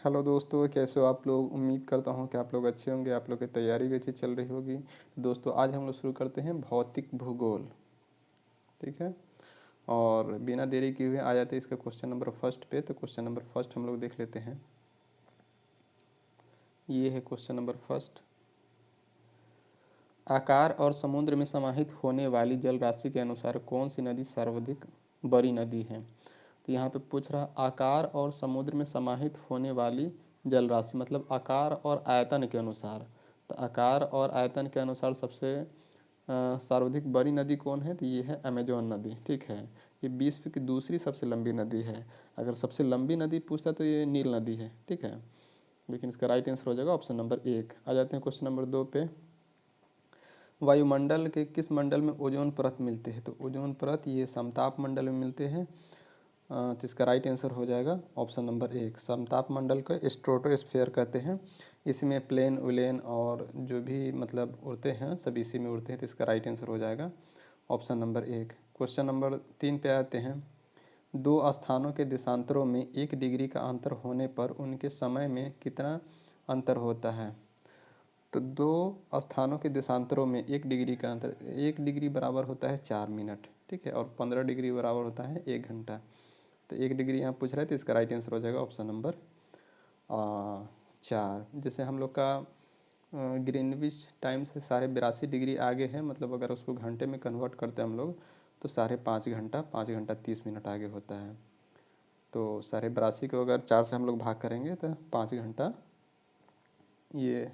Hello दोस्तों, कैसे हो आप लोग। उम्मीद करता हूँ कि आप लोग अच्छे होंगे, आप लोग की तैयारी भी अच्छी चल रही होगी। तो दोस्तों आज हम लोग शुरू करते हैं भौतिक भूगोल। ठीक है, और बिना देरी किए हुए आ जाते हैं इसका क्वेश्चन नंबर फर्स्ट पे। तो क्वेश्चन नंबर फर्स्ट हम लोग देख लेते हैं। ये है क्वेश्चन नंबर फर्स्ट। आकार और समुद्र में समाहित होने वाली जल राशि के अनुसार कौन सी नदी सर्वाधिक बड़ी नदी है। तो यहाँ पे पूछ रहा आकार और समुद्र में समाहित होने वाली जल राशि, मतलब आकार और आयतन के अनुसार। तो आकार और आयतन के अनुसार सबसे सर्वाधिक बड़ी नदी कौन है, तो ये है अमेजोन नदी। ठीक है, ये विश्व की दूसरी सबसे लंबी नदी है। अगर सबसे लंबी नदी पूछता तो ये नील नदी है। ठीक है, लेकिन इसका राइट आंसर हो जाएगा ऑप्शन नंबर 1। आ जाते हैं क्वेश्चन नंबर 2 पे। वायुमंडल के किस मंडल में ओजोन परत मिलते हैं। तो ओजोन परत ये समताप मंडल में मिलते हैं। तो इसका राइट आंसर हो जाएगा ऑप्शन नंबर 1। समताप मंडल को स्ट्रेटोस्फीयर कहते हैं। इसमें प्लेन उलेन और जो भी मतलब उड़ते हैं सब इसी में उड़ते हैं। तो इसका राइट आंसर हो जाएगा ऑप्शन नंबर 1। क्वेश्चन नंबर 3 पे आते हैं। दो स्थानों के देशांतरों में 1 डिग्री का अंतर होने पर उनके समय में कितना अंतर होता है। तो दो स्थानों के देशांतरों में 1 डिग्री का अंतर, 1 डिग्री बराबर होता है 4 मिनट। ठीक है, और 15 डिग्री बराबर होता है 1 घंटा। तो 1 डिग्री यहाँ पूछ रहे थे, इसका राइट आंसर हो जाएगा ऑप्शन नंबर 4। जैसे हम लोग का ग्रीनविच टाइम से 82.82 डिग्री आगे है, मतलब अगर उसको घंटे में कन्वर्ट करते हैं हम लोग तो 5.5 घंटा 5 घंटा 30 मिनट आगे होता है। तो 82.82 को अगर 4 से हम लोग भाग करेंगे तो 5 घंटा, ये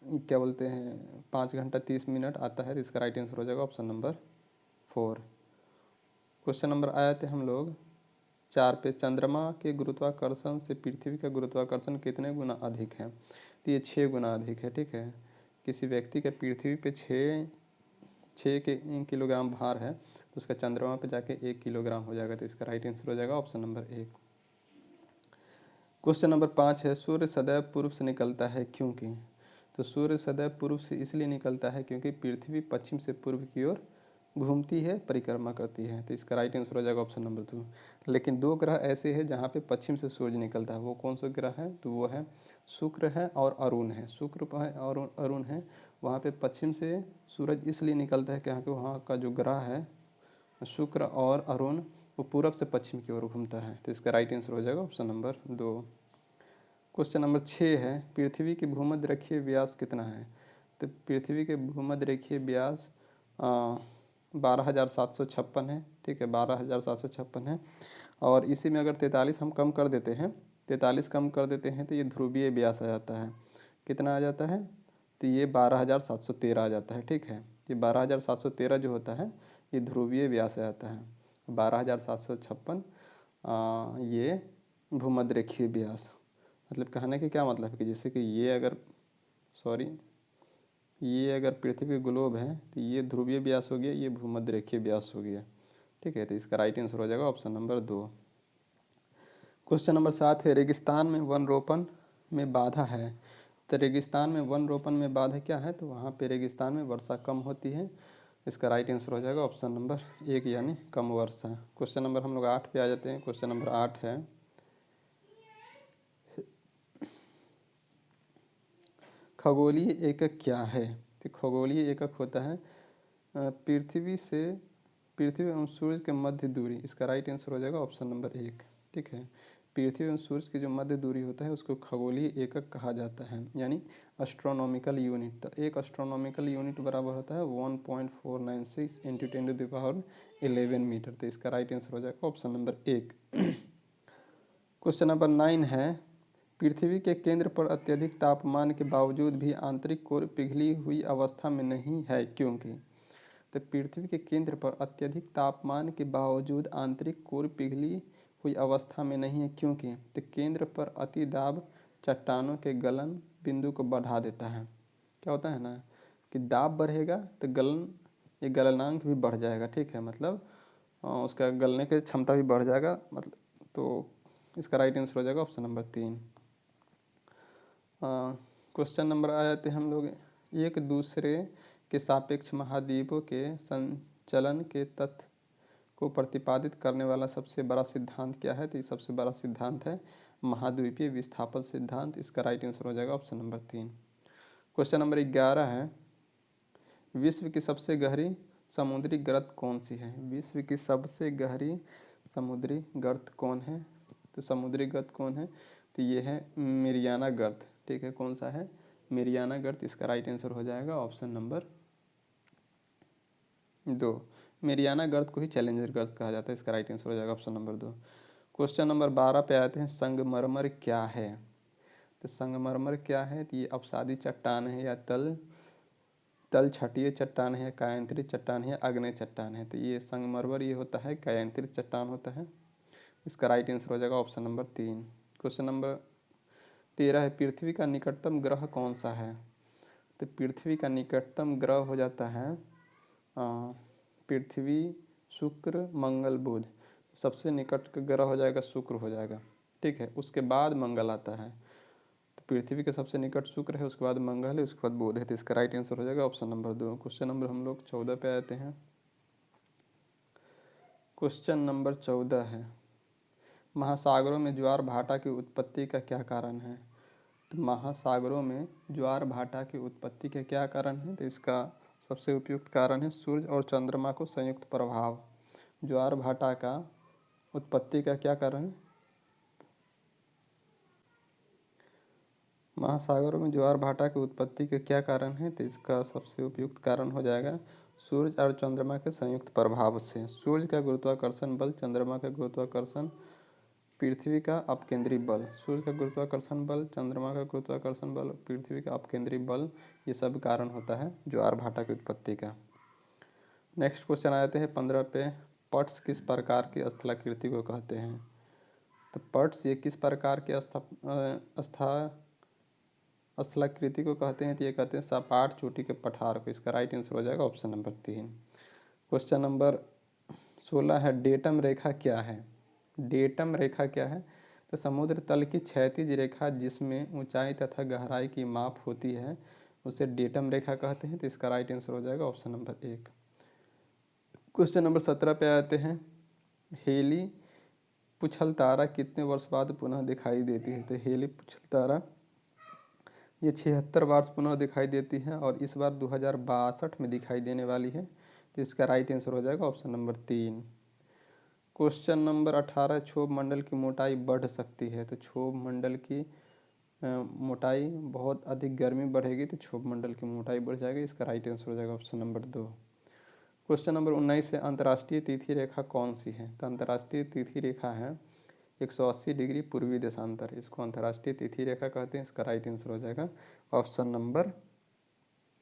क्या बोलते हैं, 5 घंटा 30 मिनट आता है। तो इसका राइट आंसर हो जाएगा ऑप्शन नंबर 4। क्वेश्चन नंबर आए थे हम लोग 4 पे। चंद्रमा के गुरुत्वाकर्षण से पृथ्वी का गुरुत्वाकर्षण कितने गुना अधिक है। तो ये 6 गुना अधिक है। ठीक है, किसी व्यक्ति का पृथ्वी पे 6 किलोग्राम भार है तो उसका चंद्रमा पे जाके 1 किलोग्राम हो जाएगा। तो इसका राइट आंसर हो जाएगा ऑप्शन नंबर 1। क्वेश्चन नंबर 5 है। सूर्य सदैव पूर्व से निकलता है क्योंकि। तो सूर्य सदैव पूर्व से इसलिए निकलता है क्योंकि पृथ्वी पश्चिम से पूर्व की ओर घूमती है, परिक्रमा करती है। तो इसका राइट आंसर हो जाएगा ऑप्शन नंबर 2। लेकिन 2 ग्रह ऐसे हैं जहाँ पे पश्चिम से सूर्य निकलता है। वो कौन सा ग्रह है, तो वो है शुक्र है और अरुण है। शुक्र है और अरुण है, वहाँ पे पश्चिम से सूरज इसलिए निकलता है क्योंकि वहाँ का जो ग्रह है शुक्र और अरुण वो पूरब से पश्चिम की ओर घूमता है। तो इसका राइट आंसर हो जाएगा ऑप्शन नंबर 2। क्वेश्चन नंबर 6 है। पृथ्वी की भूमध्य रेखीय व्यास कितना है। तो पृथ्वी के भूमध्य रेखीय व्यास 12,756 है। ठीक है, 12,756 है। और इसी में अगर 43 हम कम कर देते हैं, 43 कम कर देते हैं तो ये ध्रुवीय व्यास आ जाता है। कितना आ जाता है, तो ये 12,713 आ जाता है। ठीक है, ये 12,713 जो होता है ये ध्रुवीय व्यास आ जाता है। 12,756 ये भूमध्य रेखीय व्यास। मतलब कहने के क्या मतलब है कि जैसे कि ये अगर पृथ्वी ग्लोब है तो ये ध्रुवीय व्यास हो गया, ये भूमध्य रेखीय व्यास हो गया। ठीक है, तो इसका राइट आंसर हो जाएगा ऑप्शन नंबर 2। क्वेश्चन नंबर 7 है। रेगिस्तान में वन रोपण में बाधा है। तो रेगिस्तान में वन रोपण में बाधा क्या है, तो वहाँ पे रेगिस्तान में वर्षा कम होती है। इसका राइट आंसर हो जाएगा ऑप्शन नंबर 1 यानी कम वर्षा। क्वेश्चन नंबर हम लोग 8 पे आ जाते हैं। क्वेश्चन नंबर 8 है। खगोलीय एकक क्या है। तो खगोलीय एकक होता है पृथ्वी एवं सूर्य के मध्य दूरी। इसका राइट आंसर हो जाएगा ऑप्शन नंबर 1। ठीक है, पृथ्वी एवं सूर्य की जो मध्य दूरी होता है उसको खगोलीय एकक कहा जाता है, यानी एस्ट्रोनॉमिकल यूनिट। तो एक एस्ट्रोनॉमिकल यूनिट बराबर होता है 1.496 इंटू 10⁻11 मीटर। तो इसका राइट आंसर हो जाएगा ऑप्शन नंबर 1। क्वेश्चन नंबर 9 है। पृथ्वी के केंद्र पर अत्यधिक तापमान के बावजूद भी आंतरिक कोर पिघली हुई अवस्था में नहीं है क्योंकि। तो पृथ्वी के केंद्र पर अत्यधिक तापमान के बावजूद आंतरिक कोर पिघली हुई अवस्था में नहीं है क्योंकि। तो केंद्र पर अति दाब चट्टानों के गलन बिंदु को बढ़ा देता है। क्या होता है ना कि दाब बढ़ेगा तो ये गलनांक भी बढ़ जाएगा। ठीक है, मतलब उसका गलने की क्षमता भी बढ़ जाएगा। मतलब तो इसका राइट आंसर हो जाएगा ऑप्शन नंबर 3। क्वेश्चन नंबर आ जाते हैं हम लोग। एक दूसरे के सापेक्ष महाद्वीपों के संचलन के तथ्य को प्रतिपादित करने वाला सबसे बड़ा सिद्धांत क्या है? तो ये सबसे बड़ा सिद्धांत है महाद्वीपीय विस्थापन सिद्धांत। इसका राइट आंसर हो जाएगा ऑप्शन नंबर 3। क्वेश्चन नंबर 11 है, विश्व की सबसे गहरी समुद्री गर्त कौन सी है? विश्व की सबसे गहरी समुद्री गर्त कौन है? तो समुद्री गर्त कौन है? तो ये है मेरियाना गर्त। ठीक है, कौन सा है? मेरियाना गर्त। इसका राइट आंसर हो जाएगा ऑप्शन नंबर 2। मेरियाना गर्त को ही चैलेंजर गर्त कहा जाता है। इसका राइट आंसर हो जाएगा ऑप्शन नंबर 2। क्वेश्चन नंबर 12 पे आते हैं, संगमरमर क्या है? तो संगमरमर क्या है? तो ये अपसादी चट्टान है या तल छटीय चट्टान है, कायांतरित चट्टान है या आग्नेय चट्टान है? तो ये संगमरमर ये होता है कायांतरित चट्टान होता है। इसका राइट आंसर हो जाएगा ऑप्शन नंबर 3। क्वेश्चन नंबर 13 है, पृथ्वी का निकटतम ग्रह कौन सा है? तो पृथ्वी का निकटतम ग्रह हो जाता है पृथ्वी, शुक्र, मंगल, बुध। सबसे निकट का ग्रह हो जाएगा शुक्र हो जाएगा। ठीक है, उसके बाद मंगल आता है। तो पृथ्वी के सबसे निकट शुक्र है, उसके बाद मंगल है, उसके बाद बुध है। तो इसका राइट आंसर हो जाएगा ऑप्शन नंबर 2। क्वेश्चन नंबर हम लोग 14 पे आते हैं। क्वेश्चन नंबर 14 है, महासागरों में ज्वार भाटा की उत्पत्ति का क्या कारण है? तो महासागरों में ज्वार भाटा की उत्पत्ति के क्या कारण है? तो इसका सबसे उपयुक्त कारण है सूर्य और चंद्रमा को संयुक्त प्रभाव। ज्वार भाटा का उत्पत्ति का क्या कारण है? महासागरों में ज्वार भाटा की उत्पत्ति के क्या कारण है? तो इसका सबसे उपयुक्त कारण हो जाएगा सूर्य और चंद्रमा के संयुक्त प्रभाव से। सूर्य का गुरुत्वाकर्षण बल, चंद्रमा का गुरुत्वाकर्षण, पृथ्वी का अपकेंद्री बल। सूर्य का गुरुत्वाकर्षण बल, चंद्रमा का गुरुत्वाकर्षण बल, पृथ्वी का अपकेंद्री बल, ये सब कारण होता है ज्वार भाटा की उत्पत्ति का। नेक्स्ट क्वेश्चन आते हैं 15 पे, पट्स किस प्रकार की स्थलाकृति को कहते हैं? तो पट्स ये किस प्रकार के स्थलाकृति को कहते हैं? तो ये कहते हैं सपाट चोटी के पठार को। इसका राइट आंसर हो जाएगा ऑप्शन नंबर 3। क्वेश्चन नंबर 16 है, डेटम रेखा क्या है? डेटम रेखा क्या है? तो समुद्र तल की क्षैतिज रेखा जिसमें ऊंचाई तथा गहराई की माप होती है उसे डेटम रेखा कहते हैं। तो इसका राइट आंसर हो जाएगा ऑप्शन नंबर 1। क्वेश्चन नंबर 17 पे आते हैं, हेली पुछल तारा कितने वर्ष बाद पुनः दिखाई देती है? तो हेली पुछल तारा ये 76 वर्ष पुनः दिखाई देती है और इस बार 2062 में दिखाई देने वाली है। तो इसका राइट आंसर हो जाएगा ऑप्शन नंबर 3। क्वेश्चन नंबर 18, क्षोभ मंडल की मोटाई बढ़ सकती है? तो क्षोभ मंडल की मोटाई बहुत अधिक गर्मी बढ़ेगी तो क्षोभ मंडल की मोटाई बढ़ जाएगी। इसका राइट आंसर हो जाएगा ऑप्शन नंबर 2। क्वेश्चन नंबर 19 है, अंतर्राष्ट्रीय तिथि रेखा कौन सी है? तो अंतर्राष्ट्रीय तिथि रेखा है 180 डिग्री पूर्वी देशांतर। इसको अंतर्राष्ट्रीय तिथि रेखा कहते हैं। इसका राइट आंसर हो जाएगा ऑप्शन नंबर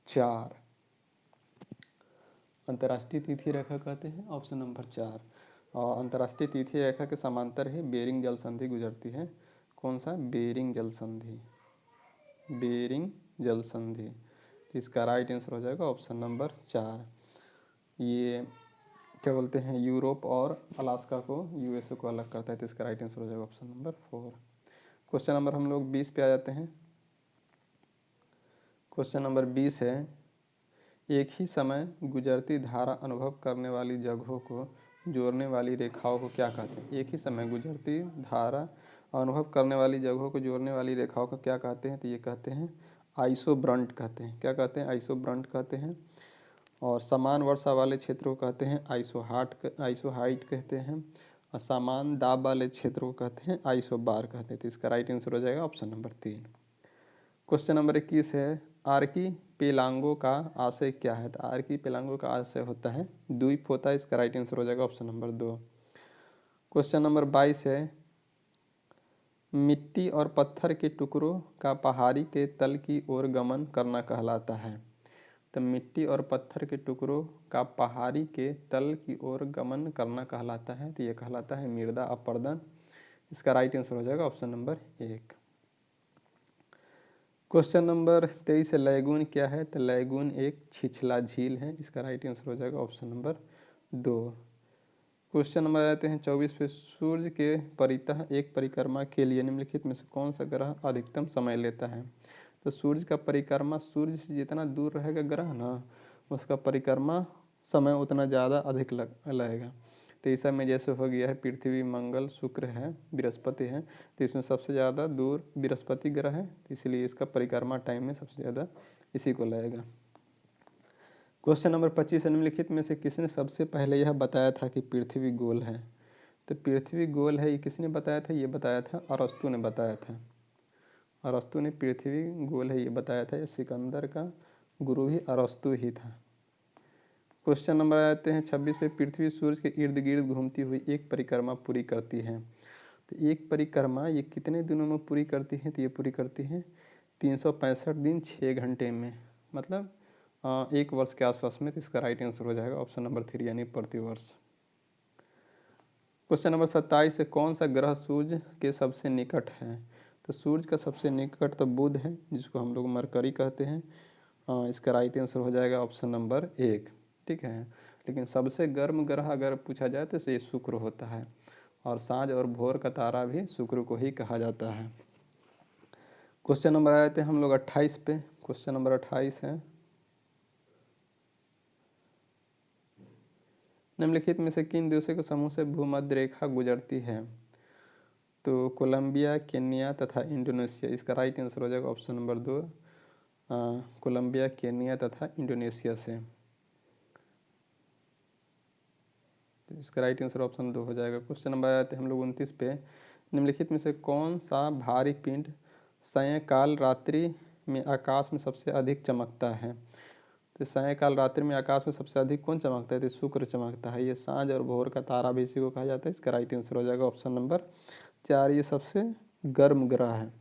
4। अंतर्राष्ट्रीय तिथि रेखा कहते हैं ऑप्शन नंबर 4। और अंतर्राष्ट्रीय तिथि रेखा के समांतर ही बेरिंग जल संधि गुजरती है। कौन सा? बेरिंग जल संधि। बेरिंग जल संधि। तो इसका राइट आंसर हो जाएगा ऑप्शन नंबर 4। ये क्या बोलते हैं, यूरोप और अलास्का को यूएसए को अलग करता है। तो इसका राइट आंसर हो जाएगा ऑप्शन नंबर 4। क्वेश्चन नंबर हम लोग 20 पे आ जाते हैं। क्वेश्चन नंबर 20 है, एक ही समय गुजरती धारा अनुभव करने वाली जगहों को जोड़ने वाली रेखाओं को क्या कहते हैं? एक ही समय गुजरती धारा अनुभव करने वाली जगहों को जोड़ने वाली रेखाओं को क्या कहते हैं? तो ये कहते हैं आइसोब्रंट कहते हैं। क्या कहते हैं? आइसोब्रंट कहते हैं। और समान वर्षा वाले क्षेत्रों को कहते हैं आइसोहाइट कहते हैं। और समान दाब वाले क्षेत्रों को कहते हैं आइसोबार कहते हैं। तो इसका राइट आंसर हो जाएगा ऑप्शन नंबर 3। क्वेश्चन नंबर 21 है, आर्कीपेलागो का आशय क्या है? तो आर्कीपेलागो का आशय होता है द्वीप होता है। इसका राइट आंसर हो जाएगा ऑप्शन नंबर 2। क्वेश्चन नंबर 22 है, मिट्टी और पत्थर के टुकड़ों का पहाड़ी के तल की ओर गमन करना कहलाता है। तो मिट्टी और पत्थर के टुकड़ों का पहाड़ी के तल की ओर गमन करना कहलाता है। तो ये कहलाता है मृदा अपरदन। इसका राइट आंसर हो जाएगा ऑप्शन नंबर 1। क्वेश्चन नंबर 23 है, लैगून क्या है? तो लैगून एक छिछला झील है। इसका राइट आंसर हो जाएगा ऑप्शन नंबर 2। क्वेश्चन नंबर आते हैं 24 पे, सूर्य के परितः एक परिक्रमा के लिए निम्नलिखित में से कौन सा ग्रह अधिकतम समय लेता है? तो सूर्य का परिक्रमा, सूर्य से जितना दूर रहेगा ग्रह ना, उसका परिक्रमा समय उतना ज़्यादा अधिक लगेगा। तो इस सब में जैसे हो गया है पृथ्वी, मंगल, शुक्र है, बृहस्पति है, तो इसमें सबसे ज़्यादा दूर बृहस्पति ग्रह है, तो इसलिए इसका परिक्रमा टाइम में सबसे ज़्यादा इसी को लगेगा। क्वेश्चन नंबर 25 निम्नलिखित में से किसने सबसे पहले यह बताया था कि पृथ्वी गोल है? तो पृथ्वी गोल है ये किसने बताया था? ये बताया था अरस्तु ने बताया था। अरस्तु ने पृथ्वी गोल है ये बताया था। ये सिकंदर का गुरु ही अरस्तु ही था। क्वेश्चन नंबर आते हैं 26 पे, पृथ्वी सूर्य के इर्द गिर्द घूमती हुई एक परिक्रमा पूरी करती है। तो एक परिक्रमा ये कितने दिनों में पूरी करती है? तो ये पूरी करती है 365 दिन 6 घंटे में, मतलब 1 वर्ष के आसपास में। तो इसका राइट आंसर हो जाएगा ऑप्शन नंबर 3 यानी प्रतिवर्ष। क्वेश्चन नंबर 27 है, कौन सा ग्रह सूर्य के सबसे निकट है? तो सूर्य का सबसे निकट तो बुध है, जिसको हम लोग मरकरी कहते हैं। इसका राइट आंसर हो जाएगा ऑप्शन नंबर 1, ठीक है। लेकिन सबसे गर्म ग्रह अगर पूछा जाए तो ये शुक्र होता है, और सांझ और भोर का तारा भी शुक्र को ही कहा जाता है। क्वेश्चन नंबर आए थे हम लोग 28 पे। क्वेश्चन नंबर 28 है, निम्नलिखित में से किन देशों के समूह से भूमध्य रेखा गुजरती है? तो कोलंबिया, केन्या तथा इंडोनेशिया। इसका राइट आंसर हो जाएगा ऑप्शन नंबर 2, कोलंबिया, केन्या तथा इंडोनेशिया से। तो इसका राइट आंसर ऑप्शन 2 हो जाएगा। क्वेश्चन नंबर आते हैं हम लोग 29 पे, निम्नलिखित में से कौन सा भारी पिंड सायंकाल रात्रि में आकाश में सबसे अधिक चमकता है? तो सायंकाल रात्रि में आकाश में सबसे अधिक कौन चमकता है? तो शुक्र चमकता है। ये सांझ और भोर का तारा भी इसी को कहा जाता है। इसका राइट आंसर हो जाएगा ऑप्शन नंबर 4, ये सबसे गर्म ग्रह है।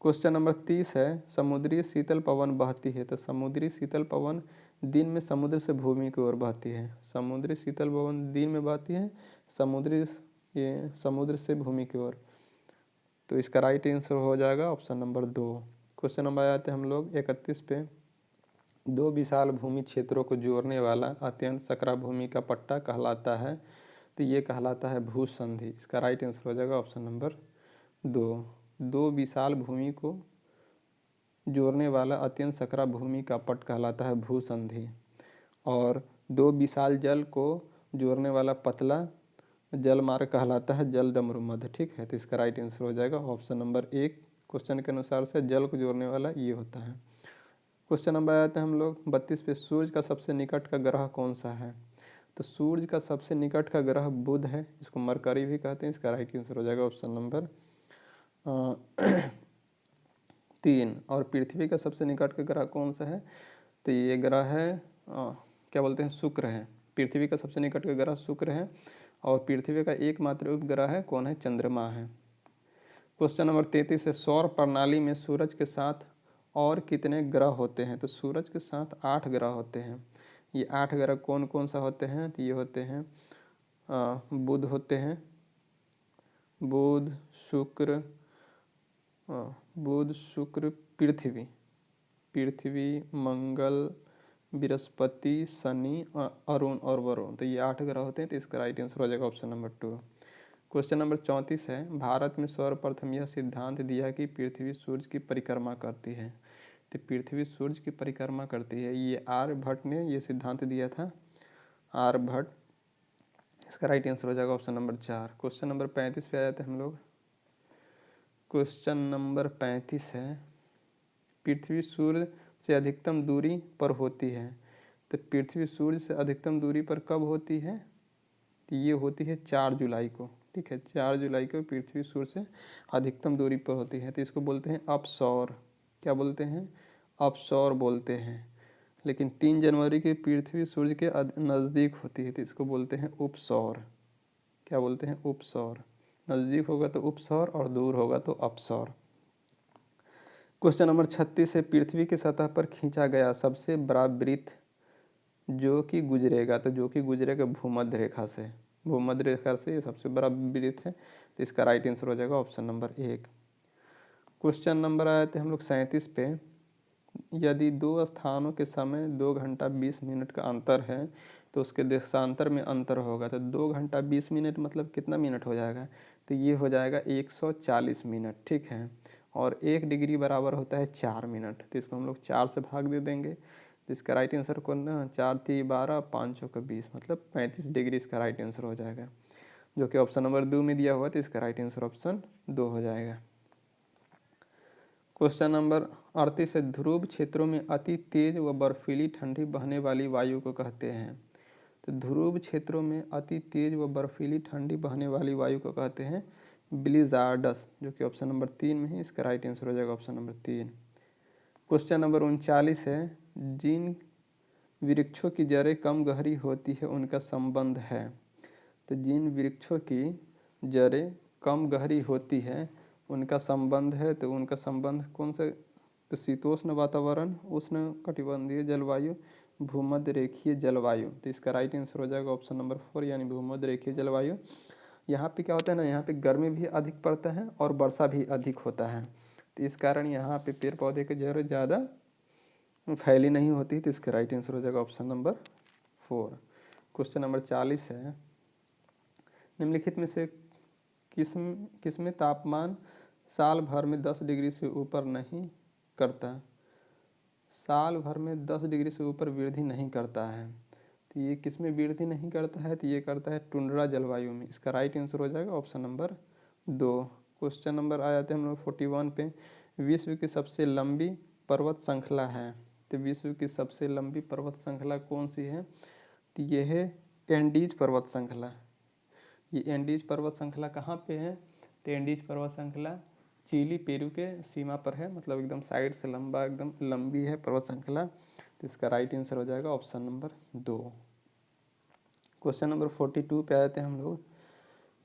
क्वेश्चन नंबर 30 है, समुद्री शीतल पवन बहती है। तो समुद्री शीतल पवन दिन में समुद्र से भूमि की ओर बहती है। समुद्री शीतल पवन दिन में बहती है, ये समुद्र से भूमि की ओर। तो इसका राइट आंसर हो जाएगा ऑप्शन नंबर 2। क्वेश्चन नंबर आते हैं हम लोग 31 पे, दो विशाल भूमि क्षेत्रों को जोड़ने वाला अत्यंत सकरा भूमि का पट्टा कहलाता है। तो ये कहलाता है भूसंधि। इसका राइट आंसर हो जाएगा ऑप्शन नंबर 2। दो विशाल भूमि को जोड़ने वाला अत्यंत सकरा भूमि का पट्ट कहलाता है भूसंधि, और दो विशाल जल को जोड़ने वाला पतला जल मार्ग कहलाता है जल डमरू मध्य, ठीक है। तो इसका राइट आंसर हो जाएगा ऑप्शन नंबर 1। क्वेश्चन के अनुसार से जल को जोड़ने वाला ये होता है। क्वेश्चन नंबर आते हैं हम लोग 32 पे, सूर्य का सबसे निकट का ग्रह कौन सा है? तो सूर्य का सबसे निकट का ग्रह बुध है, इसको मरकरी भी कहते हैं। इसका राइट आंसर हो जाएगा ऑप्शन नंबर 3। और पृथ्वी का सबसे निकट का ग्रह कौन सा है? तो ये ग्रह है क्या बोलते हैं, शुक्र है। पृथ्वी का सबसे निकट का ग्रह शुक्र है, और पृथ्वी का एकमात्र उपग्रह है कौन है? चंद्रमा है। क्वेश्चन नंबर 33 है, सौर प्रणाली में सूरज के साथ और कितने ग्रह होते हैं? तो सूरज के साथ 8 ग्रह होते हैं। ये 8 ग्रह कौन कौन सा होते हैं? तो ये होते हैं बुध होते हैं, बुध शुक्र, बुध शुक्र पृथ्वी, पृथ्वी मंगल बृहस्पति शनि अरुण और वरुण। तो ये 8 ग्रह होते हैं। तो इसका राइट आंसर हो जाएगा ऑप्शन नंबर 2। क्वेश्चन नंबर 34 है, भारत में सर्वप्रथम यह सिद्धांत दिया कि पृथ्वी सूर्य की परिक्रमा करती है। तो पृथ्वी सूर्य की परिक्रमा करती है, ये आर्यभट्ट ने ये सिद्धांत दिया था, आर्यभट्ट। इसका राइट आंसर हो जाएगा ऑप्शन नंबर 4। क्वेश्चन नंबर 35 पे आ जाते हैं हम लोग। क्वेश्चन नंबर 35 है, पृथ्वी सूर्य से अधिकतम दूरी पर होती है। तो पृथ्वी सूर्य से अधिकतम दूरी पर कब होती है? तो ये होती है 4 जुलाई को, ठीक है। 4 जुलाई को पृथ्वी सूर्य से अधिकतम दूरी पर होती है। तो इसको बोलते हैं अपसौर। क्या बोलते हैं? अपसौर बोलते हैं। लेकिन 3 जनवरी की पृथ्वी सूर्य के नज़दीक होती है, तो इसको बोलते हैं उपसौर। क्या बोलते हैं? उपसौर। नज़दीक होगा तो उपसौर, और दूर होगा तो अपसौर। क्वेश्चन नंबर 36 है, पृथ्वी की सतह पर खींचा गया सबसे बड़ा वृत्त जो कि गुजरेगा। तो जो कि गुजरेगा भूमध्य रेखा से, भूमध्य रेखा से ये सबसे बड़ा वृत्त है। तो इसका राइट आंसर हो जाएगा ऑप्शन नंबर 1। क्वेश्चन नंबर आए थे हम लोग 37 पे, यदि दो स्थानों के समय 2 घंटा 20 मिनट का अंतर है तो उसके देशांतर में अंतर होगा। तो 2 घंटा 20 मिनट मतलब कितना मिनट हो जाएगा? तो ये हो जाएगा 140 मिनट, ठीक है। और 1 डिग्री बराबर होता है 4 मिनट। तो इसको हम लोग 4 से भाग दे देंगे, तो इसका राइट आंसर कौन ना 4 3 12 5 चौका 20 मतलब 35 डिग्री इसका राइट आंसर हो जाएगा, जो कि ऑप्शन नंबर 2 में दिया हुआ, तो इसका राइट आंसर ऑप्शन 2 हो जाएगा। क्वेश्चन नंबर 38 है, ध्रुव क्षेत्रों में अति तेज व बर्फीली ठंडी बहने वाली वायु को कहते हैं। तो ध्रुव क्षेत्रों में अति तेज व बर्फीली ठंडी बहने वाली वायु को कहते हैं ब्लिजार्ड्स, जो कि ऑप्शन नंबर 3 में है, इसका राइट आंसर हो जाएगा ऑप्शन नंबर 3। क्वेश्चन नंबर 39 है, जिन वृक्षों की जड़ें कम गहरी होती है उनका संबंध है। तो जिन वृक्षों की जड़ें कम गहरी होती है उनका संबंध है, तो उनका संबंध कौन सा, तो शीतोष्ण वातावरण, उष्ण कटिबंधीय जलवायु, भूमध्य रेखीय जलवायु। तो इसका राइट आंसर हो जाएगा ऑप्शन नंबर 4 यानी भूमध्य रेखीय जलवायु। यहाँ पे क्या होता है ना, यहाँ पे गर्मी भी अधिक पड़ता है और वर्षा भी अधिक होता है, तो इस कारण यहाँ पे पेड़ पौधे की जड़ ज़्यादा फैली नहीं होती, तो इसका राइट आंसर हो जाएगा ऑप्शन नंबर 4। क्वेश्चन नंबर 40 है, निम्नलिखित में से किसमें तापमान साल भर में 10 डिग्री से ऊपर नहीं करता, साल भर में 10 डिग्री से ऊपर वृद्धि नहीं करता है। तो ये किसमें वृद्धि नहीं करता है, तो ये करता है टुंड्रा जलवायु में, इसका राइट आंसर हो जाएगा ऑप्शन नंबर 2। क्वेश्चन नंबर आ जाते हैं हम लोग 41 पे, विश्व की सबसे लंबी पर्वत श्रृंखला है। तो विश्व की सबसे लंबी पर्वत श्रृंखला कौन सी है, तो ये है एंडीज पर्वत श्रृंखला। ये एंडीज पर्वत श्रृंखला कहाँ पे है, तो एंडीज पर्वत श्रृंखला चिली पेरू के सीमा पर है, मतलब एकदम साइड से लंबा एकदम लंबी है पर्वत श्रृंखला, तो इसका राइट आंसर हो जाएगा ऑप्शन नंबर 2। क्वेश्चन नंबर 42 पे आते हैं हम लोग।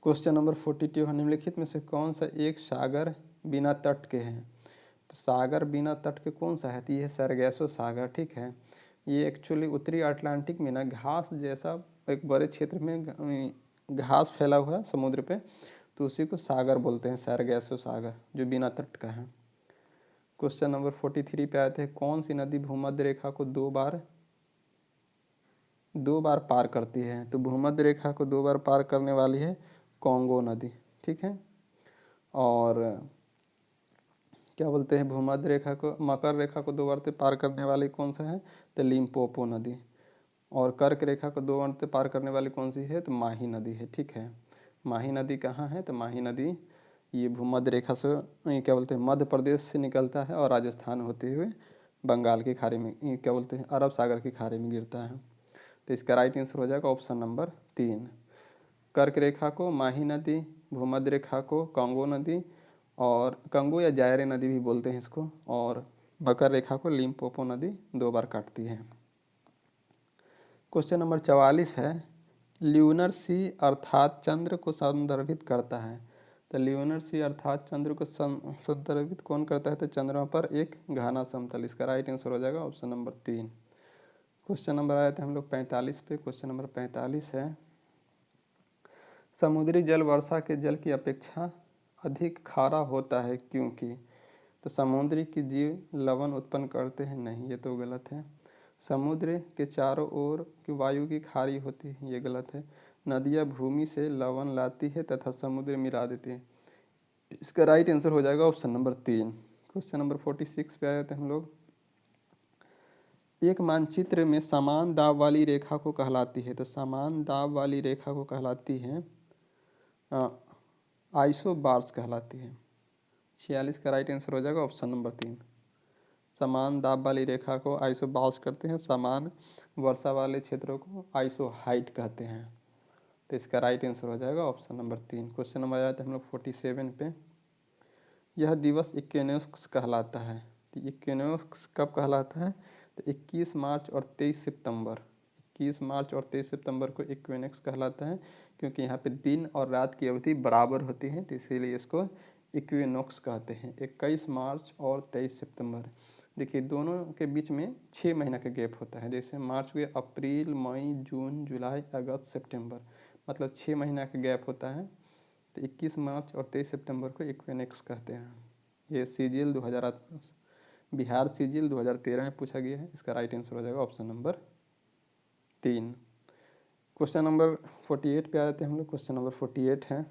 क्वेश्चन नंबर 42 है, निम्नलिखित में से कौन सा एक सागर बिना तट के है। तो सागर बिना तट के कौन सा है, तो ये है सरगैसो सागर, ठीक है। ये एक्चुअली उत्तरी अटलांटिक में ना घास जैसा एक बड़े क्षेत्र में घास फैला हुआ है समुद्र पे, तो उसी को सागर बोलते हैं, सरगैसो सागर, जो बिना तट का है। क्वेश्चन नंबर 43 पे आते हैं, कौन सी नदी भूमध्य रेखा को दो बार पार करती है। तो भूमध्य रेखा को 2 बार पार करने वाली है कॉन्गो नदी, ठीक है। और क्या बोलते हैं, भूमध्य रेखा को, मकर रेखा को 2 बार से पार करने वाली कौन सा है, तो लिम्पोपो नदी। और कर्क रेखा को 2 बार से पार करने वाली कौन सी है, तो माही नदी है, ठीक है। माही नदी कहाँ है, तो माही नदी ये भूमध्य रेखा से क्या बोलते हैं मध्य प्रदेश से निकलता है और राजस्थान होते हुए बंगाल की खाड़ी में क्या बोलते हैं अरब सागर की खाड़ी में गिरता है, तो इसका राइट आंसर हो जाएगा ऑप्शन नंबर 3। कर्क रेखा को माही नदी, भूमध्य रेखा को कांगो नदी, और कंगो या जायरे नदी भी बोलते हैं इसको, और मकर रेखा को लिम्पोपो नदी 2 बार काटती है। क्वेश्चन नंबर 44 है, ल्यूनर सी अर्थात चंद्र को संदर्भित करता है। तो ल्यूनर सी अर्थात चंद्र को संदर्भित कौन करता है, तो चंद्रमा पर एक घना समतल, इसका राइट आंसर हो जाएगा ऑप्शन नंबर 3। क्वेश्चन नंबर आए थे हम लोग 45 पे। क्वेश्चन नंबर 45 है, समुद्री जल वर्षा के जल की अपेक्षा अधिक खारा होता है क्योंकि। तो समुद्री की जीव लवण उत्पन्न करते हैं, नहीं, ये तो गलत है। समुद्र के चारों ओर की वायु की खारी होती है, ये गलत है। नदियाँ भूमि से लवण लाती है तथा समुद्र मिला देती है, इसका राइट आंसर हो जाएगा ऑप्शन नंबर 3। क्वेश्चन नंबर 46 पे आए थे हम लोग। एक मानचित्र में समान दाब वाली रेखा को कहलाती है, तो समान दाब वाली रेखा को कहलाती है आइसोबार्स कहलाती है। 46 का राइट आंसर हो जाएगा ऑप्शन नंबर 3। समान दाब वाली रेखा को आइसोबार्स करते हैं, समान वर्षा वाले क्षेत्रों को आइसोहाइट कहते हैं, तो इसका राइट आंसर हो जाएगा ऑप्शन नंबर 3। क्वेश्चन नंबर आया था हम लोग 47 पे, यह दिवस इक्विनोक्स कहलाता है। तो इक्विनोक्स कब कहलाता है, तो 21 मार्च और 23 सितंबर, 21 मार्च और 23 सितंबर को इक्विनोक्स कहलाता है, क्योंकि यहाँ पे दिन और रात की अवधि बराबर होती है, तो इसीलिए इसको इक्विनोक्स कहते हैं। 21 मार्च और 23 सितंबर, देखिए दोनों के बीच में 6 महीना का गैप होता है, जैसे मार्च हुए अप्रैल मई जून जुलाई अगस्त सितंबर, मतलब 6 महीना का गैप होता है, तो 21 मार्च और 23 सितंबर को इक्विनोक्स कहते हैं। ये सीजीएल 2000 बिहार सीजीएल 2013 में पूछा गया है, इसका राइट आंसर हो जाएगा ऑप्शन नंबर 3। क्वेश्चन नंबर 48 पे आ जाते हैं हम लोग। क्वेश्चन नंबर 48 है,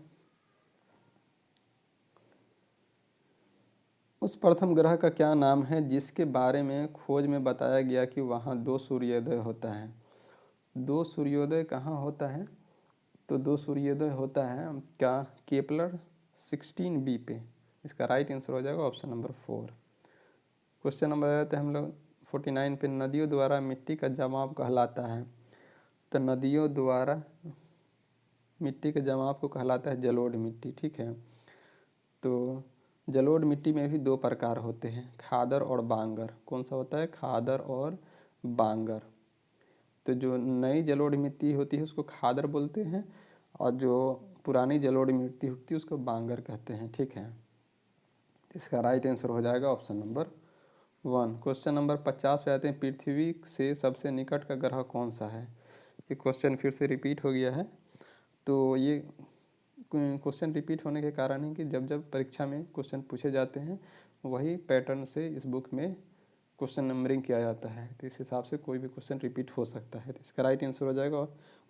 उस प्रथम ग्रह का क्या नाम है जिसके बारे में खोज में बताया गया कि वहाँ 2 सूर्योदय होता है? 2 सूर्योदय कहाँ होता है? तो 2 सूर्योदय होता है क्या केपलर 16b पे। इसका राइट आंसर हो जाएगा ऑप्शन नंबर 4। क्वेश्चन नंबर आ जाते हैं हम लोग 49 पे, नदियों द्वारा मिट्टी का जमाव कहलाता है। तो नदियों द्वारा मिट्टी के जमाव को कहलाता है जलोढ़ मिट्टी, ठीक है। तो जलोढ़ मिट्टी में भी 2 प्रकार होते हैं, खादर और बांगर। कौन सा होता है? खादर और बांगर। तो जो नई जलोढ़ मिट्टी होती है उसको खादर बोलते हैं, और जो पुरानी जलोढ़ मिट्टी होती है उसको बांगर कहते हैं, ठीक है। इसका राइट आंसर हो जाएगा ऑप्शन नंबर 1। क्वेश्चन नंबर 50 पे आते हैं, पृथ्वी से सबसे निकट का ग्रह कौन सा है? ये क्वेश्चन फिर से रिपीट हो गया है। तो ये क्वेश्चन रिपीट होने के कारण है कि जब जब परीक्षा में क्वेश्चन पूछे जाते हैं वही पैटर्न से इस बुक में क्वेश्चन नंबरिंग किया जाता है, तो इस हिसाब से कोई भी क्वेश्चन रिपीट हो सकता है। तो इसका राइट आंसर हो जाएगा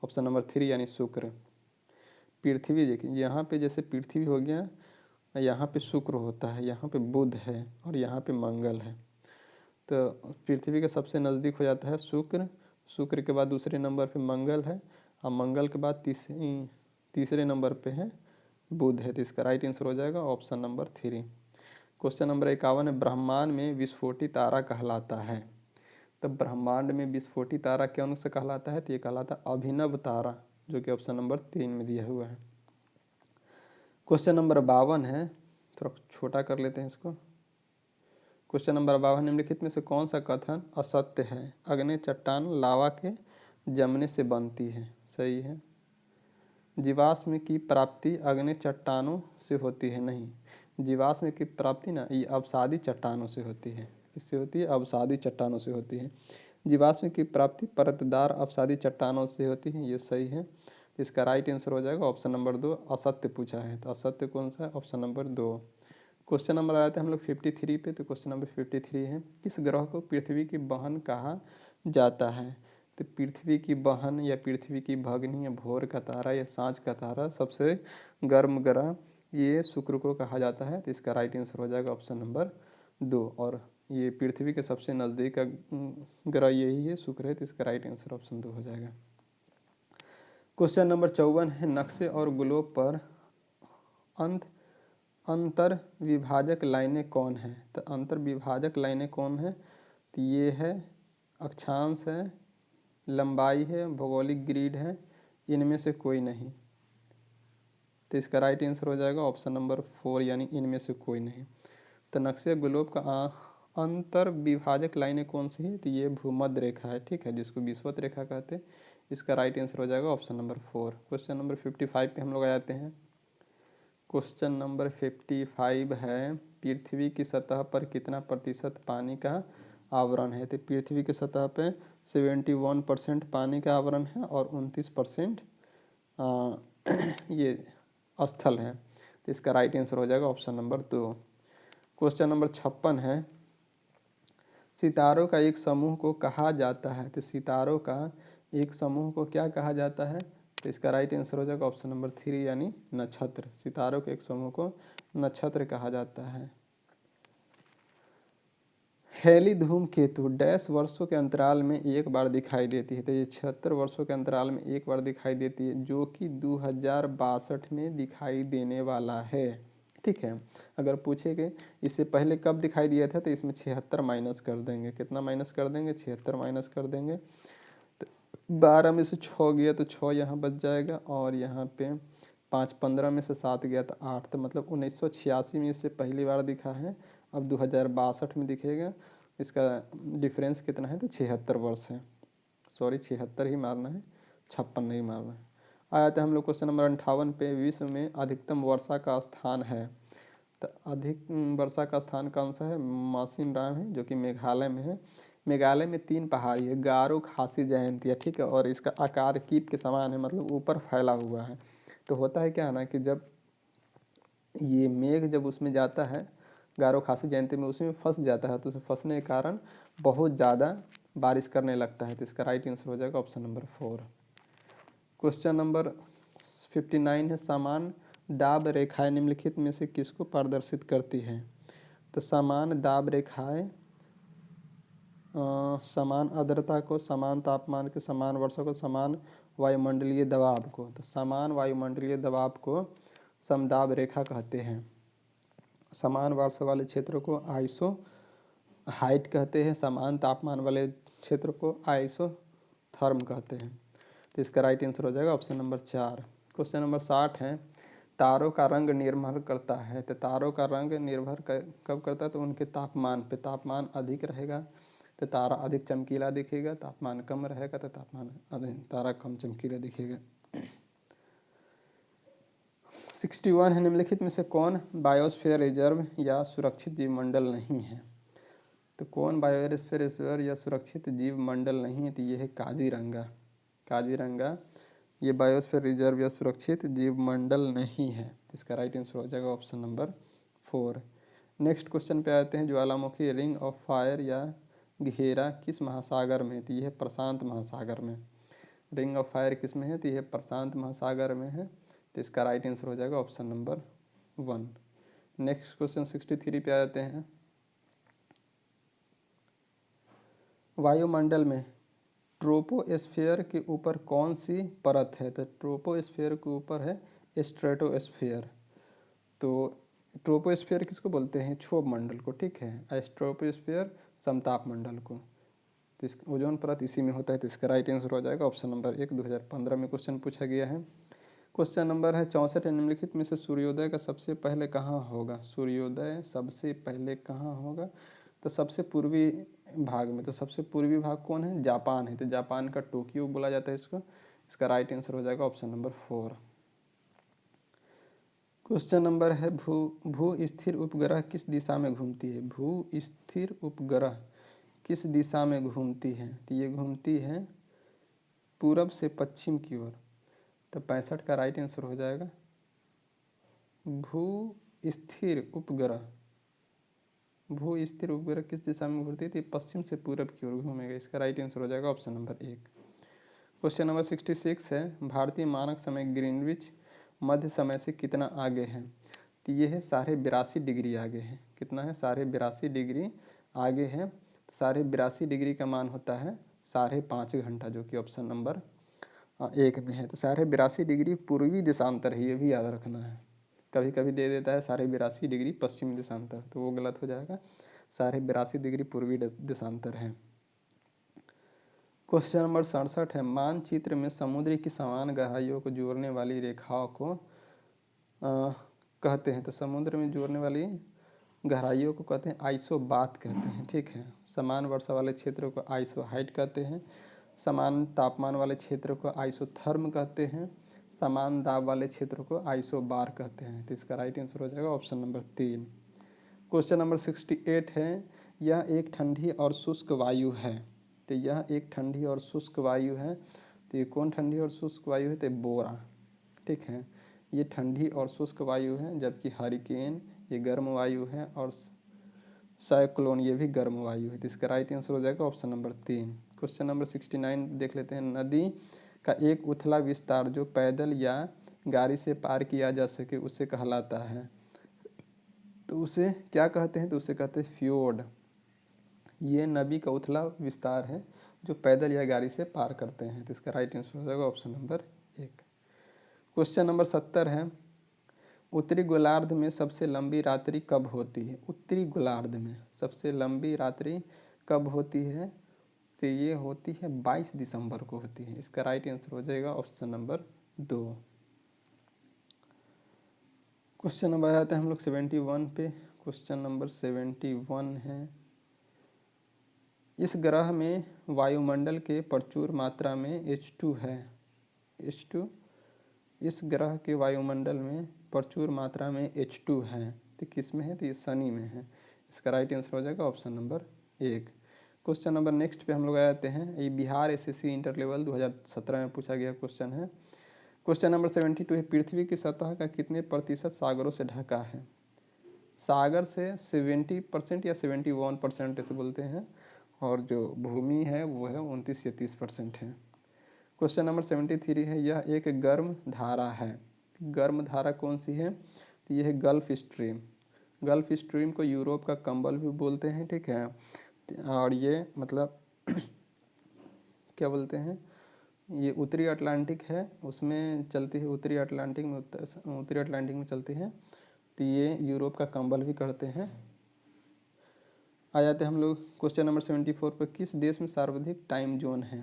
ऑप्शन नंबर 3 यानी शुक्र। पृथ्वी देखिए, यहाँ पे जैसे पृथ्वी हो गया, यहाँ पे शुक्र होता है, यहाँ पे बुध है और यहाँ पे मंगल है। तो पृथ्वी के सबसे नज़दीक हो जाता है शुक्र, शुक्र के बाद दूसरे नंबर पे मंगल है, और मंगल के बाद तीसरे नंबर पे है बुध है। तो इसका राइट आंसर हो जाएगा ऑप्शन नंबर 3। क्वेश्चन नंबर 51 है, ब्रह्मांड में विस्फोटी तारा कहलाता है। तो ब्रह्मांड में विस्फोटी तारा कौन सा कहलाता है? तो ये कहलाता है अभिनव तारा, जो कि ऑप्शन नंबर 3 में दिया हुआ है। क्वेश्चन नंबर 52 है, थोड़ा छोटा कर लेते हैं इसको। क्वेश्चन नंबर 52, निम्नलिखित में से कौन सा कथन असत्य है? अग्नि चट्टान लावा के जमने से बनती है। सही है। जीवाश्म की प्राप्ति अग्नि चट्टानों से होती है। नहीं, जीवाश्म की प्राप्ति ना ये अवसादी चट्टानों से होती है। किससे होती है? अवसादी चट्टानों से होती है। जीवाश्म की प्राप्ति परतदार अवसादी चट्टानों से होती है, ये सही है। तो इसका राइट आंसर हो जाएगा ऑप्शन नंबर 2, असत्य पूछा है। तो असत्य कौन सा है? Option number 2। क्वेश्चन नंबर आया था हम लोग 53 पे। तो क्वेश्चन नंबर 53 है, किस ग्रह को पृथ्वी की बहन कहा जाता है? तो पृथ्वी की बहन या पृथ्वी की भगनी या भोर का तारा या सांझ का तारा, सबसे गर्म ग्रह, ये शुक्र को कहा जाता है। तो इसका राइट आंसर हो जाएगा ऑप्शन नंबर 2। और ये पृथ्वी के सबसे नज़दीक का ग्रह यही है, शुक्र है। तो इसका राइट आंसर ऑप्शन 2 हो जाएगा। क्वेश्चन नंबर 54 है, नक्शे और ग्लोब पर अंतर विभाजक लाइनें कौन है? तो अंतर विभाजक लाइनें कौन है? तो ये है अक्षांश है, लंबाई है, भौगोलिक ग्रिड है, इनमें से कोई नहीं। तो इसका राइट आंसर हो जाएगा ऑप्शन नंबर 4 यानी इनमें से कोई नहीं। तो नक्शे ग्लोब का अंतर विभाजक लाइनें कौन सी है? तो ये भूमध्य रेखा है, ठीक है, जिसको विषुवत रेखा कहते हैं। इसका राइट आंसर हो जाएगा ऑप्शन नंबर 4। क्वेश्चन नंबर 55 पे हम लोग आ जाते हैं। क्वेश्चन नंबर 55 है, पृथ्वी की सतह पर कितना प्रतिशत पानी का आवरण है? तो पृथ्वी की सतह पे 71% पानी का आवरण है और 29% ये स्थल है। तो इसका राइट आंसर हो जाएगा ऑप्शन नंबर 2। क्वेश्चन नंबर 56 है, सितारों का एक समूह को कहा जाता है। तो सितारों का एक समूह को क्या कहा जाता है? तो इसका राइट आंसर हो जाएगा ऑप्शन नंबर 3 यानी नक्षत्र। सितारों के एक समूह को नक्षत्र कहा जाता है। हेली धूमकेतु डैश वर्षों के अंतराल में एक बार दिखाई देती है। तो ये 76 वर्षों के अंतराल में एक बार दिखाई देती है, जो कि 2062 में दिखाई देने वाला है, ठीक है। अगर पूछे कि इससे पहले कब दिखाई दिया था, तो इसमें 76 माइनस कर देंगे। कितना माइनस कर देंगे? 76 माइनस कर देंगे। तो 12 में से 6 गया तो 6 यहाँ बच जाएगा, और यहाँ पे 5, 15 में से 7 गया तो 8। तो मतलब 1986 में इससे पहली बार दिखा है, अब 2062 में दिखेगा। इसका डिफरेंस कितना है? तो 76 वर्ष है। सॉरी, 76 ही मारना है, 56 नहीं मारना है। आया था हम लोग क्वेश्चन नंबर 58 पे, विश्व में अधिकतम वर्षा का स्थान है। तो अधिक वर्षा का स्थान कौन सा है? मासिन राम है, जो कि मेघालय में है। मेघालय में 3 पहाड़ी है, गारो, खासी, जयंतिया, ठीक है। और इसका आकार कीप के समान है, मतलब ऊपर फैला हुआ है। तो होता है क्या ना कि जब ये मेघ जब उसमें जाता है गारो, खासी, जयंती में, उसमें फंस जाता है, तो उसे फंसने के कारण बहुत ज़्यादा बारिश करने लगता है। तो इसका राइट आंसर हो जाएगा ऑप्शन नंबर 4। क्वेश्चन नंबर 59 है, समान दाब रेखाएं निम्नलिखित में से किसको प्रदर्शित करती है? तो समान दाब रेखाएं समान आर्द्रता को, समान तापमान के, समान वर्षा को, समान वायुमंडलीय दबाव को, तो समान वायुमंडलीय दबाव को समदाब रेखा कहते हैं। समान वर्षा वाले क्षेत्र को आइसो हाइट कहते हैं, समान तापमान वाले क्षेत्र को आइसोथर्म कहते हैं। तो इसका राइट आंसर हो जाएगा ऑप्शन नंबर 4। क्वेश्चन नंबर 60 है, तारों का रंग निर्भर करता है। तो तारों का रंग निर्भर कब करता है? तो उनके तापमान पे। तापमान अधिक रहेगा तो तारा अधिक चमकीला दिखेगा, तापमान कम रहेगा तो तारा कम चमकीला दिखेगा। 61 है, निम्नलिखित में से कौन बायोस्फीयर रिजर्व या सुरक्षित जीवमंडल नहीं है? तो कौन बायोस्फीयर रिजर्व या सुरक्षित जीवमंडल नहीं है? तो ये है काजीरंगा। काजीरंगा ये बायोस्फीयर रिजर्व या सुरक्षित जीवमंडल नहीं है। इसका राइट आंसर हो जाएगा ऑप्शन नंबर 4। नेक्स्ट क्वेश्चन पे आते हैं, ज्वालामुखी रिंग ऑफ फायर या घेरा किस महासागर में? तो ये है प्रशांत महासागर में। रिंग ऑफ फायर किस में है? तो यह प्रशांत महासागर में है। तो इसका राइट आंसर हो जाएगा ऑप्शन नंबर 1। नेक्स्ट क्वेश्चन 63 पे आ जाते हैं, वायुमंडल में ट्रोपोस्फीयर के ऊपर कौन सी परत है? तो ट्रोपोस्फीयर के ऊपर है स्ट्रेटोस्फीयर। तो ट्रोपोस्फीयर किसको बोलते हैं? क्षोभ मंडल को, ठीक है। स्ट्रेटोस्फीयर समताप मंडल को। तो इस ओजोन परत इसी में होता है। तो इसका राइट आंसर हो जाएगा ऑप्शन नंबर 1। 2015 में क्वेश्चन पूछा गया है। क्वेश्चन नंबर है 64, निम्नलिखित में से सूर्योदय का सबसे पहले कहाँ होगा? सूर्योदय सबसे पहले कहाँ होगा? तो सबसे पूर्वी भाग में। तो सबसे पूर्वी भाग कौन है? जापान है। तो जापान का टोक्यो बोला जाता है इसको। इसका राइट आंसर हो जाएगा ऑप्शन नंबर 4। क्वेश्चन नंबर है, भू स्थिर उपग्रह किस दिशा में घूमती है? भू स्थिर उपग्रह किस दिशा में घूमती है? तो ये घूमती है पूरब से पश्चिम की ओर। तो 65 का राइट आंसर हो जाएगा। भू स्थिर उपग्रह किस दिशा में घूमती है? तो पश्चिम से पूरब की ओर घूमेगा। इसका राइट आंसर हो जाएगा ऑप्शन नंबर 1। क्वेश्चन नंबर 66 है, भारतीय मानक समय ग्रीनविच मध्य समय से कितना आगे है? तो ये है 82.5 डिग्री आगे है। कितना है? 82.5 डिग्री आगे है। 82.5 डिग्री का मान होता है 5.5 घंटा, जो कि ऑप्शन नंबर 1 में है। तो 82.5 डिग्री पूर्वी देशांतर है, ये भी याद रखना है। कभी कभी दे देता है 82.5 डिग्री पश्चिमी देशांतर, तो वो गलत हो जाएगा। 82.5 डिग्री पूर्वी देशांतर है। क्वेश्चन नंबर 67 है, मानचित्र में समुद्र की समान गहराइयों को जोड़ने वाली रेखाओं को कहते हैं। तो समुद्र में जोड़ने वाली गहराइयों को कहते हैं आइसोबाथ कहते हैं, ठीक है। समान वर्षा वाले क्षेत्र को आइसो हाइट कहते हैं। समान तापमान वाले क्षेत्र को आइसोथर्म कहते हैं। समान दाब वाले क्षेत्र को आइसोबार कहते हैं। तो इसका राइट आंसर हो जाएगा ऑप्शन नंबर 3। क्वेश्चन नंबर 68 है, यह एक ठंडी और शुष्क वायु है। तो यह एक ठंडी और शुष्क वायु है। तो ये कौन ठंडी और शुष्क वायु है? तो बोरा, ठीक है। ये ठंडी और शुष्क वायु है, जबकि हरिकेन ये गर्म वायु है और साइक्लोन ये भी गर्म वायु है। तो इसका राइट आंसर हो जाएगा ऑप्शन नंबर 3। क्वेश्चन नंबर 69 देख लेते हैं, नदी का एक उथला विस्तार जो पैदल या गाड़ी से पार किया जा सके उसे कहलाता है। तो उसे क्या कहते हैं? तो उसे कहते हैं फ्योर्ड। ये नदी का उथला विस्तार है जो पैदल या गाड़ी से पार करते हैं। तो इसका राइट आंसर हो जाएगा ऑप्शन नंबर 1। क्वेश्चन नंबर 70 है, उत्तरी गोलार्ध में सबसे लंबी रात्रि कब होती है? उत्तरी गोलार्ध में सबसे लंबी रात्रि कब होती है? तो ये होती है 22 दिसंबर को होती है। इसका राइट आंसर हो जाएगा ऑप्शन नंबर 2। क्वेश्चन नंबर आते हैं हम लोग 71 पे। क्वेश्चन नंबर 71 है, इस ग्रह में वायुमंडल के प्रचुर मात्रा में H2 है। H2 इस ग्रह के वायुमंडल में प्रचुर मात्रा में H2 है। तो किस में है? तो ये शनि में है। इसका राइट आंसर हो जाएगा option number 1। Question number next पे हम लोग आ जाते हैं, ये बिहार एसएससी इंटर लेवल 2017 में पूछा गया क्वेश्चन है। क्वेश्चन नंबर 72 है, पृथ्वी की सतह का कितने प्रतिशत सागरों से ढका है? सागर से 70% या 71% ऐसे बोलते हैं, और जो भूमि है वो है 29 या 30% है। क्वेश्चन नंबर 73 है, यह एक गर्म धारा है। गर्म धारा कौन सी है? तो यह है गल्फ स्ट्रीम। गल्फ स्ट्रीम को यूरोप का कंबल भी बोलते हैं, ठीक है। और ये मतलब क्या बोलते हैं, ये उत्तरी अटलांटिक है उसमें चलती है, उत्तरी अटलांटिक में उत्तरी अटलांटिक में चलती है, तो ये यूरोप का कंबल भी कहते हैं। आ जाते हैं हम लोग क्वेश्चन नंबर 74 पर, किस देश में सर्वाधिक टाइम जोन है।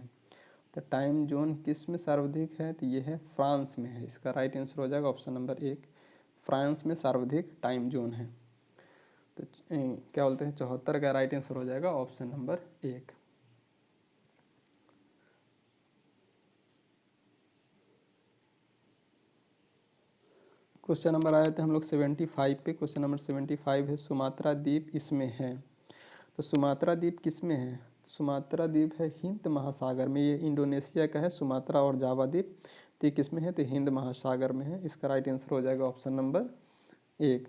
तो टाइम जोन किस में सर्वाधिक है, तो ये है फ्रांस में है। इसका राइट आंसर हो जाएगा ऑप्शन नंबर 1, फ्रांस में सर्वाधिक टाइम जोन है। तो क्या बोलते हैं 74 का राइट आंसर हो जाएगा ऑप्शन नंबर 1। क्वेश्चन नंबर आए थे हम लोग 75 पे। क्वेश्चन नंबर 75 है, सुमात्रा द्वीप इसमें है। तो सुमात्रा द्वीप किस में है, सुमात्रा द्वीप है हिंद महासागर में। ये इंडोनेशिया का है सुमात्रा और जावा द्वीप, तो ये किस में है, तो हिंद महासागर में है। इसका राइट आंसर हो जाएगा ऑप्शन नंबर 1।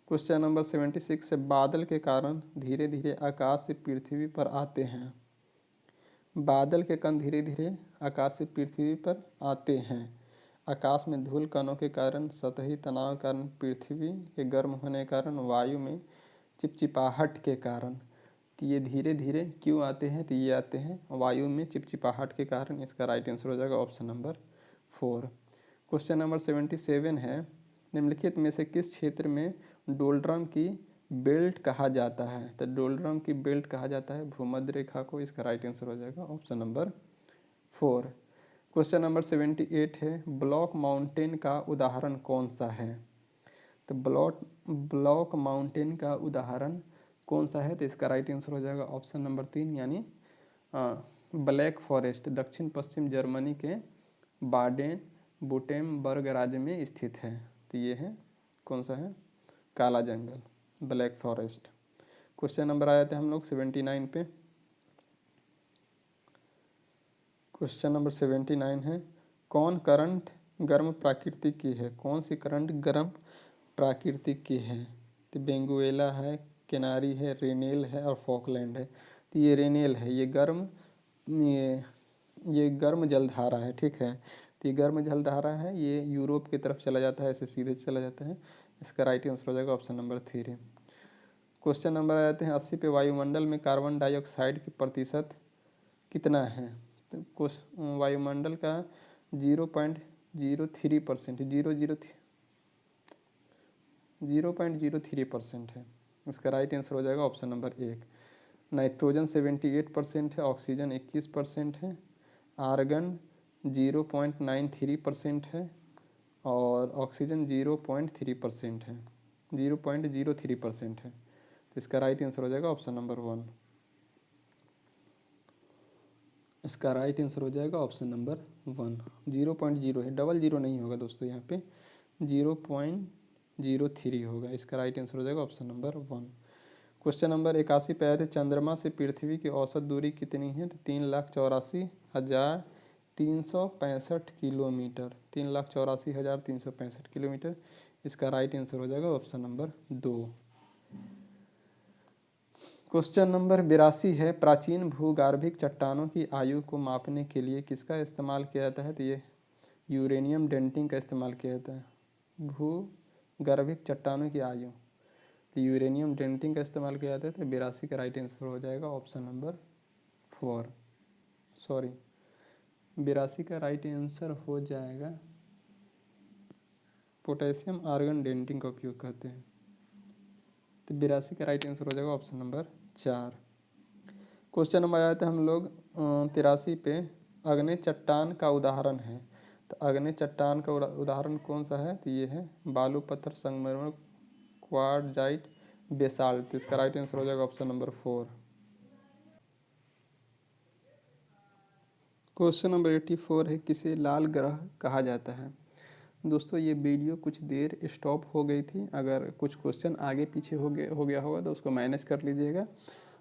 क्वेश्चन नंबर 76 है, बादल के कारण धीरे धीरे आकाश से पृथ्वी पर आते हैं। बादल के कण धीरे धीरे आकाश से पृथ्वी पर आते हैं। आकाश में धूल कणों के कारण, सतही तनाव के कारण, पृथ्वी के गर्म होने के कारण, वायु में चिपचिपाहट के कारण। तो ये धीरे धीरे क्यों आते हैं, तो ये आते हैं वायु में चिपचिपाहट के कारण। इसका राइट आंसर हो जाएगा ऑप्शन नंबर 4। क्वेश्चन नंबर 77 है, निम्नलिखित में से किस क्षेत्र में डोलड्रम की बेल्ट कहा जाता है। तो डोलड्रम की बेल्ट कहा जाता है भूमध्य रेखा को। इसका राइट आंसर हो जाएगा ऑप्शन नंबर 4। क्वेश्चन नंबर 78 है, ब्लॉक माउंटेन का उदाहरण कौन सा है। तो ब्लॉक माउंटेन का उदाहरण कौन सा है, तो इसका राइट आंसर हो जाएगा ऑप्शन नंबर 3 यानी ब्लैक फॉरेस्ट। दक्षिण पश्चिम जर्मनी के बाडेन बुटेमबर्ग राज्य में स्थित है। तो ये है कौन सा है, काला जंगल, ब्लैक फॉरेस्ट। क्वेश्चन नंबर आए थे हम लोग 79 पे। क्वेश्चन नंबर 79 है, कौन करंट गर्म प्राकृतिक की है। कौन सी करंट गर्म प्राकृतिक की है, तो बेंगुएला है, केनारी है, रेनेल है और फॉकलैंड है। तो ये रेनेल है, ये गर्म जलधारा है, ठीक है। तो ये गर्म जलधारा है, ये यूरोप की तरफ चला जाता है, ऐसे सीधे चला जाता है। इसका राइट आंसर हो जाएगा ऑप्शन नंबर 3। क्वेश्चन नंबर आ जाते हैं 80 पे, वायुमंडल में कार्बन डाइऑक्साइड की प्रतिशत कितना है। तो वायुमंडल का 0.03%, 0.03% है। इसका राइट आंसर हो जाएगा ऑप्शन नंबर 1। नाइट्रोजन 78% है, ऑक्सीजन 21% है, आर्गन 0.93% है और ऑक्सीजन 0.3% है, 0.03% है। तो इसका राइट आंसर हो जाएगा ऑप्शन नंबर 1। इसका राइट आंसर हो जाएगा ऑप्शन नंबर 1। 0.0 है, डबल जीरो नहीं होगा दोस्तों, यहाँ पे 0.03 होगा। इसका राइट आंसर हो जाएगा ऑप्शन नंबर 1। क्वेश्चन नंबर 81 पे आए थे, चंद्रमा से पृथ्वी की औसत दूरी कितनी है। तो 3,84,365 किलोमीटर, 3,84,365 किलोमीटर। इसका राइट आंसर हो जाएगा ऑप्शन नंबर 2। क्वेश्चन नंबर 82 है, प्राचीन भूगर्भिक चट्टानों की आयु को मापने के लिए किसका इस्तेमाल किया जाता है। तो ये यूरेनियम डेंटिंग का इस्तेमाल किया जाता है। भूगर्भिक चट्टानों की आयु, तो यूरेनियम डेंटिंग का इस्तेमाल किया जाता है। तो 82 का राइट आंसर हो जाएगा ऑप्शन नंबर 4। 82 का राइट आंसर हो जाएगा पोटेशियम आर्गन डेंटिंग का उपयोग करते हैं। तो 82 का राइट आंसर हो जाएगा ऑप्शन नंबर 4। क्वेश्चन नंबर आया था हम लोग 83 पे, अग्नि चट्टान का उदाहरण है। तो अग्नि चट्टान का उदाहरण कौन सा है, तो ये है बालू पत्थर संगमरमर क्वार्टजाइट बेसाल्ट। इसका राइट आंसर हो जाएगा ऑप्शन नंबर 4। क्वेश्चन नंबर 84 है, किसे लाल ग्रह कहा जाता है। दोस्तों ये वीडियो कुछ देर स्टॉप हो गई थी, अगर कुछ क्वेश्चन आगे पीछे हो गया होगा तो उसको मैनेज कर लीजिएगा।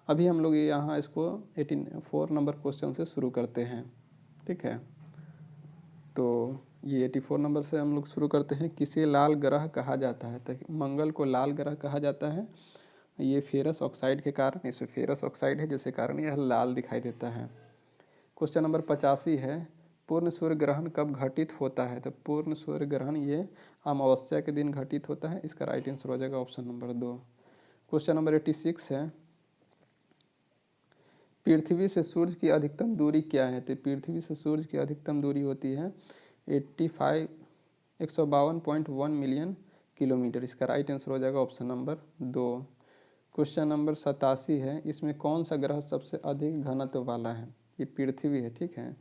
अभी हम लोग यहाँ इसको 84 नंबर क्वेश्चन से शुरू करते हैं, ठीक है। तो ये 84 नंबर से हम लोग शुरू करते हैं, किसे लाल ग्रह कहा जाता है। तो मंगल को लाल ग्रह कहा जाता है, ये फेरस ऑक्साइड के कारण, इसमें फेरस ऑक्साइड है जिसके कारण यह लाल दिखाई देता है। क्वेश्चन नंबर 85 है, पूर्ण सूर्य ग्रहण कब घटित होता है। तो पूर्ण सूर्य ग्रहण ये अमावस्या के दिन घटित होता है। इसका राइट आंसर हो जाएगा ऑप्शन नंबर 2। क्वेश्चन नंबर 86 है, पृथ्वी से सूर्य की अधिकतम दूरी क्या है? तो पृथ्वी से सूर्य की अधिकतम दूरी होती है 152.1 मिलियन किलोमीटर। इसका राइट आंसर हो जाएगा ऑप्शन नंबर 2। क्वेश्चन नंबर 87 है, इसमें कौन सा ग्रह सबसे अधिक घनत्व वाला है? ये पृथ्वी है, ठीक है।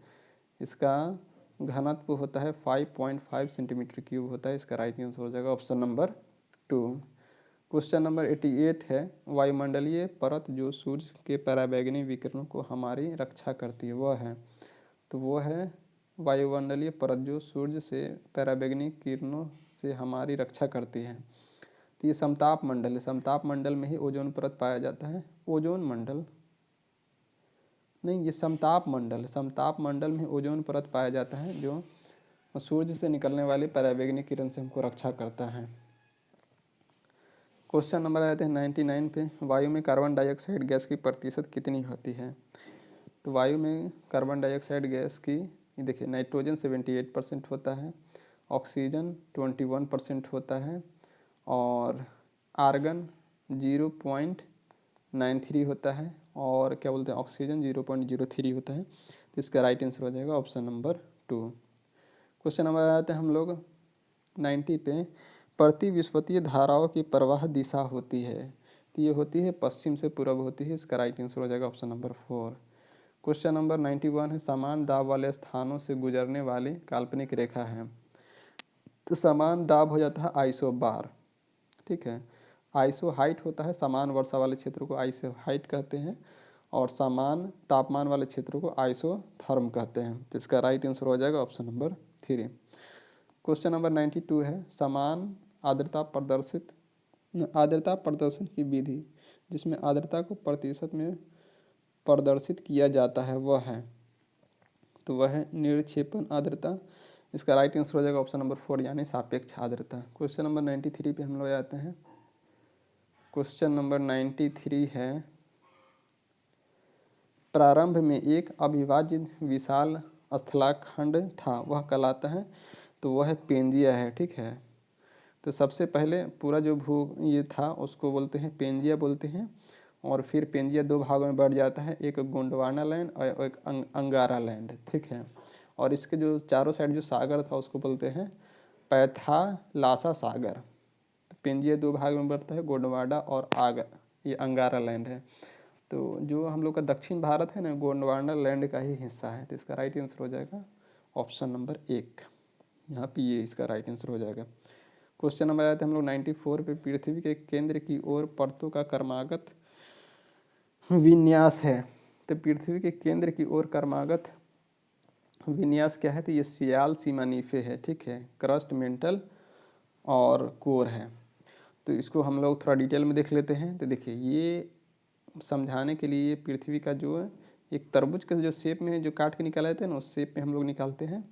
इसका घनत्व होता है 5.5 सेंटीमीटर क्यूब होता है। इसका राइट आंसर हो जाएगा ऑप्शन नंबर 2। क्वेश्चन नंबर 88 है, वायुमंडलीय परत जो सूर्य के पराबैंगनी विकिरणों को हमारी रक्षा करती है वह है, तो वो है वायुमंडलीय परत जो सूर्य से पराबैंगनी किरणों से हमारी रक्षा करती है। तो ये समताप मंडल है, समताप मंडल में ही ओजोन परत पाया जाता है। ओजोन मंडल नहीं, ये समताप मंडल, समताप मंडल में ओजोन परत पाया जाता है जो सूर्य से निकलने वाली पराबैंगनी किरण से हमको रक्षा करता है। क्वेश्चन नंबर आते हैं 99 पे, वायु में कार्बन डाइऑक्साइड गैस की प्रतिशत कितनी होती है? तो वायु में कार्बन डाइऑक्साइड गैस की, देखिए नाइट्रोजन 78% होता है, ऑक्सीजन 21% होता है, और आर्गन 0.93 होता है, और क्या बोलते हैं ऑक्सीजन 0.03 होता है। तो इसका राइट आंसर हो जाएगा ऑप्शन नंबर 2। क्वेश्चन नंबर आते हैं हम लोग 90 पे, प्रतिविस्वतीय धाराओं की प्रवाह दिशा होती है, तो ये होती है पश्चिम से पूर्व होती है। इसका राइट आंसर हो जाएगा ऑप्शन नंबर 4। क्वेश्चन नंबर 91 है, समान दाब वाले स्थानों से गुजरने वाली काल्पनिक रेखा है, तो समान दाब हो जाता है आइसो बार, ठीक है। आइसो हाइट होता है, समान वर्षा वाले क्षेत्र को आइसो हाइट कहते हैं, और समान तापमान वाले क्षेत्र को आइसोथर्म कहते हैं। तो इसका राइट आंसर हो जाएगा ऑप्शन नंबर 3। क्वेश्चन नंबर 92 है, समान आर्द्रता प्रदर्शन की विधि जिसमें आर्द्रता को प्रतिशत में प्रदर्शित किया जाता है वह है, तो वह है निरक्षेपण आर्द्रता। इसका राइट आंसर हो जाएगा ऑप्शन नंबर 4 यानी सापेक्ष आर्द्रता। क्वेश्चन नंबर 93 पे हम लोग आते हैं। क्वेश्चन नंबर 93 है, प्रारंभ में एक अविभाज्य विशाल स्थलाखंड था, वह कहलाता है, तो वह है पेंजिया है, ठीक है। तो सबसे पहले पूरा जो भू ये था उसको बोलते हैं पेंजिया बोलते हैं, और फिर पेंजिया दो भागों में बढ़ जाता है, एक गोंडवाना लैंड और एक अंगारा लैंड, ठीक है। और इसके जो चारों साइड जो सागर था उसको बोलते हैं पैथालासा सागर। तो पेंजिया दो भाग में बढ़ता है, गोंडवाना और ये अंगारा लैंड है। तो जो हम लोग का दक्षिण भारत है ना, गोंडवाना लैंड का ही हिस्सा है। तो इसका राइट आंसर हो जाएगा ऑप्शन नंबर 1, यहाँ पे ये इसका राइट आंसर हो जाएगा। क्वेश्चन नंबर आया था हम लोग 94 पे, पृथ्वी के केंद्र की ओर परतों का क्रमागत विन्यास है, तो पृथ्वी के केंद्र की ओर क्रमागत विन्यास क्या है? तो ये सियाल सीमानीफे है, ठीक है। क्रस्ट, मेंटल और कोर है। तो इसको हम लोग थोड़ा डिटेल में देख लेते हैं। तो देखिए ये समझाने के लिए पृथ्वी का जो है एक तरबूज का जो शेप में जो काट के निकाला जाता है ना, उस शेप में हम लोग निकालते हैं।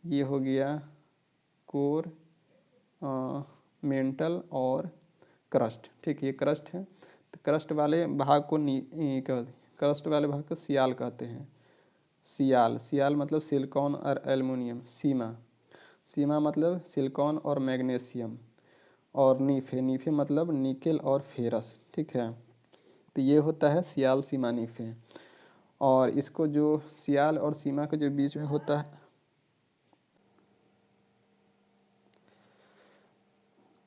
ये हो गया कोर, मेंटल और क्रस्ट, ठीक है। ये क्रस्ट है, तो क्रस्ट वाले भाग को क्रस्ट वाले भाग को सियाल कहते हैं। सियाल, सियाल मतलब सिलिकॉन और एल्युमिनियम। सीमा, सीमा मतलब सिलिकॉन और मैग्नीशियम। और नीफे, नीफे मतलब निकेल और फेरस, ठीक है। तो ये होता है सियाल सीमा नीफे। और इसको जो सियाल और सीमा के जो बीच में होता है,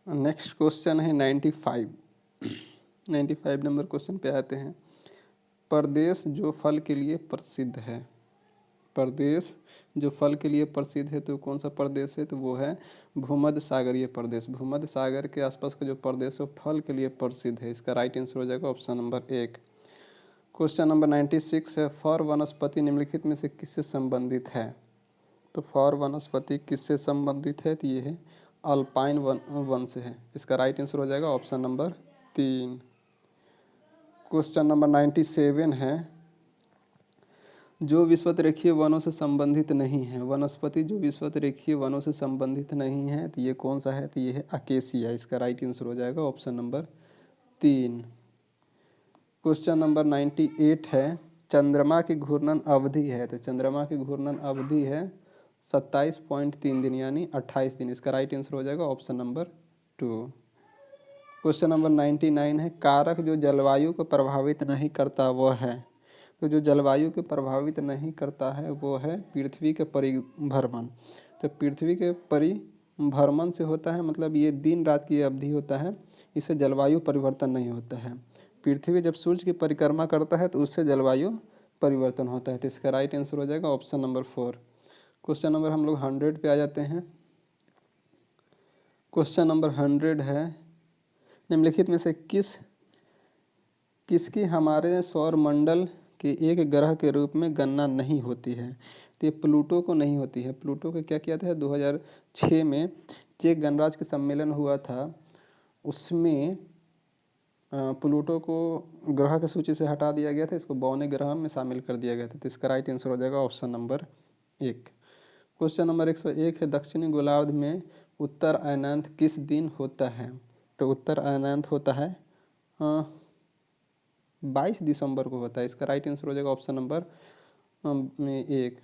नेक्स्ट क्वेश्चन है 95। 95 नंबर क्वेश्चन पे आते हैं। प्रदेश जो फल के लिए प्रसिद्ध है, प्रदेश जो फल के लिए प्रसिद्ध है, तो कौन सा प्रदेश है? तो वो है भूमध्य सागरीय प्रदेश। भूमध्य सागर के आसपास का जो प्रदेश है वो फल के लिए प्रसिद्ध है। इसका राइट आंसर हो जाएगा ऑप्शन नंबर 1। क्वेश्चन नंबर 96 है, फर वनस्पति निम्नलिखित में से किससे संबंधित है? तो फर वनस्पति किससे संबंधित है? तो ये है अल्पाइन वन से है। इसका राइट आंसर हो जाएगा ऑप्शन नंबर 3। क्वेश्चन नंबर 97 है, जो विषुवत-रेखीय वनों से संबंधित नहीं है, वनस्पति जो विषुवत-रेखीय वनों से संबंधित नहीं है, तो ये कौन सा है? तो ये है अकेसिया। इसका राइट आंसर हो जाएगा ऑप्शन नंबर 3। क्वेश्चन नंबर 98 है, चंद्रमा की घूर्णन अवधि है, तो चंद्रमा की घूर्णन अवधि है 27.3 दिन यानी 28 दिन। इसका राइट आंसर हो जाएगा ऑप्शन नंबर 2। क्वेश्चन नंबर 99 है, कारक जो जलवायु को प्रभावित नहीं करता वो है। तो जो जलवायु को प्रभावित नहीं करता है वो है पृथ्वी के परिभ्रमण। तो पृथ्वी के परिभ्रमण से होता है, मतलब ये दिन रात की अवधि होता है, इससे जलवायु परिवर्तन नहीं होता है। पृथ्वी जब सूर्य की परिक्रमा करता है तो उससे जलवायु परिवर्तन होता है। तो इसका राइट आंसर हो जाएगा ऑप्शन नंबर 4। क्वेश्चन नंबर हम लोग 100 पे आ जाते हैं। क्वेश्चन नंबर 100 है, निम्नलिखित में से किसकी हमारे सौर मंडल के एक ग्रह के रूप में गणना नहीं होती है। तो ये प्लूटो को नहीं होती है। प्लूटो को क्या किया था 2006 में चेक गणराज्य का सम्मेलन हुआ था, उसमें प्लूटो को ग्रह की सूची से हटा दिया गया था, इसको बौने ग्रह में शामिल कर दिया गया था। तो इसका राइट आंसर हो जाएगा ऑप्शन नंबर 1। क्वेश्चन नंबर 101 है, दक्षिणी गोलार्ध में उत्तर अयनांत किस दिन होता है। तो उत्तर अयनांत होता है 22 दिसंबर को होता है। इसका राइट आंसर हो जाएगा ऑप्शन नंबर 1।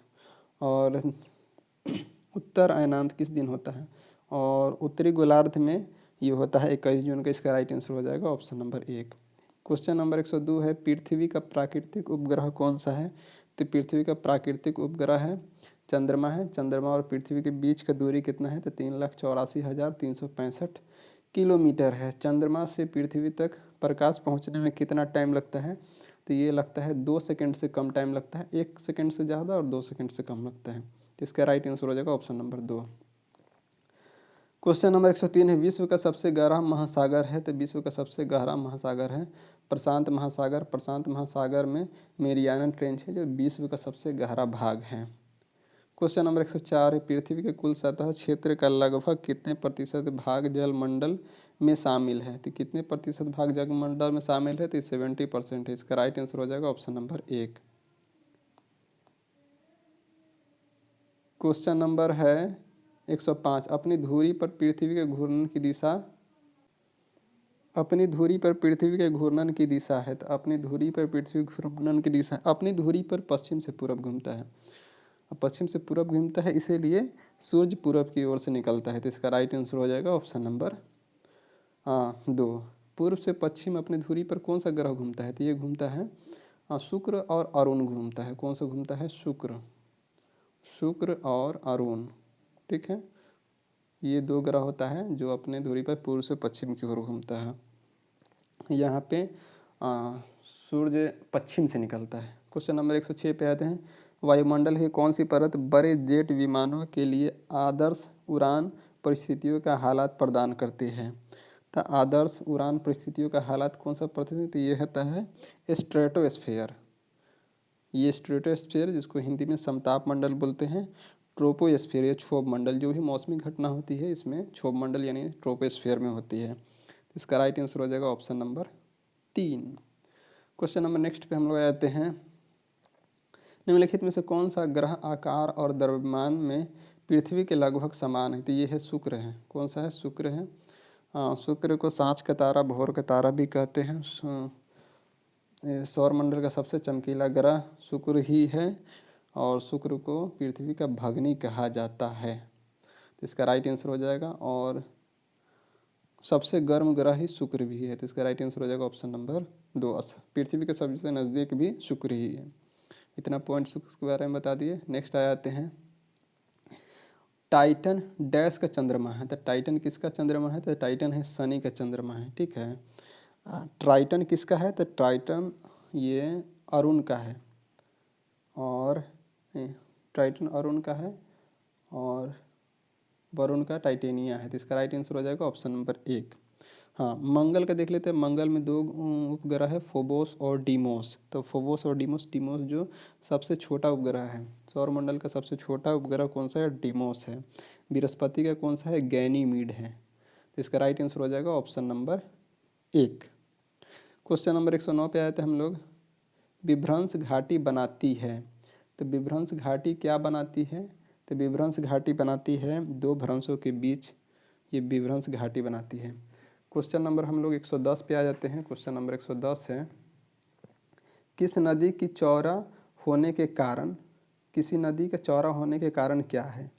और उत्तर अयनांत किस दिन होता है, और उत्तरी गोलार्ध में ये होता है 21 जून का। इसका राइट आंसर हो जाएगा ऑप्शन नंबर 1। क्वेश्चन नंबर 102 है, पृथ्वी का प्राकृतिक उपग्रह कौन सा है। तो पृथ्वी का प्राकृतिक उपग्रह है चंद्रमा है। चंद्रमा और पृथ्वी के बीच का दूरी कितना है, तो 3,84,365 किलोमीटर है। चंद्रमा से पृथ्वी तक प्रकाश पहुंचने में कितना टाइम लगता है, तो ये लगता है 2 सेकंड से कम टाइम लगता है। 1 सेकंड से ज़्यादा और 2 सेकंड से कम लगता है। तो इसका राइट आंसर हो जाएगा ऑप्शन नंबर 2। क्वेश्चन नंबर 103 है, विश्व का सबसे गहरा महासागर है। तो विश्व का सबसे गहरा महासागर है प्रशांत महासागर। प्रशांत महासागर में मेरियाना ट्रेंच है जो विश्व का सबसे गहरा भाग है। क्वेश्चन नंबर 104 है, पृथ्वी के कुल सतह क्षेत्र का लगभग कितने प्रतिशत भाग जलमंडल में शामिल है। तो कितने प्रतिशत भाग जलमंडल में शामिल है, तो 70% है। इसका राइट आंसर हो जाएगा ऑप्शन नंबर 1। क्वेश्चन नंबर है 105, अपनी धुरी पर पृथ्वी के घूर्णन की दिशा। अपनी धुरी पर पृथ्वी के घूर्णन की दिशा है। तो अपनी धुरी पर पृथ्वी घूर्णन की दिशा, अपनी धुरी पर पश्चिम से पूरब घूमता है। पश्चिम से पूरब घूमता है, इसीलिए सूर्य पूरब की ओर से निकलता है। तो इसका राइट आंसर हो जाएगा ऑप्शन नंबर 2। पूर्व से पश्चिम अपनी धुरी पर कौन सा ग्रह घूमता है, तो ये घूमता है शुक्र और अरुण घूमता है। कौन सा घूमता है, शुक्र और अरुण, ठीक है। ये 2 ग्रह होता है जो अपने धुरी पर पूर्व से पश्चिम की ओर घूमता है। यहाँ पे सूर्य पश्चिम से निकलता है। क्वेश्चन नंबर 106 पे आते हैं, वायुमंडल की कौन सी परत बड़े जेट विमानों के लिए आदर्श उड़ान परिस्थितियों का हालात प्रदान करती है। तो आदर्श उड़ान परिस्थितियों का हालात कौन सा प्रदान करती है, ये होता है स्ट्रेटोस्फेयर। ये स्ट्रेटोस्फेयर जिसको हिंदी में समताप मंडल बोलते हैं, ट्रोपोस्फेयर ये क्षोभ मंडल, जो भी मौसमी घटना होती है इसमें क्षोभ मंडल यानी ट्रोपोस्फेयर में होती है। इसका राइट आंसर हो जाएगा option number 3। Question number next पे हम लोग आते हैं, निम्नलिखित में से कौन सा ग्रह आकार और द्रव्यमान में पृथ्वी के लगभग समान है। तो ये है शुक्र है। कौन सा है, शुक्र है। शुक्र को सांच का तारा, भोर का तारा भी कहते हैं। सौरमंडल का सबसे चमकीला ग्रह शुक्र ही है, और शुक्र को पृथ्वी का भगनी कहा जाता है। तो इसका राइट आंसर हो जाएगा, और सबसे गर्म ग्रह ही शुक्र भी है। तो इसका राइट आंसर हो जाएगा ऑप्शन नंबर 2। पृथ्वी के सबसे नज़दीक भी शुक्र ही है। इतना पॉइंट शुक्र के बारे में बता दिए। नेक्स्ट आ जाते हैं, टाइटन डैश का चंद्रमा है। तो टाइटन किसका चंद्रमा है, तो टाइटन है शनि का चंद्रमा है, ठीक है। ट्राइटन किसका है, तो ट्राइटन ये अरुण का है, और ट्राइटन अरुण का है, और वरुण का टाइटेनिया है। तो इसका राइट आंसर हो जाएगा ऑप्शन नंबर 1। हाँ, मंगल का देख लेते हैं। मंगल में 2 उपग्रह है, फोबोस और डीमोस। तो फोबोस और डीमोस जो सबसे छोटा उपग्रह है, सौरमंडल का सबसे छोटा उपग्रह कौन सा है, डीमोस है। बृहस्पति का कौन सा है, गैनीमीड है। तो इसका राइट आंसर हो जाएगा ऑप्शन नंबर 1। क्वेश्चन नंबर 109 पे आए थे हम लोग, विभ्रंश घाटी बनाती है। तो विभ्रंश घाटी क्या बनाती है, तो विभ्रंश घाटी बनाती है 2 भ्रंशों के बीच, ये विभ्रंश घाटी बनाती है। क्वेश्चन नंबर हम लोग 110 पे आ जाते हैं। क्वेश्चन नंबर 110 है, किस नदी की चौड़ा होने के कारण, किसी नदी का चौड़ा होने के कारण क्या है।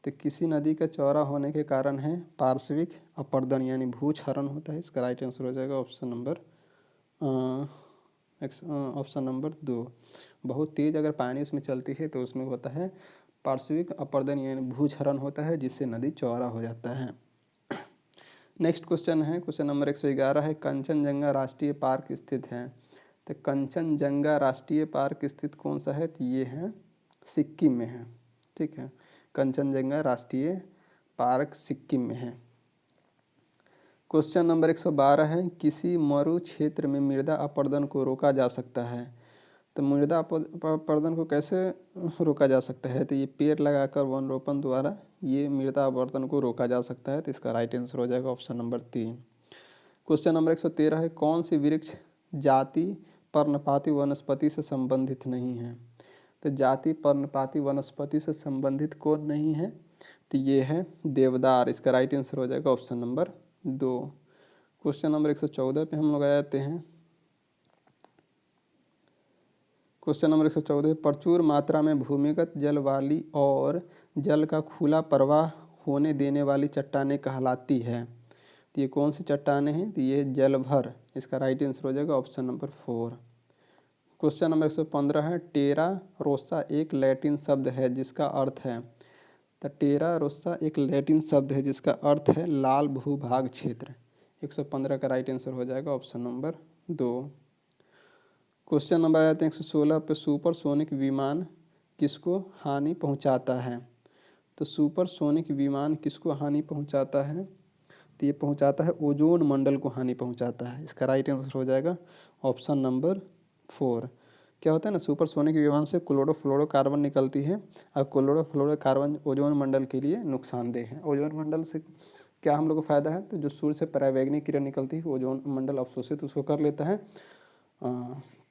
तो किसी नदी का चौड़ा होने के कारण है पार्श्विक अपरदन यानी भूक्षरण होता है। इसका राइट आंसर हो जाएगा ऑप्शन नंबर 2। बहुत तेज़ अगर पानी उसमें चलती है तो उसमें होता है पार्श्विक अपरदन यानी भूक्षरण होता है, जिससे नदी चौड़ा हो जाता है। नेक्स्ट क्वेश्चन है, क्वेश्चन नंबर 111 है, कंचनजंगा राष्ट्रीय पार्क स्थित है। तो कंचनजंगा राष्ट्रीय पार्क स्थित कौन सा है? तो ये है सिक्किम में है। ठीक है, कंचनजंगा राष्ट्रीय पार्क सिक्किम में है। क्वेश्चन नंबर 112 है, किसी मरु क्षेत्र में मृदा अपरदन को रोका जा सकता है। तो मृदा अपरदन को कैसे रोका जा सकता है? तो ये पेड़ लगाकर वन रोपण द्वारा ये मृदा अपरदन को रोका जा सकता है। तो इसका राइट आंसर हो जाएगा ऑप्शन नंबर 3। क्वेश्चन नंबर 113 है, कौन सी वृक्ष जाति पर्णपाती वनस्पति से संबंधित नहीं है? तो जाति पर्णपाती वनस्पति से संबंधित कौन नहीं है? तो ये है देवदार। इसका राइट आंसर हो जाएगा ऑप्शन नंबर 2। क्वेश्चन नंबर 114 पे हम लोग आ जाते हैं। क्वेश्चन नंबर 114, प्रचुर मात्रा में भूमिगत जल वाली और जल का खुला प्रवाह होने देने वाली चट्टानें कहलाती है। तो ये कौन सी चट्टानें हैं? तो ये जलभर। इसका राइट आंसर हो जाएगा ऑप्शन नंबर 4। क्वेश्चन नंबर 115 है, टेरा रोसा एक लैटिन शब्द है जिसका अर्थ है। तो टेरा रोसा एक लैटिन शब्द है जिसका अर्थ है लाल भूभाग क्षेत्र। 115 का राइट आंसर हो जाएगा ऑप्शन नंबर 2। क्वेश्चन नंबर आ जाते हैं 116 पे, सुपरसोनिक विमान किसको हानि पहुंचाता है? तो सुपरसोनिक विमान किसको हानि पहुंचाता है? तो ये पहुंचाता है ओजोन मंडल को हानि पहुंचाता है। इसका राइट आंसर हो जाएगा ऑप्शन नंबर 4। क्या होता है ना, सुपरसोनिक विमान से क्लोरोफ्लोरोकार्बन निकलती है और क्लोरोफ्लोरोकार्बन ओजोन मंडल के लिए नुकसानदेह है। ओजोन मंडल से क्या हम लोग को फायदा है? तो जो सूर्य से परावैंगनिक किरण निकलती है ओजोन मंडल अवशोषित उसको कर लेता है,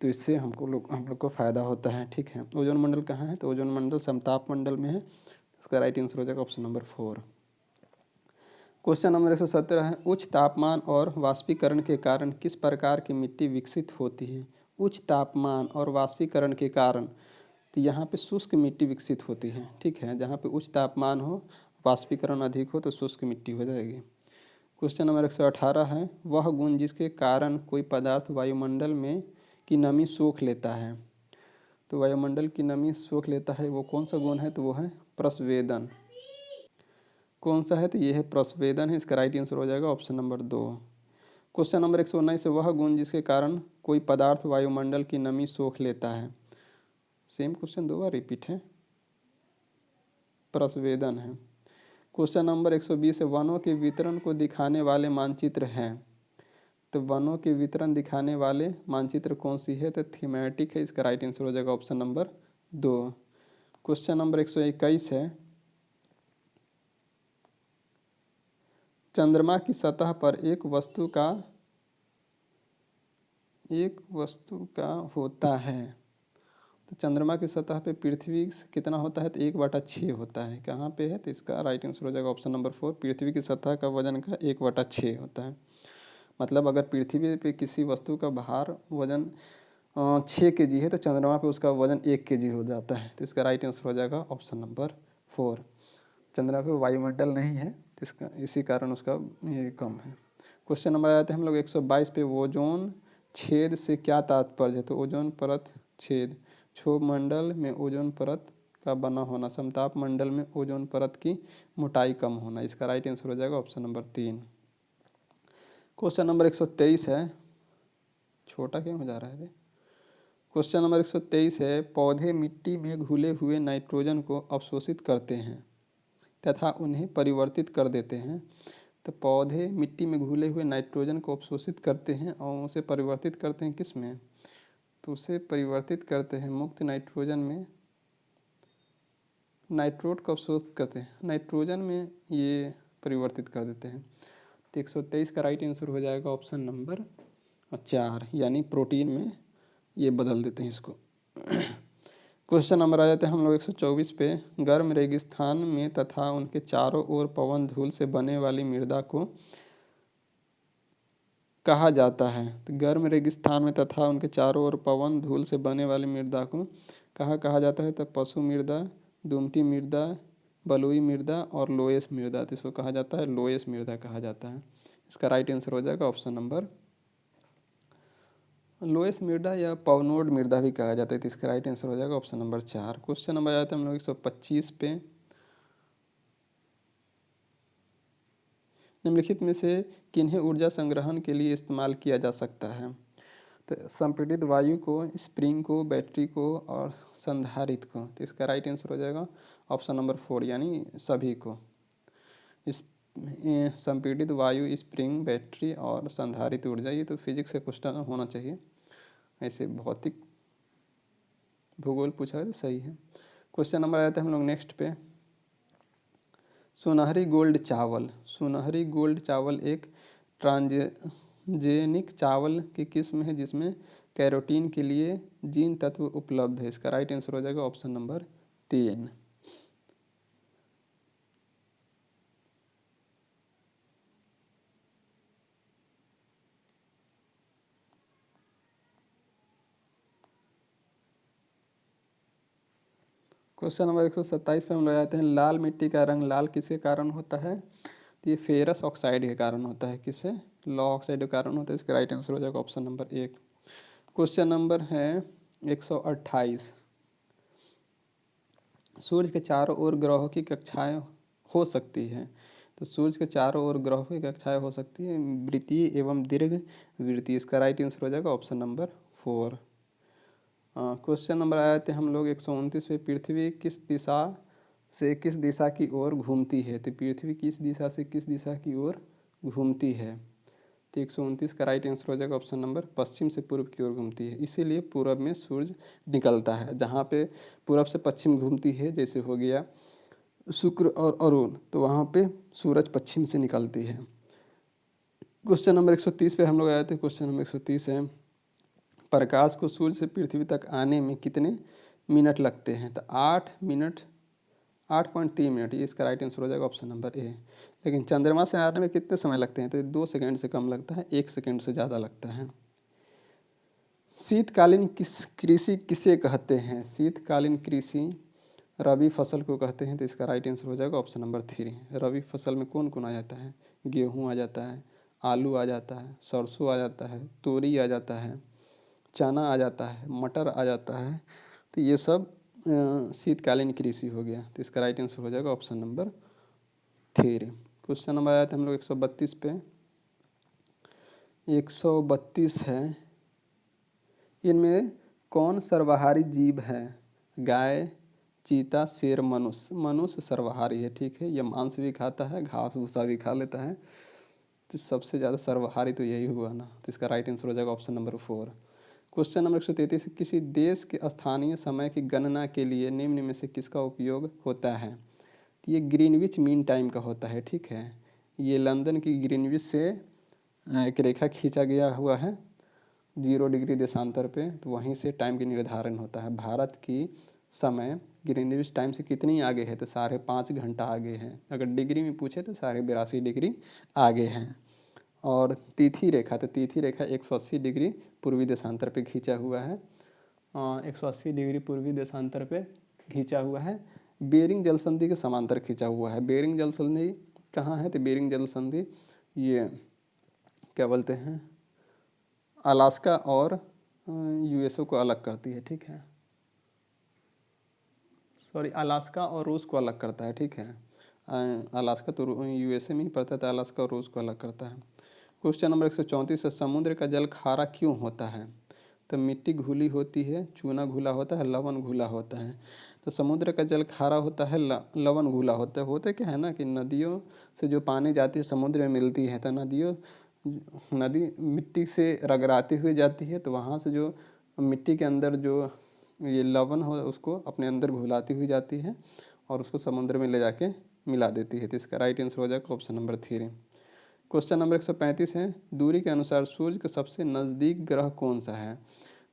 तो इससे हम लोग को फ़ायदा होता है। ठीक है, ओजोन मंडल कहाँ है? तो ओजोन मंडल समताप मंडल में है। इसका राइट आंसर हो जाएगा ऑप्शन नंबर 4। क्वेश्चन नंबर 117 है, उच्च तापमान और वाष्पीकरण के कारण किस प्रकार की मिट्टी विकसित होती है? उच्च तापमान और वाष्पीकरण के कारण, तो यहाँ पे शुष्क मिट्टी विकसित होती है। ठीक है, जहाँ पे उच्च तापमान हो, वाष्पीकरण अधिक हो तो शुष्क मिट्टी हो जाएगी। क्वेश्चन नंबर 118 है, वह गुण जिसके कारण कोई पदार्थ वायुमंडल में की नमी सोख लेता है। तो वायुमंडल की नमी सोख लेता है वो कौन सा गुण है? तो वो है प्रस्वेदन। कौन सा है? तो ये है प्रस्वेदन है। इसका राइट आंसर हो जाएगा ऑप्शन नंबर 2। क्वेश्चन नंबर 119 से, वह गुण जिसके कारण कोई पदार्थ वायुमंडल की नमी सोख लेता है। सेम क्वेश्चन 2 बार रिपीट है, प्रस्वेदन है। क्वेश्चन नंबर 120 है, वनों के वितरण को दिखाने वाले मानचित्र हैं। तो वनों के वितरण दिखाने वाले मानचित्र कौन सी है? तो थीमेटिक है। इसका राइट आंसर हो जाएगा ऑप्शन नंबर 2। क्वेश्चन नंबर 121 है, चंद्रमा की सतह पर एक वस्तु का होता है। तो चंद्रमा की सतह पे पृथ्वी से कितना होता है? तो 1/6 होता है। कहाँ पे है? तो इसका राइट आंसर हो जाएगा ऑप्शन नंबर 4। पृथ्वी की सतह का वजन का 1/6 होता है। मतलब अगर पृथ्वी पे किसी वस्तु का भार वजन 6 kg है तो चंद्रमा पे उसका वजन 1 kg हो जाता है। तो इसका राइट आंसर हो जाएगा ऑप्शन नंबर 4। चंद्रमा पे वायुमंडल नहीं है तो इसका इसी कारण उसका ये कम है। क्वेश्चन नंबर आते हैं हम लोग 122 पे, ओजोन छेद से क्या तात्पर्य है? तो ओजोन परत छेद, क्षोभ मंडल में ओजोन परत का बना होना, समताप मंडल में ओजोन परत की मोटाई कम होना। इसका राइट आंसर हो जाएगा ऑप्शन नंबर 3। क्वेश्चन नंबर 123 है, छोटा क्यों हो जा रहा है? क्वेश्चन नंबर 123 है, पौधे मिट्टी में घुले हुए नाइट्रोजन को अवशोषित करते हैं तथा उन्हें परिवर्तित कर देते हैं। तो पौधे मिट्टी में घुले हुए नाइट्रोजन को अवशोषित करते हैं और उसे परिवर्तित करते हैं किस में? तो उसे परिवर्तित करते हैं मुक्त नाइट्रोजन में। नाइट्रोट को अवशोषित करते हैं, नाइट्रोजन में ये परिवर्तित कर देते हैं। तो 123 का राइट आंसर हो जाएगा ऑप्शन नंबर 4, यानी प्रोटीन में ये बदल देते हैं इसको। क्वेश्चन नंबर आ जाते हैं हम लोग 124 पे, गर्म रेगिस्तान में तथा उनके चारों ओर पवन धूल से बने वाली मृदा को कहा जाता है। तो गर्म रेगिस्तान में तथा उनके चारों ओर पवन धूल से बने वाली मृदा को कहा जाता है? तो पशु मृदा, दुमटी मृदा, बलुई मृदा और लोएस मृदा, तो इसको कहा जाता है लोएस मृदा कहा जाता है। इसका राइट आंसर हो जाएगा ऑप्शन नंबर लोएस मृदा या पवनोड मृदा भी कहा जाता है, तो इसका राइट आंसर हो जाएगा ऑप्शन नंबर 4। क्वेश्चन नंबर जाते हैं हम लोग 125 पे। निम्नलिखित में से किन्हें ऊर्जा संग्रहण के लिए इस्तेमाल किया जा सकता है? तो संपीड़ित वायु को, स्प्रिंग को, बैटरी को और संधारित्र को, तो इसका राइट आंसर हो जाएगा ऑप्शन नंबर 4 यानी सभी को। इस संपीड़ित वायु, स्प्रिंग, बैटरी और संधारित्र ऊर्जा, ये तो फिजिक्स का क्वेश्चन होना चाहिए, ऐसे भौतिक भूगोल पूछा है तो सही है। क्वेश्चन नंबर आया था हम लोग नेक्स्ट पे। सुनहरी गोल्ड चावल, सुनहरी गोल्ड चावल एक ट्रांसजेनिक चावल की किस्म है जिसमें कैरोटीन के लिए जीन तत्व उपलब्ध है। इसका राइट आंसर हो जाएगा ऑप्शन नंबर 3। क्वेश्चन नंबर 127 पे हम लोग आते हैं। लाल मिट्टी का रंग लाल किसके कारण होता है? तो ये फेरस ऑक्साइड के कारण होता है। किससे? लॉ ऑक्साइड के कारण होता है। इसका राइट आंसर हो जाएगा ऑप्शन नंबर 1। क्वेश्चन नंबर है 128। सूर्य के चारों ओर ग्रहों की कक्षाएं हो सकती है। तो सूर्य के चारों ओर ग्रहों की कक्षाएं हो सकती है वृत्तीय एवं दीर्घ वृत्तीय। इसका राइट आंसर हो जाएगा ऑप्शन नंबर 4। क्वेश्चन नंबर आए थे हम लोग 129 पे। पृथ्वी किस दिशा से किस दिशा की ओर घूमती है? तो पृथ्वी किस दिशा से किस दिशा की ओर घूमती है? तो 129 का राइट आंसर हो जाएगा ऑप्शन नंबर पश्चिम से पूर्व की ओर घूमती है। इसीलिए पूरब में सूर्य निकलता है। जहाँ पे पूरब से पश्चिम घूमती है, जैसे हो गया शुक्र और अरुण, तो वहाँ पे सूरज पश्चिम से निकलती है। क्वेश्चन नंबर 130 पे हम लोग आए थे। क्वेश्चन नंबर 130 है, प्रकाश को सूर्य से पृथ्वी तक आने में कितने मिनट लगते हैं? तो 8 मिनट, 8.3 मिनट, ये इसका राइट आंसर हो जाएगा ऑप्शन नंबर ए। लेकिन चंद्रमा से आने में कितने समय लगते हैं? तो 2 सेकंड से कम लगता है, 1 सेकंड से ज़्यादा लगता है। शीतकालीन कृषि किसे कहते हैं? शीतकालीन कृषि रबी फसल को कहते हैं। तो इसका राइट आंसर हो जाएगा ऑप्शन नंबर 3। रबी फसल में कौन कौन आ जाता है? गेहूँ आ जाता है, आलू आ जाता है, सरसों आ जाता है, तोरी आ जाता है, चना आ जाता है, मटर आ जाता है। तो ये सब शीतकालीन कृषि हो गया। तो इसका राइट आंसर हो जाएगा ऑप्शन नंबर 3। क्वेश्चन नंबर आया था हम लोग 132 पे। 132 है, इनमें कौन सर्वाहारी जीव है? गाय, चीता, शेर, मनुष्य। मनुष्य सर्वाहारी है, ठीक है। यह मांस भी खाता है, घास भूसा भी खा लेता है। तो सबसे ज़्यादा सर्वाहारी तो यही हुआ ना। तो इसका राइट आंसर हो जाएगा ऑप्शन नंबर 4। क्वेश्चन नंबर 133, किसी देश के स्थानीय समय की गणना के लिए निम्न में से किसका उपयोग होता है? तो ये ग्रीनविच मीन टाइम का होता है, ठीक है। ये लंदन की ग्रीनविच से एक रेखा खींचा गया हुआ है 0 डिग्री देशांतर पे, तो वहीं से टाइम की निर्धारण होता है। भारत की समय ग्रीनविच टाइम से कितनी आगे है? तो 5.5 घंटा आगे है। अगर डिग्री में पूछे तो 82.5 डिग्री आगे हैं। और तिथि रेखा, तो तिथि रेखा 180 डिग्री पूर्वी देशांतर पे खींचा हुआ है। 180 डिग्री पूर्वी देशांतर पे खींचा हुआ है। बेरिंग जल संधि के समांतर खींचा हुआ है। बेरिंग जल संधि कहाँ है? तो बेरिंग जल संधि ये क्या बोलते हैं, अलास्का और यूएसओ को अलग करती है, ठीक है। सॉरी, अलास्का और रूस को अलग करता है, ठीक है। अलास्का तो यूएसए में ही पड़ता है, तो अलास्का और रूस को अलग करता है। क्वेश्चन नंबर 134 है, समुद्र का जल खारा क्यों होता है? तो मिट्टी घुली होती है, चूना घुला होता है, लवण घुला होता है। तो समुद्र का जल खारा होता है, लवण घुला होता है। होता क्या है ना कि नदियों से जो पानी जाती है समुद्र में मिलती है, तो नदी मिट्टी से रगड़ाती हुई जाती है, तो वहाँ से जो मिट्टी के अंदर जो ये लवण हो उसको अपने अंदर घुलाती हुई जाती है और उसको समुद्र में ले जाके मिला देती है। तो इसका राइट आंसर हो जाएगा ऑप्शन नंबर 3। क्वेश्चन नंबर 135 है, दूरी के अनुसार सूर्य का सबसे नज़दीक ग्रह कौन सा है?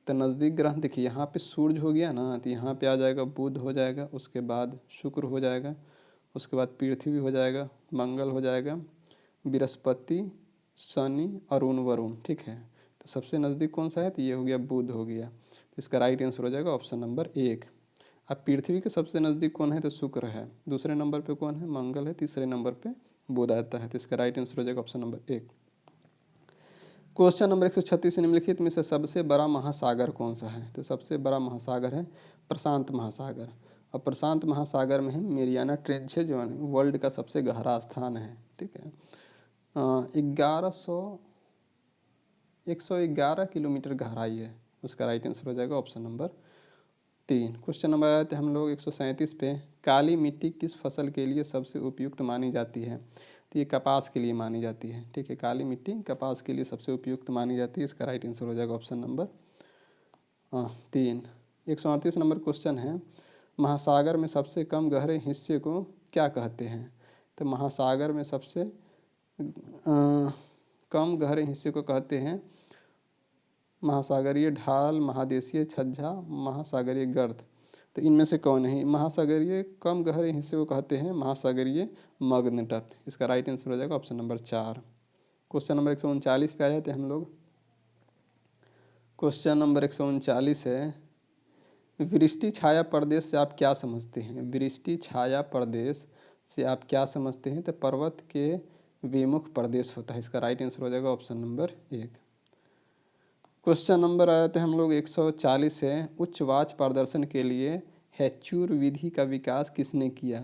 तो नज़दीक ग्रह देखिए, यहाँ पे सूर्य हो गया ना, तो यहाँ पे आ जाएगा बुध हो जाएगा, उसके बाद शुक्र हो जाएगा, उसके बाद पृथ्वी हो जाएगा, मंगल हो जाएगा, बृहस्पति, शनि, अरुण, वरुण, ठीक है। तो सबसे नज़दीक कौन सा है? तो ये हो गया बुध हो गया। तो इसका राइट आंसर हो जाएगा ऑप्शन नंबर 1। अब पृथ्वी के सबसे नज़दीक कौन है, तो शुक्र है। दूसरे नंबर पे कौन है, मंगल है। तीसरे नंबर पे बुध आता है। तो इसका राइट आंसर हो जाएगा ऑप्शन नंबर 1। क्वेश्चन नंबर 136, निम्नलिखित में से सबसे बड़ा महासागर कौन सा है, तो सबसे बड़ा महासागर है प्रशांत महासागर। और प्रशांत महासागर में है मेरियाना ट्रेंच है, जो वर्ल्ड का सबसे गहरा स्थान है। ठीक है, 111 किलोमीटर गहराई है। उसका राइट आंसर हो जाएगा ऑप्शन नंबर 3। क्वेश्चन नंबर आए थे हम लोग 137 पे, काली मिट्टी किस फसल के लिए सबसे उपयुक्त मानी जाती है, तो ये कपास के लिए मानी जाती है। ठीक है, काली मिट्टी कपास के लिए सबसे उपयुक्त मानी जाती है। इसका राइट आंसर हो जाएगा ऑप्शन नंबर 3। 138 नंबर क्वेश्चन है, महासागर में सबसे कम गहरे हिस्से को क्या कहते हैं, तो महासागर में सबसे कम गहरे हिस्से को कहते हैं महासागरीय ढाल, महादेशीय छज्जा, महासागरीय गर्त। तो इनमें से कौन है, महासागरीय कम गहरे हिस्से को कहते हैं महासागरीय मग्न तट। इसका राइट आंसर हो जाएगा ऑप्शन नंबर 4। क्वेश्चन नंबर 139 पे आ जाते हैं हम लोग। क्वेश्चन नंबर 139 है, वृष्टि छाया प्रदेश से आप क्या समझते हैं, वृष्टि छाया प्रदेश से आप क्या समझते हैं, तो पर्वत के विमुख प्रदेश होता है। इसका राइट आंसर हो जाएगा ऑप्शन नंबर 1। क्वेश्चन नंबर आए थे हम लोग 140 है, उच्च वाच प्रदर्शन के लिए हैच्यूर विधि का विकास किसने किया,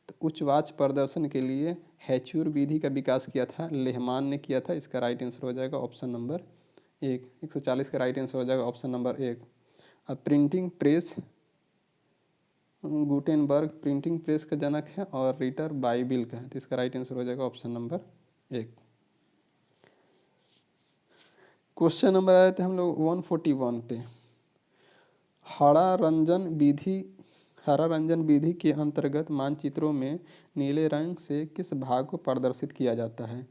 तो उच्च वाच प्रदर्शन के लिए हैच्यूर विधि का विकास किया था लेहमान ने किया था। इसका राइट आंसर हो जाएगा ऑप्शन नंबर 1। 140 का राइट आंसर हो जाएगा ऑप्शन नंबर 1। अब printing press, Gutenberg printing press का जनक है और रीटर बाइबिल का है। तो इसका राइट आंसर हो जाएगा ऑप्शन नंबर 1। क्वेश्चन नंबर आए थे हम लोग 141 पे, हरा रंजन विधि के अंतर्गत मानचित्रों में नीले रंग से किस भाग को प्रदर्शित किया जाता है,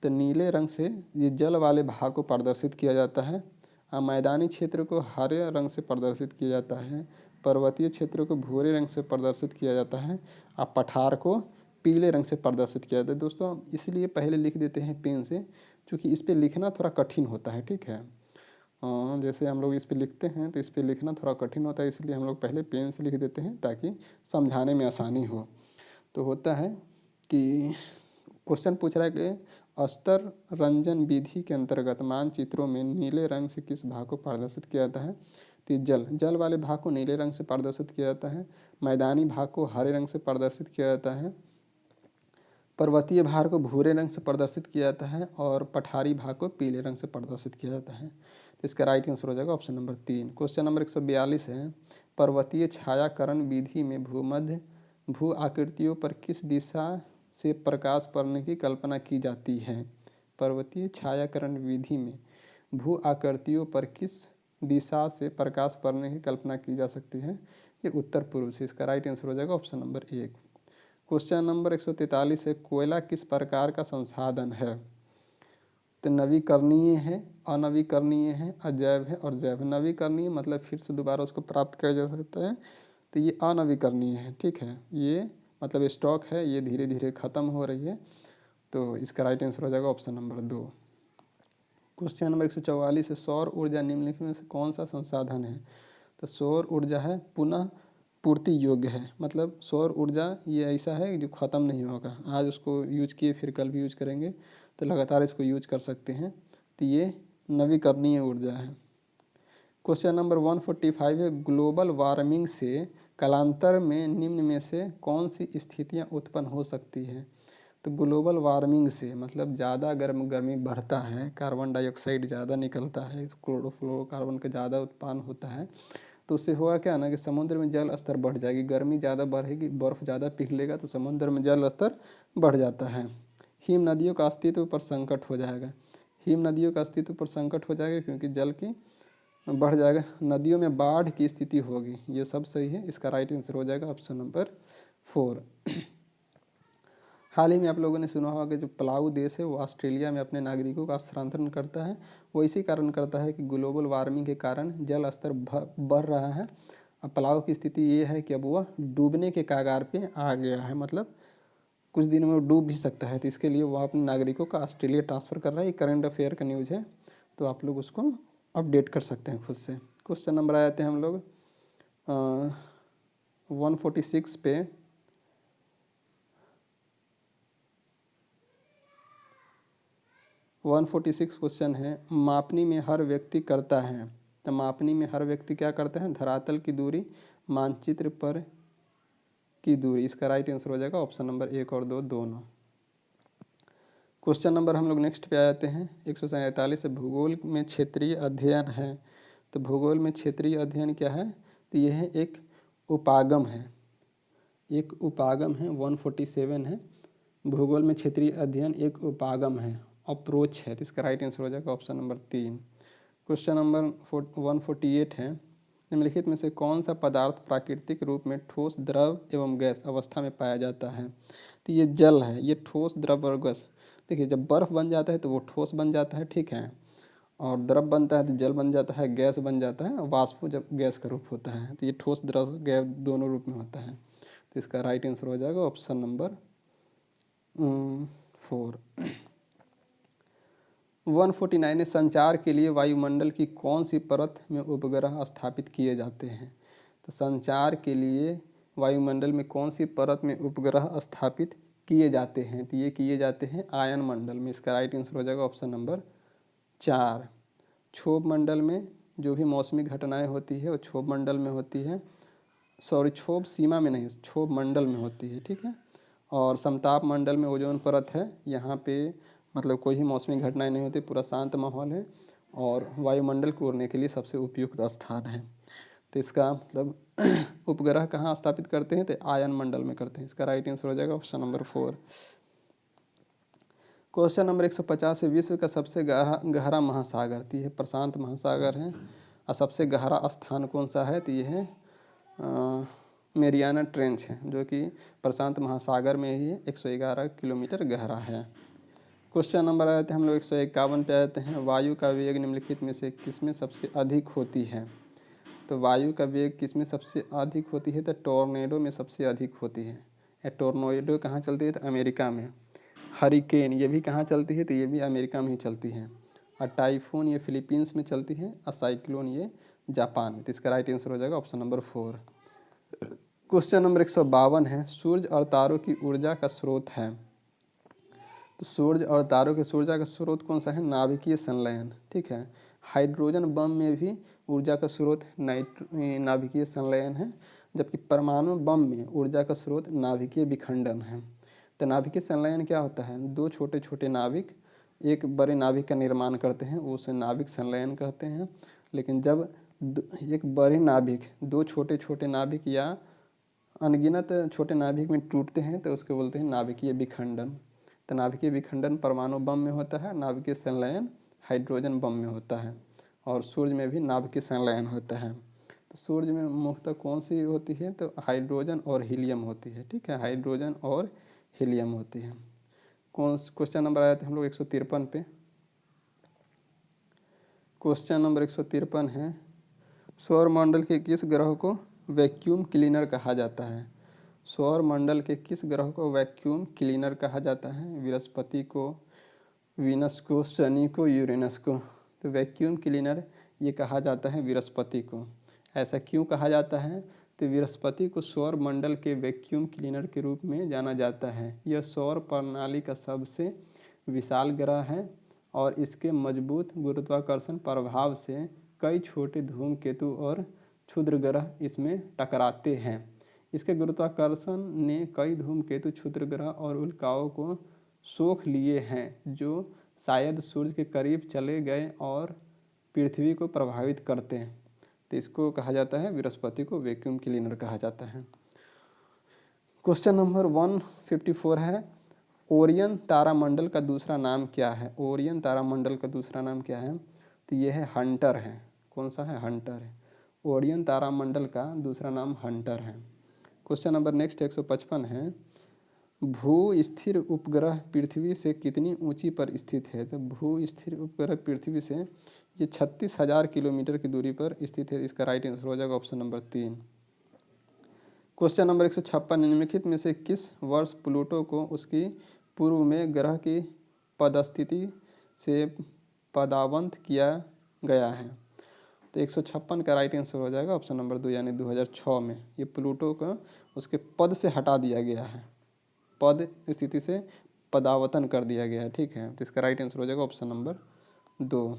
तो नीले रंग से ये जल वाले भाग को प्रदर्शित किया जाता है। मैदानी क्षेत्र को हरे रंग से प्रदर्शित किया जाता है, पर्वतीय क्षेत्र को भूरे रंग से प्रदर्शित किया जाता है, और पठार को पीले रंग से प्रदर्शित किया जाता है। दोस्तों इसलिए पहले लिख देते हैं पेन से, क्योंकि इस पर लिखना थोड़ा कठिन होता है। ठीक है, जैसे हम लोग इस पे लिखते हैं तो इस पे लिखना थोड़ा कठिन होता है, इसलिए हम लोग पहले पेन से लिख देते हैं ताकि समझाने में आसानी हो। तो होता है कि क्वेश्चन पूछ रहा है कि अस्तर रंजन विधि के अंतर्गत मानचित्रों में नीले रंग से किस भाग को प्रदर्शित किया जाता है, तो जल वाले भाग को नीले रंग से प्रदर्शित किया जाता है, मैदानी भाग को हरे रंग से प्रदर्शित किया जाता है, पर्वतीय भाग को भूरे रंग से प्रदर्शित किया जाता है, और पठारी भाग को पीले रंग से प्रदर्शित किया जाता है। तो इसका राइट आंसर हो जाएगा ऑप्शन नंबर 3। क्वेश्चन नंबर 142 है, पर्वतीय छायाकरण विधि में भूमध्य भू आकृतियों पर किस दिशा से प्रकाश पड़ने की कल्पना की जाती है, पर्वतीय छायाकरण विधि में भू आकृतियों पर किस दिशा से प्रकाश पड़ने की कल्पना की जा सकती है, ये उत्तर पूर्व से। इसका राइट आंसर हो जाएगा ऑप्शन नंबर 1। क्वेश्चन नंबर 143 है, कोयला किस प्रकार का संसाधन है, तो नवीकरणीय है, अनवीकरणीय है, अजैव है और जैव। नवीकरणीय मतलब फिर से दोबारा उसको प्राप्त किया जा सकता है, तो ये अनवीकरणीय है। ठीक है, ये मतलब स्टॉक है, ये धीरे धीरे ख़त्म हो रही है। तो इसका राइट आंसर हो जाएगा ऑप्शन नंबर 2। क्वेश्चन नंबर 144 है, सौर ऊर्जा निम्नलिखित में से कौन सा संसाधन है, तो सौर ऊर्जा है पुनः पूर्ति योग्य है। मतलब सौर ऊर्जा ये ऐसा है जो ख़त्म नहीं होगा, आज उसको यूज किए फिर कल भी यूज करेंगे, तो लगातार इसको यूज कर सकते हैं। तो ये नवीकरणीय ऊर्जा है। क्वेश्चन नंबर 145 है, ग्लोबल वार्मिंग से कालांतर में निम्न में से कौन सी स्थितियाँ उत्पन्न हो सकती है, तो ग्लोबल वार्मिंग से मतलब ज़्यादा गर्मी बढ़ता है, कार्बन डाइऑक्साइड ज़्यादा निकलता है, क्लोरोफ्लोरोकार्बन का ज़्यादा उत्पादन होता है, तो उससे होगा क्या ना कि समुद्र में जल स्तर बढ़ जाएगी, गर्मी ज़्यादा बढ़ेगी, बर्फ़ ज़्यादा पिघलेगा तो समुद्र में जल स्तर बढ़ जाता है। हिम नदियों का अस्तित्व पर संकट हो जाएगा, हिम नदियों का अस्तित्व पर संकट हो जाएगा क्योंकि जल की बढ़ जाएगा, नदियों में बाढ़ की स्थिति होगी। ये सब सही है, इसका राइट आंसर हो जाएगा ऑप्शन नंबर 4। हाल ही में आप लोगों ने सुना होगा कि जो पलाऊ देश है वो ऑस्ट्रेलिया में अपने नागरिकों का स्थानांतरण करता है, वो इसी कारण करता है कि ग्लोबल वार्मिंग के कारण जल स्तर बढ़ रहा है। अब पलाऊ की स्थिति ये है कि अब वह डूबने के कगार पे आ गया है, मतलब कुछ दिनों में वो डूब भी सकता है। तो इसके लिए वह अपने नागरिकों का ऑस्ट्रेलिया ट्रांसफ़र कर रहा है। ये करंट अफेयर का न्यूज़ है, तो आप लोग उसको अपडेट कर सकते हैं खुद से। क्वेश्चन नंबर आए थे हम लोग 146 पे 146 क्वेश्चन है, मापनी में हर व्यक्ति करता है। तो मापनी में हर व्यक्ति क्या करता है? धरातल की दूरी, मानचित्र पर की दूरी। इसका राइट आंसर हो जाएगा ऑप्शन नंबर 1 और 2 दोनों। क्वेश्चन नंबर हम लोग नेक्स्ट पे आ जाते हैं 147 से, भूगोल में क्षेत्रीय अध्ययन है। तो भूगोल में क्षेत्रीय अध्ययन क्या है? तो यह एक उपागम है, एक उपागम है। 147 है, भूगोल में क्षेत्रीय अध्ययन एक उपागम है, अप्रोच है। तो इसका राइट आंसर हो जाएगा ऑप्शन नंबर 3। क्वेश्चन नंबर 148 है, निम्नलिखित में से कौन सा पदार्थ प्राकृतिक रूप में ठोस, द्रव एवं गैस अवस्था में पाया जाता है? तो ये जल है। ये ठोस, द्रव और गैस। देखिए, जब बर्फ़ बन जाता है तो वो ठोस बन जाता है, ठीक है, और द्रव बनता है तो जल बन जाता है, गैस बन जाता है, और वाष्प जब गैस का रूप होता है। तो ये ठोस, द्रव, गैस दोनों रूप में होता है। तो इसका राइट आंसर हो जाएगा ऑप्शन नंबर 4। 149 है, संचार के लिए वायुमंडल की कौन सी परत में उपग्रह स्थापित किए जाते हैं? तो संचार के लिए वायुमंडल में कौन सी परत में उपग्रह स्थापित किए जाते हैं? तो ये किए जाते हैं आयन मंडल में। इसका राइट आंसर हो जाएगा ऑप्शन नंबर 4। क्षोभ मंडल में जो भी मौसमी घटनाएं होती है वो क्षोभ मंडल में होती है, सॉरी, क्षोभ सीमा में नहीं, क्षोभ मंडल में होती है, ठीक है। और समताप मंडल में ओजोन परत है, यहाँ पे मतलब कोई भी मौसमी घटनाएं नहीं होती, पूरा शांत माहौल है, और वायुमंडल को उड़ने के लिए सबसे उपयुक्त स्थान है। तो इसका मतलब उपग्रह कहाँ स्थापित करते हैं? तो आयन मंडल में करते हैं। इसका राइट आंसर हो जाएगा ऑप्शन नंबर 4। क्वेश्चन नंबर 150 है, विश्व का सबसे गहरा महासागर, तो यह प्रशांत महासागर है। और सबसे गहरा स्थान कौन सा है? तो यह है मेरियाना ट्रेंच है, जो कि प्रशांत महासागर में ही 111 किलोमीटर गहरा है। क्वेश्चन नंबर आते हैं हम लोग 151 पे आते हैं, वायु का वेग निम्नलिखित में से किसमें सबसे अधिक होती है? तो वायु का वेग किसमें सबसे अधिक होती है? तो टोर्नेडो में सबसे अधिक होती है। या टोर्नेडो कहाँ चलती है? तो अमेरिका में। हरिकेन ये भी कहाँ चलती है? तो ये भी अमेरिका में ही चलती है। और टाइफून ये फिलीपींस में चलती है, और साइक्लोन ये जापान में। तो इसका राइट आंसर हो जाएगा ऑप्शन नंबर 4। क्वेश्चन नंबर 152 है, सूर्य और तारों की ऊर्जा का स्रोत है। तो सूर्य और तारों की ऊर्जा का स्रोत कौन सा है? नाभिकीय संलयन, ठीक है। हाइड्रोजन बम में भी ऊर्जा का स्रोत नाभिकीय संलयन है, जबकि परमाणु बम में ऊर्जा का स्रोत नाभिकीय विखंडन है। तो नाभिकीय संलयन क्या होता है? दो छोटे छोटे नाभिक एक बड़े नाभिक का निर्माण करते हैं, उसे नाभिक संलयन कहते हैं। लेकिन जब एक बड़े नाभिक दो छोटे छोटे नाभिक या अनगिनत छोटे नाभिक में टूटते हैं तो उसको बोलते हैं नाभिकीय विखंडन। तो नाभिकीय विखंडन परमाणु बम में होता है, नाभिकीय संलयन हाइड्रोजन बम में होता है, और सूर्य में भी नाभिकीय संलयन होता है। तो सूर्य में मुख्यतः कौन सी होती है? तो हाइड्रोजन और हीलियम होती है, ठीक है, हाइड्रोजन और हीलियम होती है। क्वेश्चन नंबर आया था हम लोग 153 पे। क्वेश्चन नंबर 153 है, सौर मंडल के किस ग्रह को वैक्यूम क्लीनर कहा जाता है? सौर मंडल के किस ग्रह को वैक्यूम क्लीनर कहा जाता है? बृहस्पति को, वीनस को, शनि को, यूरेनस को। तो वैक्यूम क्लीनर ये कहा जाता है बृहस्पति को। ऐसा क्यों कहा जाता है? तो बृहस्पति को सौर मंडल के वैक्यूम क्लीनर के रूप में जाना जाता है। यह सौर प्रणाली का सबसे विशाल ग्रह है, और इसके मजबूत गुरुत्वाकर्षण प्रभाव से कई छोटे धूमकेतु और क्षुद्र ग्रह इसमें टकराते हैं। इसके गुरुत्वाकर्षण ने कई धूमकेतु, क्षुद्र ग्रह और उल्काओं को सोख लिए हैं, जो शायद सूर्य के करीब चले गए और पृथ्वी को प्रभावित करते हैं। तो इसको कहा जाता है, बृहस्पति को वैक्यूम क्लीनर कहा जाता है। क्वेश्चन नंबर 154 है, ओरियन तारामंडल का दूसरा नाम क्या है? ओरियन तारामंडल का दूसरा नाम क्या है? तो यह है हंटर है। कौन सा है? हंटर है। ओरियन तारामंडल का दूसरा नाम हंटर है। क्वेश्चन नंबर नेक्स्ट 155 है, भू स्थिर उपग्रह पृथ्वी से कितनी ऊंची पर स्थित है? तो भू स्थिर उपग्रह पृथ्वी से ये 36,000 किलोमीटर की दूरी पर स्थित है। इसका राइट आंसर हो जाएगा ऑप्शन नंबर 3। क्वेश्चन नंबर 156, निम्नलिखित में से किस वर्ष प्लूटो को उसकी पूर्व में ग्रह की पदस्थिति से पदावंत किया गया है? तो 156 का राइट आंसर हो जाएगा ऑप्शन नंबर 2 यानी 2006 में ये प्लूटो का उसके पद से हटा दिया गया है, पद स्थिति से पदावतन कर दिया गया है। ठीक है, तो इसका राइट आंसर हो जाएगा ऑप्शन नंबर 2।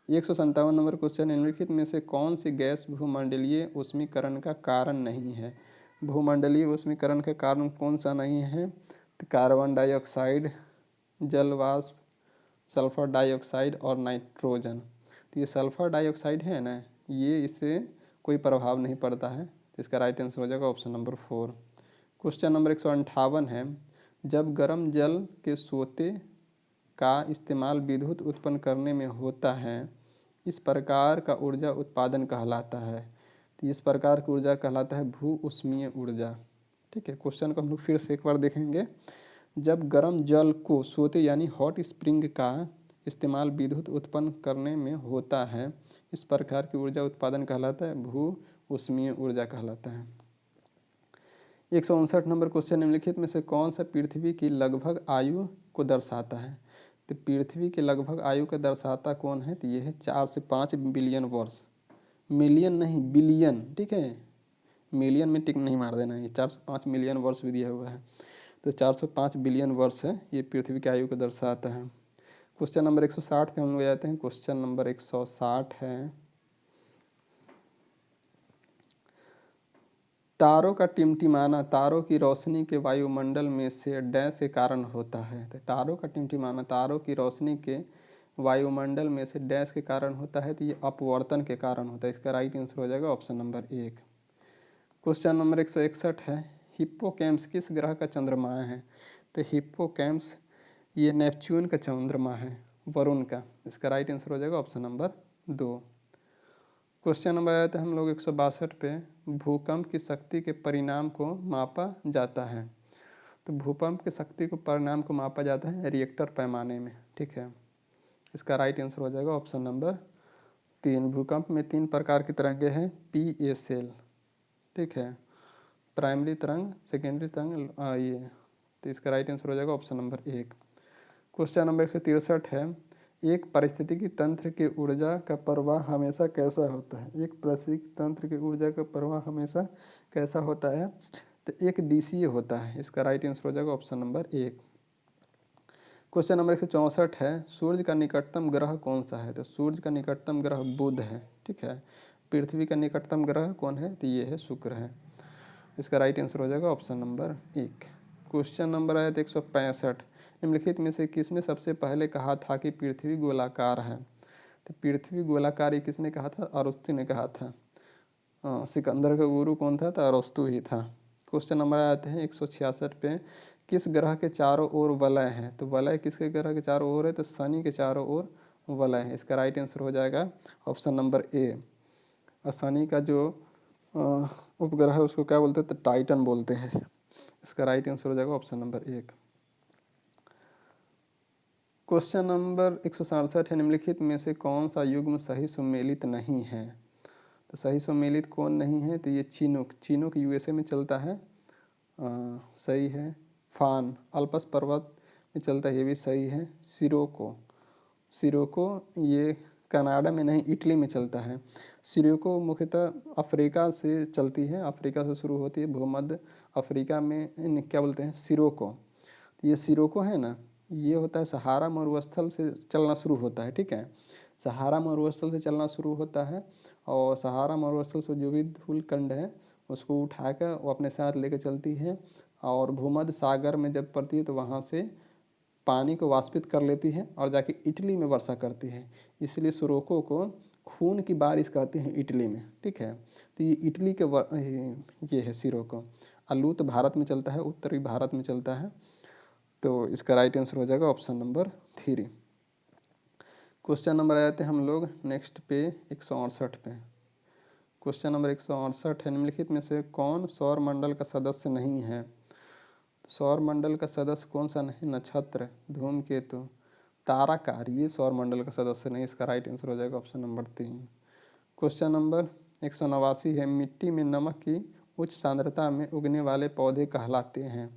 157 नंबर क्वेश्चन, निम्नलिखित में से कौन सी गैस भूमंडलीय ऊष्मीकरण का कारण नहीं है? भूमंडलीय ऊष्मीकरण का कारण कौन सा नहीं है? तो कार्बन डाइऑक्साइड, जल वाष्प, सल्फर डाइऑक्साइड और नाइट्रोजन। तो ये सल्फर डाइऑक्साइड है ना, ये इससे कोई प्रभाव नहीं पड़ता है, तो इसका राइट आंसर हो जाएगा ऑप्शन नंबर 4। क्वेश्चन नंबर 158 है, जब गर्म जल के सोते का इस्तेमाल विद्युत उत्पन्न करने में होता है, इस प्रकार का ऊर्जा उत्पादन कहलाता है। तो इस प्रकार की ऊर्जा कहलाता है भू ऊष्मीय ऊर्जा। ठीक है, क्वेश्चन को हम लोग फिर से एक बार देखेंगे। जब गर्म जल को सोते यानी हॉट स्प्रिंग का इस्तेमाल विद्युत उत्पन्न करने में होता है, इस प्रकार की ऊर्जा उत्पादन कहलाता है भू ऊष्मीय ऊर्जा कहलाता है। 159 नंबर क्वेश्चन, निम्नलिखित में से कौन सा पृथ्वी की लगभग आयु को दर्शाता है? तो पृथ्वी के लगभग आयु को दर्शाता कौन है? तो ये है 4 से 5 बिलियन वर्ष, मिलियन नहीं बिलियन। ठीक है, मिलियन में टिक नहीं मार देना है, 4 से 5 मिलियन वर्ष भी दिया हुआ है, तो 405 बिलियन वर्ष है, ये पृथ्वी की आयु को दर्शाता है। क्वेश्चन नंबर 160 पे हम लोग जाते हैं। क्वेश्चन नंबर 160 है, तारों का टिमटिमाना तारों की रोशनी के वायुमंडल में से डैश के कारण होता है। तो तारों का टिमटिमाना तारों की रोशनी के वायुमंडल में से डैश के कारण होता है, तो ये अपवर्तन के कारण होता है। इसका राइट आंसर हो जाएगा ऑप्शन नंबर 1। क्वेश्चन नंबर 161 है, हिप्पोकैम्पस किस ग्रह का चंद्रमा है? तो हिप्पोकैम्पस ये नेपच्यून का चंद्रमा है, वरुण का। इसका राइट आंसर हो जाएगा ऑप्शन नंबर 2। क्वेश्चन नंबर आया था हम लोग 162 पे, भूकंप की शक्ति के परिणाम को मापा जाता है। तो भूकंप की शक्ति को परिणाम को मापा जाता है रिएक्टर पैमाने में। ठीक है, इसका राइट आंसर हो जाएगा ऑप्शन नंबर 3। भूकंप में 3 प्रकार की तरंगें हैं, पी ए सेल। ठीक है, प्राइमरी तरंग, सेकेंडरी तरंग, ये, तो इसका राइट आंसर हो जाएगा ऑप्शन नंबर 1। क्वेश्चन नंबर 163 है, एक पारिस्थितिकी तंत्र के ऊर्जा का प्रवाह हमेशा कैसा होता है? एक पारिस्थितिकी तंत्र के ऊर्जा का प्रवाह हमेशा कैसा होता है? तो एक दिशीय होता है। इसका राइट आंसर हो जाएगा ऑप्शन नंबर 1। क्वेश्चन नंबर 164 है, सूर्य का निकटतम ग्रह कौन सा है? तो सूर्य का निकटतम ग्रह बुध है। ठीक है, पृथ्वी का निकटतम ग्रह कौन है? तो ये है शुक्र है। इसका राइट आंसर हो जाएगा ऑप्शन नंबर 1। क्वेश्चन नंबर आया था 165, निम्नलिखित में से किसने सबसे पहले कहा था कि पृथ्वी गोलाकार है? तो पृथ्वी गोलाकार ये किसने कहा था? अरस्तु ने कहा था। सिकंदर का गुरु कौन था? तो अरस्तु ही था। क्वेश्चन नंबर आते हैं 166 पे, किस ग्रह के चारों ओर वलय है? तो वलय किसके ग्रह के चारों ओर है? तो शनि के चारों ओर वलय है। इसका राइट आंसर हो जाएगा ऑप्शन नंबर ए। और शनि का जो उपग्रह है उसको क्या बोलते हैं? तो टाइटन बोलते हैं। इसका राइट आंसर हो जाएगा ऑप्शन नंबर 1। क्वेश्चन नंबर 167 है, निम्नलिखित में से कौन सा युग्म सही सुमेलित नहीं है? तो सही सुमेलित कौन नहीं है? तो ये चिनूक, चिनूक यूएसए में चलता है, सही है। फान अल्पस पर्वत में चलता है, ये भी सही है। सिरोको, सिरोको ये कनाडा में नहीं इटली में चलता है। सिरोको मुख्यतः अफ्रीका से चलती है, अफ्रीका से शुरू होती है, भूमध्य अफ्रीका में क्या बोलते हैं? सिरोको। तो ये सिरोको है ना, ये होता है सहारा मरुस्थल से चलना शुरू होता है। ठीक है, सहारा मरुस्थल से चलना शुरू होता है, और सहारा मरुस्थल से जो भी धूल कंड है उसको उठाकर वो अपने साथ लेकर चलती है, और भूमध्य सागर में जब पड़ती है तो वहाँ से पानी को वाष्पित कर लेती है और जाके इटली में वर्षा करती है। इसलिए सिरोको को खून की बारिश कहते हैं इटली में। ठीक है, तो ये इटली के ये है सिरोको। आलूत भारत में चलता है, उत्तरी भारत में चलता है, तो इसका राइट आंसर हो जाएगा ऑप्शन नंबर 3। क्वेश्चन नंबर आते हैं हम लोग नेक्स्ट पे 168 पे। क्वेश्चन नंबर 168 है, निम्नलिखित में से कौन सौर मंडल का सदस्य नहीं है? सौर मंडल का सदस्य कौन सा नहीं? नक्षत्र, धूमकेतु, ताराकार, ये सौर मंडल का सदस्य नहीं। इसका राइट आंसर हो जाएगा ऑप्शन नंबर 3। क्वेश्चन नंबर 189 है, मिट्टी में नमक की उच्च सांद्रता में उगने वाले पौधे कहलाते हैं?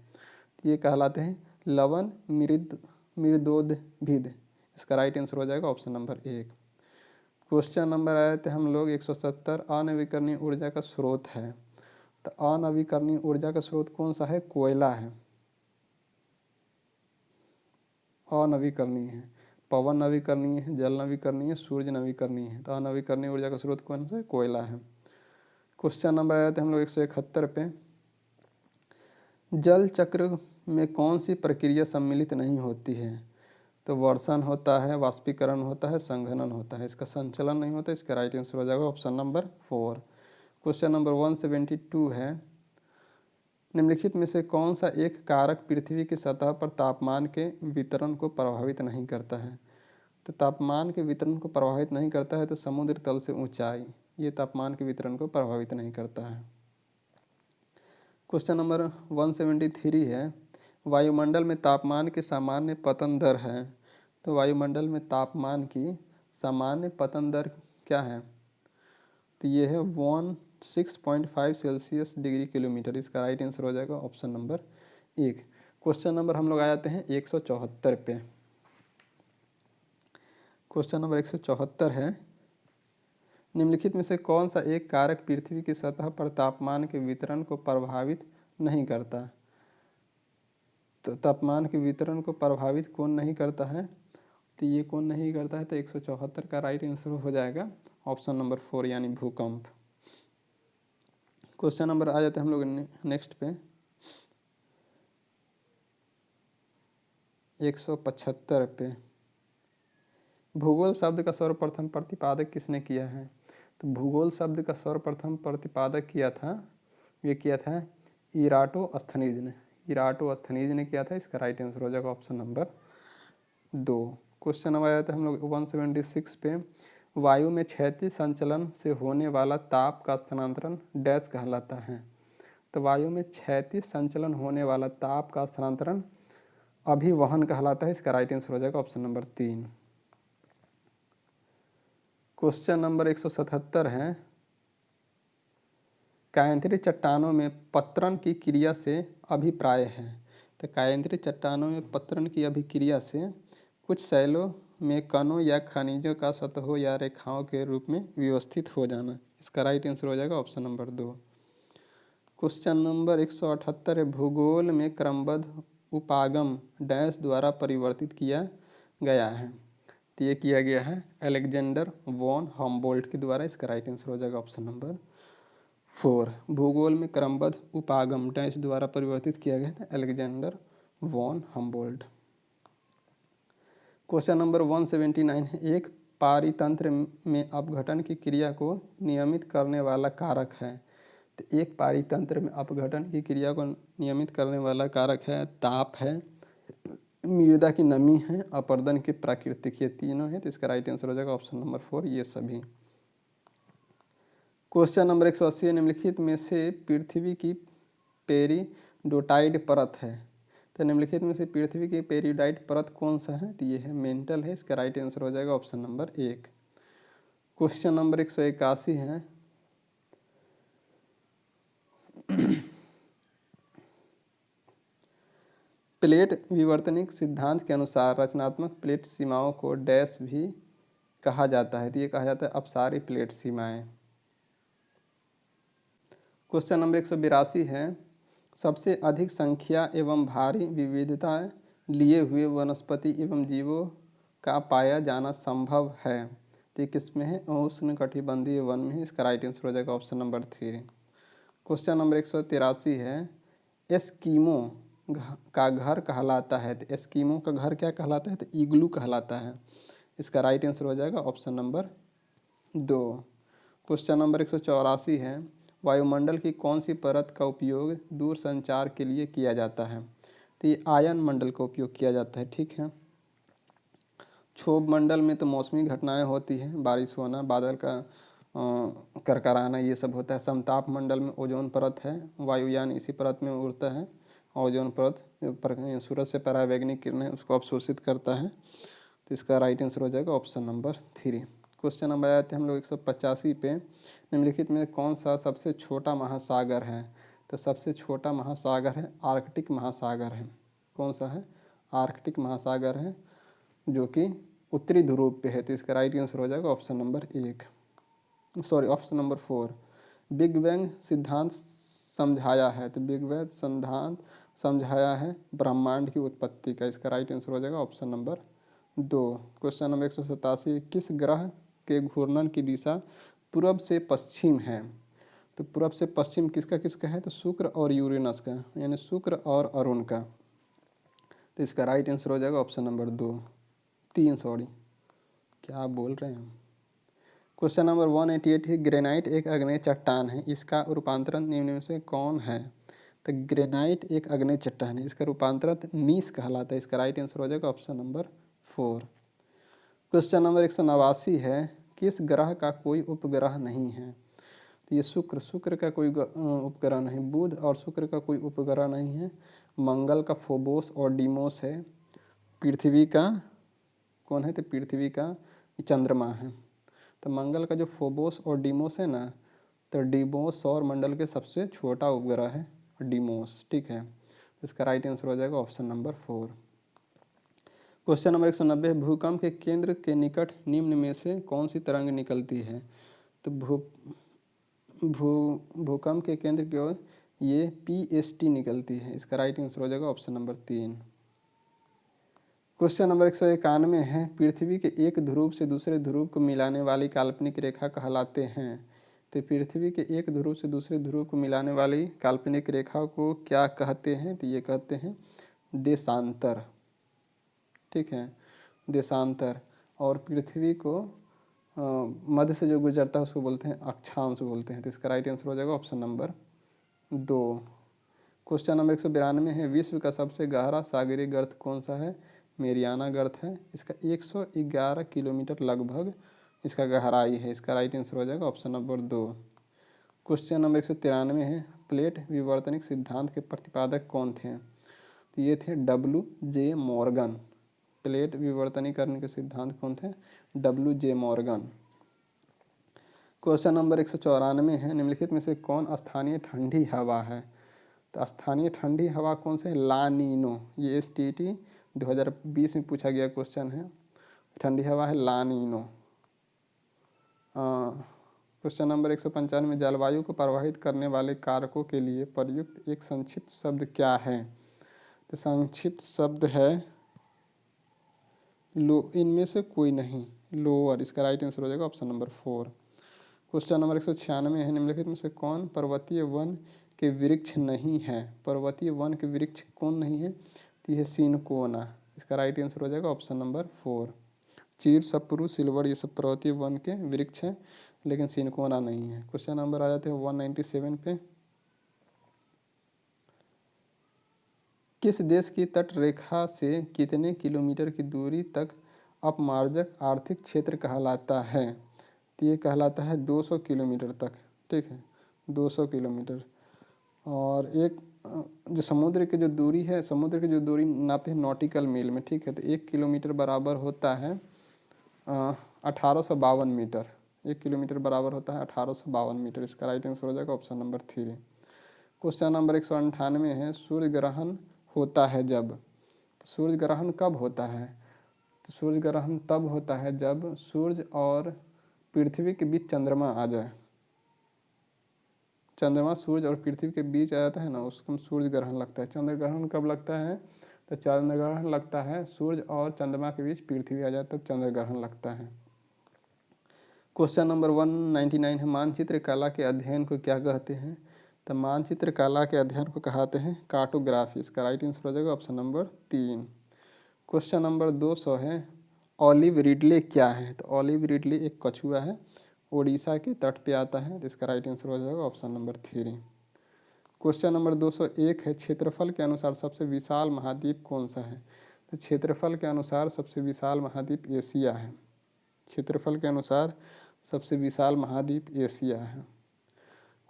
ये कहलाते हैं लवन मृदोद्भिद। इसका राइट आंसर हो जाएगा ऑप्शन नंबर 1। क्वेश्चन नंबर आए थे हम लोग 170, अनवीकरणीय ऊर्जा का स्रोत है। तो अनवीकरणीय ऊर्जा का स्रोत कौन सा है? कोयला है, अनवीकरणीय है। पवन नवीकरणीय है, जल नवीकरणीय है, सूर्य नवीकरणीय है। तो अनवीकरणीय ऊर्जा का स्रोत कौन सा है? कोयला है। क्वेश्चन नंबर आए थे हम लोग 171 पे, जल चक्र में कौन सी प्रक्रिया सम्मिलित नहीं होती है? तो वर्षण होता है, वाष्पीकरण होता है, संघनन होता है। इसका संचलन नहीं होता। इसका राइट आंसर हो जाएगा ऑप्शन नंबर 4। क्वेश्चन नंबर 172 है, निम्नलिखित में से कौन सा एक कारक पृथ्वी की सतह पर तापमान के वितरण को प्रभावित नहीं करता है? तो तापमान के वितरण को प्रभावित नहीं करता है तो समुद्र तल से ऊंचाई, ये तापमान के वितरण को प्रभावित नहीं करता है। क्वेश्चन नंबर 173 है, वायुमंडल में तापमान की सामान्य पतन दर है। तो वायुमंडल में तापमान की सामान्य पतन दर क्या है? तो ये है 16.5 सेल्सियस डिग्री किलोमीटर। इसका राइट आंसर हो जाएगा ऑप्शन नंबर 1। क्वेश्चन नंबर हम लोग आ जाते हैं 174 पे। क्वेश्चन नंबर 174 है, निम्नलिखित में से कौन सा एक कारक पृथ्वी की सतह पर तापमान के वितरण को प्रभावित नहीं करता? तो तापमान के वितरण को प्रभावित कौन नहीं करता है? तो ये कौन नहीं करता है? तो 174 का राइट आंसर हो जाएगा ऑप्शन नंबर 4 यानी भूकंप। क्वेश्चन नंबर आ जाते हैं हम लोग नेक्स्ट पे 175 पे, भूगोल शब्द का सर्वप्रथम प्रतिपादक किसने किया है? तो भूगोल शब्द का सर्वप्रथम प्रतिपादक किया था, ये किया था इराटोस्थनीज ने। इराटोस्थनीज ने किया था। इसका राइट आंसर हो जाएगा ऑप्शन नंबर 2। क्वेश्चन नंबर आया था हम लोग 176 पे, वायु में क्षैतिज संचलन से होने वाला ताप का स्थानांतरण डैश कहलाता है? तो वायु में क्षैतिज संचलन होने वाला ताप का स्थानांतरण अभिवहन कहलाता है। इसका राइट आंसर हो जाएगा ऑप्शन नंबर 3। क्वेश्चन नंबर 177 है, कायांतरित चट्टानों में पत्रण की क्रिया से अभिप्राय है। तो कायांतरित चट्टानों में पत्रण की अभिक्रिया से कुछ शैलों में कणों या खनिजों का सतहों या रेखाओं के रूप में व्यवस्थित हो जाना। इसका राइट आंसर हो जाएगा ऑप्शन नंबर 2। क्वेश्चन नंबर 178 है, भूगोल में क्रमबद्ध उपागम डैश द्वारा परिवर्तित किया गया है? तो ये किया गया है अलेक्जेंडर वॉन हम्बोल्ट के द्वारा। इसका राइट आंसर हो जाएगा ऑप्शन नंबर 4। भूगोल में क्रमबद्ध उपागम डैश द्वारा परिवर्तित किया गया था Alexander von Humboldt. Question number 179 है, एक पारितंत्र में अपघटन की क्रिया को नियमित करने वाला कारक है। तो एक पारितंत्र में अपघटन की क्रिया को नियमित करने वाला कारक है ताप है, मृदा की नमी है, अपर्दन की प्राकृतिक, ये तीनों है। तो इसका राइट आंसर हो जाएगा ऑप्शन नंबर 4 ये सभी। क्वेश्चन नंबर 180, निम्नलिखित में से पृथ्वी की पेरिडोटाइड परत है। तो निम्नलिखित में से पृथ्वी की पेरिडोटाइड परत कौन सा है? तो ये है मेंटल है। इसका राइट आंसर हो जाएगा ऑप्शन नंबर 1। क्वेश्चन नंबर 181 है, प्लेट विवर्तनिक सिद्धांत के अनुसार रचनात्मक प्लेट सीमाओं को डैश भी कहा जाता है? तो ये कहा जाता है अपसारी प्लेट सीमाएं। क्वेश्चन नंबर 182 है, सबसे अधिक संख्या एवं भारी विविधता लिए हुए वनस्पति एवं जीवों का पाया जाना संभव है? तो किसमें है? उष्णकटिबंधीय वन में है। इसका राइट आंसर हो जाएगा ऑप्शन नंबर 3। क्वेश्चन नंबर 183 है, एस्कीमो का घर कहलाता है? तो एस्कीमो का घर क्या कहलाता है? तो इग्लू कहलाता है। इसका राइट आंसर हो जाएगा ऑप्शन नंबर 2। क्वेश्चन नंबर 184 है, वायुमंडल की कौन सी परत का उपयोग दूर संचार के लिए किया जाता है? तो ये आयन मंडल का उपयोग किया जाता है। ठीक है, क्षोभ मंडल में तो मौसमी घटनाएं होती हैं, बारिश होना, बादल का करकराना, ये सब होता है। समताप मंडल में ओजोन परत है, वायुयान इसी परत में उड़ता है। ओजोन परत सूरज से परावैंगनिक किरणें उसको अवशोषित करता है। तो इसका राइट आंसर हो जाएगा ऑप्शन नंबर 3। क्वेश्चन नंबर आते हैं हम लोग 185 पे, निम्नलिखित में कौन सा सबसे छोटा महासागर है? तो सबसे छोटा महासागर है आर्कटिक महासागर है। कौन सा है? आर्कटिक महासागर है, जो कि उत्तरी ध्रुव पे है, तो इसका राइट आंसर हो जाएगा option number 1, sorry option number 4। Big bang सिद्धांत समझाया है, तो बिग बैंग सिद्धांत समझाया है ब्रह्मांड की उत्पत्ति का, इसका राइट आंसर हो जाएगा ऑप्शन नंबर 2। क्वेश्चन नंबर 187, किस ग्रह के घूर्णन की दिशा पूर्व से पश्चिम है, तो पूर्व से पश्चिम किसका किसका है, तो शुक्र और यूरेनस का, यानी शुक्र और अरुण का, तो इसका राइट आंसर हो जाएगा ऑप्शन नंबर 3, सॉरी क्या बोल रहे हैं हम। क्वेश्चन नंबर 188 है, ग्रेनाइट एक अग्नेय चट्टान है, इसका रूपांतरण निम्न में से कौन है, तो ग्रेनाइट एक अग्नेय चट्टान है, इसका रूपांतरण नीस कहलाता है, इसका राइट आंसर हो जाएगा ऑप्शन नंबर 4। क्वेश्चन नंबर 189 है, किस ग्रह का कोई उपग्रह नहीं है, तो ये शुक्र का कोई उपग्रह नहीं, बुध और शुक्र का कोई उपग्रह नहीं है, मंगल का फोबोस और डीमोस है, पृथ्वी का कौन है, तो पृथ्वी का चंद्रमा है, तो मंगल का जो फोबोस और डीमोस है ना, तो डीमोस सौर मंडल के सबसे छोटा उपग्रह है डीमोस, ठीक है, इसका राइट आंसर हो जाएगा ऑप्शन नंबर 4। क्वेश्चन नंबर 190, भूकंप के केंद्र के निकट निम्न में से कौन सी तरंग निकलती है, तो भूकंप के केंद्र की ओर ये PST निकलती है, इसका राइट आंसर हो जाएगा ऑप्शन नंबर 3। क्वेश्चन नंबर 191 है, पृथ्वी के एक ध्रुव से दूसरे ध्रुव को मिलाने वाली काल्पनिक रेखा कहलाते हैं, तो पृथ्वी के एक ध्रुव से दूसरे ध्रुव को मिलाने वाली काल्पनिक रेखा को क्या कहते हैं, तो ये कहते हैं देशांतर, ठीक है, देशांतर। और पृथ्वी को मध्य से जो गुजरता है उसको बोलते हैं अक्षांश बोलते हैं, तो इसका राइट आंसर हो जाएगा ऑप्शन नंबर 2। क्वेश्चन नंबर 192 है, विश्व का सबसे गहरा सागरीय गर्त कौन सा है, मेरियाना गर्त है, इसका 111 किलोमीटर लगभग इसका गहराई है, इसका राइट आंसर हो जाएगा ऑप्शन नंबर 2। क्वेश्चन नंबर 193 है, प्लेट विवर्तनिक सिद्धांत के प्रतिपादक कौन थे, तो ये थे WJ मॉर्गन, प्लेट विवर्तनीकरण के सिद्धांत कौन थे, WJ मॉर्गन। क्वेश्चन नंबर 194 है, निम्नलिखित में से कौन स्थानीय ठंडी हवा है, तो स्थानीय ठंडी हवा कौन से है, ला नीनो, ये STT 2020 में पूछा गया क्वेश्चन है, ठंडी हवा है ला नीनो। क्वेश्चन नंबर 195, जलवायु को प्रभावित करने वाले कारकों के लिए प्रयुक्त एक संक्षिप्त शब्द क्या है, तो संक्षिप्त शब्द है लो, इनमें से कोई नहीं, लोअर, इसका राइट आंसर हो जाएगा ऑप्शन नंबर 4। क्वेश्चन नंबर 196 है, निम्नलिखित में से कौन पर्वतीय वन के वृक्ष नहीं है, पर्वतीय वन के वृक्ष कौन नहीं है, तो यह सिनकोना, इसका राइट आंसर हो जाएगा ऑप्शन नंबर 4। चीड़, सप्रू, सिल्वर ये सब पर्वतीय वन के वृक्ष हैं, लेकिन सिनकोना नहीं है। क्वेश्चन नंबर आ जाते हैं 197 पे, किस देश की तट रेखा से कितने किलोमीटर की दूरी तक अपमार्जक आर्थिक क्षेत्र कहलाता है, तो ये कहलाता है 200 किलोमीटर तक, ठीक है, 200 किलोमीटर। और एक जो समुद्र की जो दूरी है, समुद्र की जो दूरी नापते हैं नॉटिकल मील में, ठीक है, तो 1 किलोमीटर बराबर होता है 1852 मीटर, 1 किलोमीटर बराबर होता है 1852 मीटर, इसका राइट आंसर हो जाएगा ऑप्शन नंबर 3। क्वेश्चन नंबर 198 है, सूर्य ग्रहण होता है जब, तो सूर्य ग्रहण कब होता है, तो सूर्य ग्रहण तब होता है जब सूर्य और पृथ्वी के बीच चंद्रमा आ जाए, चंद्रमा सूर्य और पृथ्वी के बीच आ जाता है ना, उसको सूर्य ग्रहण लगता है। चंद्र ग्रहण कब लगता है, तो चंद्र ग्रहण लगता है सूर्य और चंद्रमा के बीच पृथ्वी आ जाए तब चंद्र ग्रहण लगता है। क्वेश्चन नंबर 199 है, मानचित्र कला के अध्ययन को क्या कहते हैं, तो मानचित्र कला के अध्ययन को कहते हैं कार्टोग्राफी, इसका राइट आंसर हो जाएगा ऑप्शन नंबर 3। क्वेश्चन नंबर 200 है, ऑलिव रिडले क्या है, तो ऑलिव रिडले एक कछुआ है, उड़ीसा के तट पे आता है, तो इसका राइट आंसर हो जाएगा ऑप्शन नंबर 3। क्वेश्चन नंबर 201 है, क्षेत्रफल के अनुसार सबसे विशाल महाद्वीप कौन सा है, तो क्षेत्रफल के अनुसार सबसे विशाल महाद्वीप एशिया है, क्षेत्रफल के अनुसार सबसे विशाल महाद्वीप एशिया है।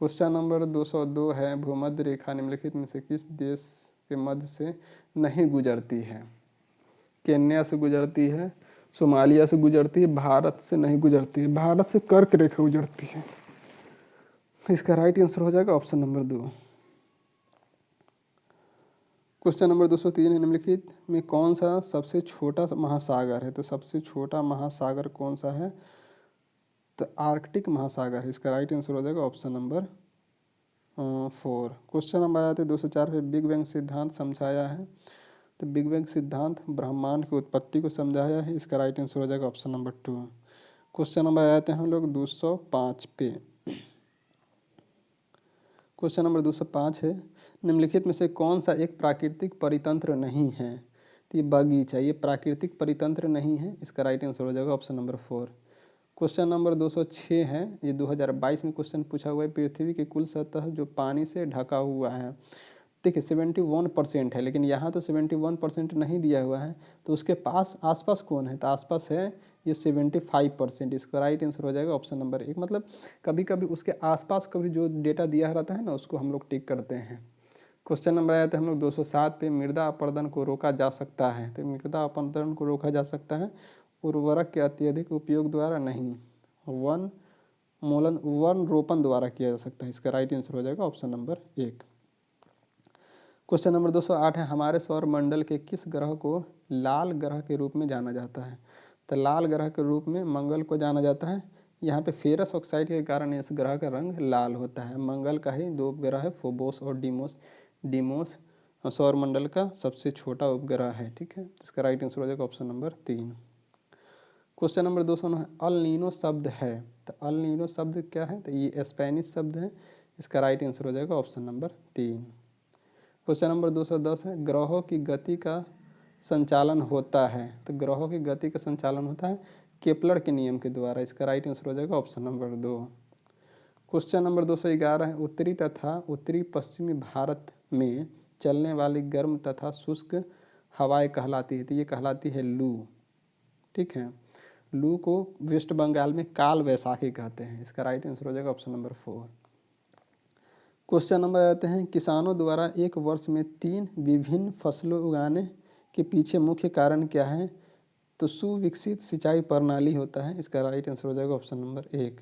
क्वेश्चन नंबर 202 है, भूमध्य रेखा निम्नलिखित में से किस देश के मध्य से नहीं गुजरती है, केन्या से गुजरती है, सोमालिया से गुजरती है, भारत से नहीं गुजरती है, भारत से कर्क रेखा गुजरती है, इसका राइट आंसर हो जाएगा ऑप्शन नंबर 2। क्वेश्चन नंबर 203 है, निम्नलिखित में कौन सा सबसे छोटा महासागर है? तो सबसे छोटा महासागर कौन सा है? तो आर्कटिक महासागर है। इसका राइट आंसर हो जाएगा ऑप्शन नंबर 4। क्वेश्चन नंबर आया था 204 पे, बिग बैंग सिद्धांत समझाया है। तो बिग बैंग सिद्धांत ब्रह्मांड की उत्पत्ति को समझाया है। इसका राइट आंसर हो जाएगा ऑप्शन नंबर 2। क्वेश्चन नंबर आए थे हम लोग 205 पे। क्वेश्चन नंबर 205 है, निम्नलिखित में से कौन सा एक प्राकृतिक परितंत्र नहीं है? तो ये बगीचा, ये प्राकृतिक परितंत्र नहीं है। इसका राइट आंसर हो जाएगा ऑप्शन नंबर 4। क्वेश्चन नंबर 206 है, ये 2022 में क्वेश्चन पूछा हुआ है। पृथ्वी की कुल सतह जो पानी से ढका हुआ है, देखिए 71% है, लेकिन यहाँ तो 71% नहीं दिया हुआ है, तो उसके पास आसपास कौन है? तो आसपास है ये 75%। इसका राइट आंसर हो जाएगा ऑप्शन नंबर 1। मतलब कभी कभी उसके आसपास का भी जो डेटा दिया रहता है ना, उसको हम लोग टिक करते हैं। क्वेश्चन नंबर आया था हम लोग 207 पे, मृदा अपरदन को रोका जा सकता है। तो मृदा अपरदन को रोका जा सकता है उर्वरक के अत्यधिक उपयोग द्वारा नहीं, वन रोपण द्वारा किया जा सकता है। इसका राइट आंसर हो जाएगा ऑप्शन नंबर 1। क्वेश्चन नंबर 208 है, हमारे सौर मंडल के किस ग्रह को लाल ग्रह के रूप में जाना जाता है? तो लाल ग्रह के रूप में मंगल को जाना जाता है। यहाँ पे फेरस ऑक्साइड के कारण इस ग्रह का रंग लाल होता है। मंगल का ही 2 उपग्रह है, फोबोस और डीमोस। डीमोस सौर मंडल का सबसे छोटा उपग्रह है। ठीक है, इसका राइट आंसर हो जाएगा ऑप्शन नंबर 3। क्वेश्चन नंबर 209 है, अल नीनो शब्द है। तो अल नीनो शब्द क्या है? तो ये स्पेनिश शब्द है। इसका राइट आंसर हो जाएगा ऑप्शन नंबर 3। क्वेश्चन नंबर 210 है, ग्रहों की गति का संचालन होता है। तो ग्रहों की गति का संचालन होता है केपलर के नियम के द्वारा। इसका राइट आंसर हो जाएगा ऑप्शन नंबर 2। क्वेश्चन नंबर 211 है, उत्तरी तथा उत्तरी पश्चिमी भारत में चलने वाली गर्म तथा शुष्क हवाएं कहलाती है। तो ये कहलाती है लू। ठीक है, लू को वेस्ट बंगाल में काल वैसाखी कहते हैं। इसका राइट आंसर हो जाएगा ऑप्शन नंबर 4। क्वेश्चन नंबर आते हैं, किसानों द्वारा एक वर्ष में 3 विभिन्न फसलों उगाने के पीछे मुख्य कारण क्या है? तो सुविकसित सिंचाई प्रणाली होता है। इसका राइट आंसर हो जाएगा ऑप्शन नंबर 1।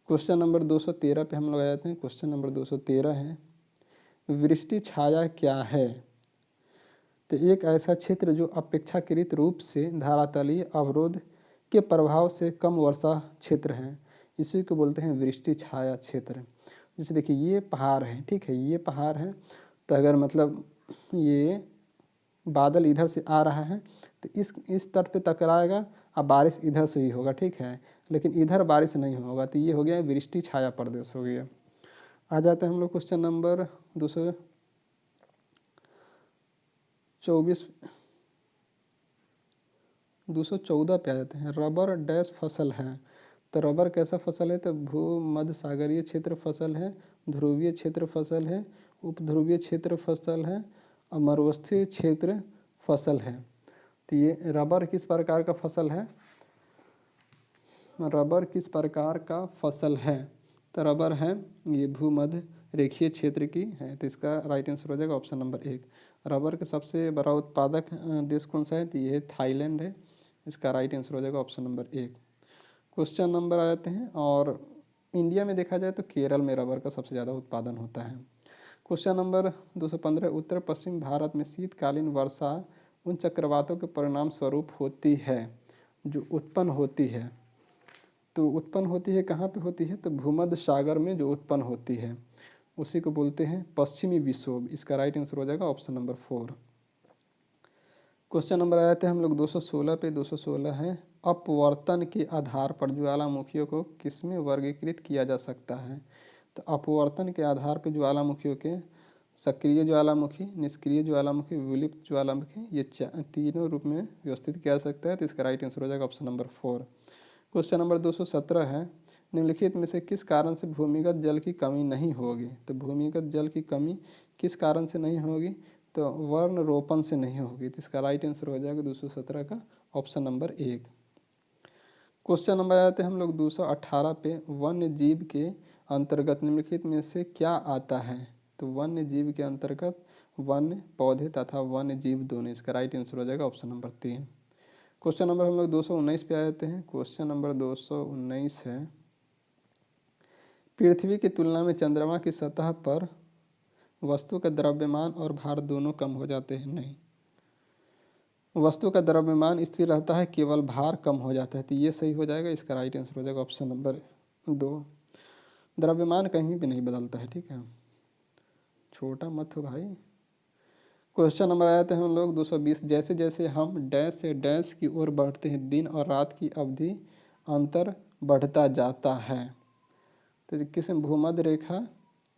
क्वेश्चन नंबर 213 पे हम लोग आ जाते हैं। क्वेश्चन नंबर 213 है, वृष्टि छाया क्या है? तो एक ऐसा क्षेत्र जो अपेक्षाकृत रूप से धरातलीय अवरोध के प्रभाव से कम वर्षा क्षेत्र है, इसी को बोलते हैं वृष्टि छाया क्षेत्र। जैसे देखिए ये पहाड़ है, ठीक है, ये पहाड़ है, तो अगर मतलब ये बादल इधर से आ रहा है तो इस तट पे टकराएगा, अब बारिश इधर से ही होगा। ठीक है, लेकिन इधर बारिश नहीं होगा, तो ये हो गया वृष्टि छाया प्रदेश हो गया। आ जाते हैं हम लोग क्वेश्चन नंबर 214 पे आ जाते हैं। रबर डैश फसल है। तो रबर कैसा फसल है? तो भूमध्य सागरीय क्षेत्र फसल है, ध्रुवीय क्षेत्र फसल है, उपध्रुवीय क्षेत्र फसल है और मरुस्थलीय क्षेत्र फसल है। तो ये रबर किस प्रकार का फसल है? रबर किस प्रकार का फसल है? तो रबर है ये भूमध्य रेखीय क्षेत्र की है। तो इसका राइट आंसर हो जाएगा ऑप्शन नंबर 1। रबर का सबसे बड़ा उत्पादक देश कौन सा है? तो ये थाईलैंड है। इसका राइट आंसर हो जाएगा ऑप्शन नंबर 1। क्वेश्चन नंबर आ जाते हैं, और इंडिया में देखा जाए तो केरल में रबर का सबसे ज़्यादा उत्पादन होता है। क्वेश्चन नंबर 215, उत्तर पश्चिम भारत में शीतकालीन वर्षा उन चक्रवातों के परिणाम स्वरूप होती है जो उत्पन्न होती है। तो उत्पन्न होती है कहाँ पे होती है? तो भूमध्य सागर में जो उत्पन्न होती है उसी को बोलते हैं पश्चिमी विक्षोभ। इसका राइट आंसर हो जाएगा ऑप्शन नंबर 4। क्वेश्चन नंबर आए थे हम लोग 216 पे। 216 है, अपवर्तन के आधार पर ज्वालामुखियों को किसमें वर्गीकृत किया जा सकता है? तो अपवर्तन के आधार पर ज्वालामुखियों के सक्रिय ज्वालामुखी, निष्क्रिय ज्वालामुखी, विलुप्त ज्वालामुखी, ये तीनों रूप में व्यवस्थित किया जा सकता है। तो इसका राइट आंसर हो जाएगा ऑप्शन नंबर 4। क्वेश्चन नंबर 217 है, निम्नलिखित में से किस कारण से भूमिगत जल की कमी नहीं होगी? तो भूमिगत जल की कमी किस कारण से नहीं होगी? तो वर्ण रोपण से नहीं होगी। तो इसका राइट आंसर हो जाएगा 217 का ऑप्शन नंबर 1। क्वेश्चन नंबर आते हैं हम लोग 218 पे, वन्य जीव के अंतर्गत निम्नलिखित में से क्या आता है? तो वन्य जीव के अंतर्गत वन्य पौधे तथा वन्य जीव दोनों। इसका राइट आंसर हो जाएगा ऑप्शन नंबर 3। क्वेश्चन नंबर हम लोग 219 पे आ जाते हैं। क्वेश्चन नंबर 219 है, पृथ्वी की तुलना में चंद्रमा की सतह पर वस्तु का द्रव्यमान और भार दोनों कम हो जाते हैं? नहीं, वस्तु का द्रव्यमान स्थिर रहता है, केवल भार कम हो जाता है। तो ये सही हो जाएगा, इसका राइट आंसर हो जाएगा ऑप्शन नंबर 2। द्रव्यमान कहीं भी नहीं बदलता है, ठीक है, छोटा मत हो भाई। क्वेश्चन नंबर आया था हम लोग 220, जैसे जैसे हम डैश से डैश की ओर बढ़ते हैं दिन और रात की अवधि अंतर बढ़ता जाता है। तो किस भूमध्य रेखा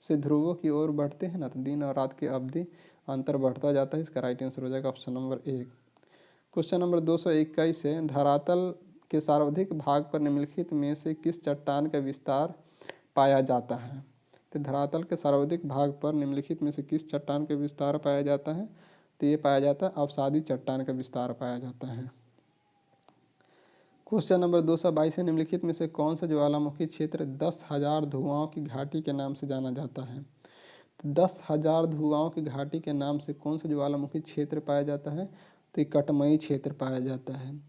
से ध्रुवों की ओर बढ़ते हैं ना, तो दिन और रात की अवधि अंतर बढ़ता जाता है। इसका राइट आंसर हो जाएगा ऑप्शन नंबर 1। क्वेश्चन नंबर 221 है, धरातल के सर्वाधिक भाग पर निम्नलिखित में से किस चट्टान का विस्तार पाया जाता है? तो धरातल के सर्वाधिक भाग पर निम्नलिखित में से किस चट्टान का विस्तार पाया जाता है? तो ये पाया जाता है अवसादी चट्टान का विस्तार पाया जाता है। क्वेश्चन नंबर 222 है, निम्नलिखित में से कौन सा ज्वालामुखी क्षेत्र 10,000 धुआओं की घाटी के नाम से जाना जाता है? तो 10,000 धुआओं की घाटी के नाम से कौन सा ज्वालामुखी क्षेत्र पाया जाता है? तो ये कटमई क्षेत्र पाया जाता है।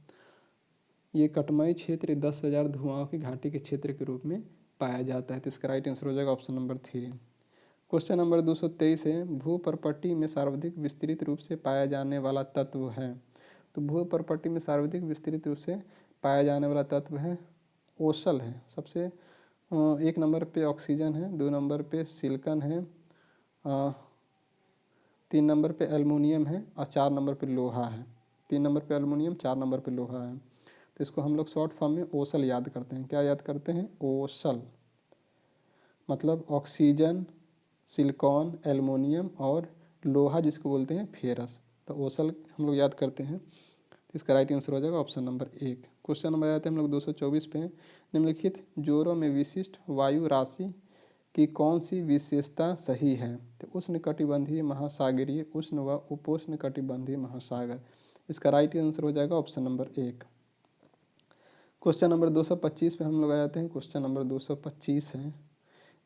ये कटमई क्षेत्र 10,000 धुआओं की घाटी के क्षेत्र के रूप में पाया जाता है। तो इसका राइट आंसर हो जाएगा ऑप्शन नंबर 3। क्वेश्चन नंबर 223 है, भूपर्पट्टी में सर्वाधिक विस्तृत रूप से पाया जाने वाला तत्व है? तो भूपर्पट्टी में सर्वाधिक विस्तृत रूप से पाया जाने वाला तत्व है ओसल है। सबसे 1 नंबर पे ऑक्सीजन है, 2 नंबर पे सिलिकॉन है, 3 नंबर पे एल्युमिनियम है और 4 नंबर पे लोहा है। 3 नंबर पे एल्युमिनियम, 4 नंबर पे लोहा है। तो इसको हम लोग शॉर्ट फॉर्म में ओसल याद करते हैं। क्या याद करते हैं? ओसल, मतलब ऑक्सीजन, सिलिकॉन, एल्युमिनियम और लोहा जिसको बोलते हैं फेरस। तो ओसल हम लोग याद करते हैं। तो इसका राइट आंसर हो जाएगा ऑप्शन नंबर 1। क्वेश्चन नंबर आते हैं हम लोग 224 पे, निम्नलिखित जोरों में विशिष्ट वायु राशि की कौन सी विशेषता सही है? तो उष्णकटिबंधीय महासागरीय, उष्ण व उपोष्ण कटिबंधीय महासागर। इसका राइट आंसर हो जाएगा ऑप्शन नंबर 1। क्वेश्चन नंबर 225 पे हम लोग आ जाते हैं। क्वेश्चन नंबर 225 है,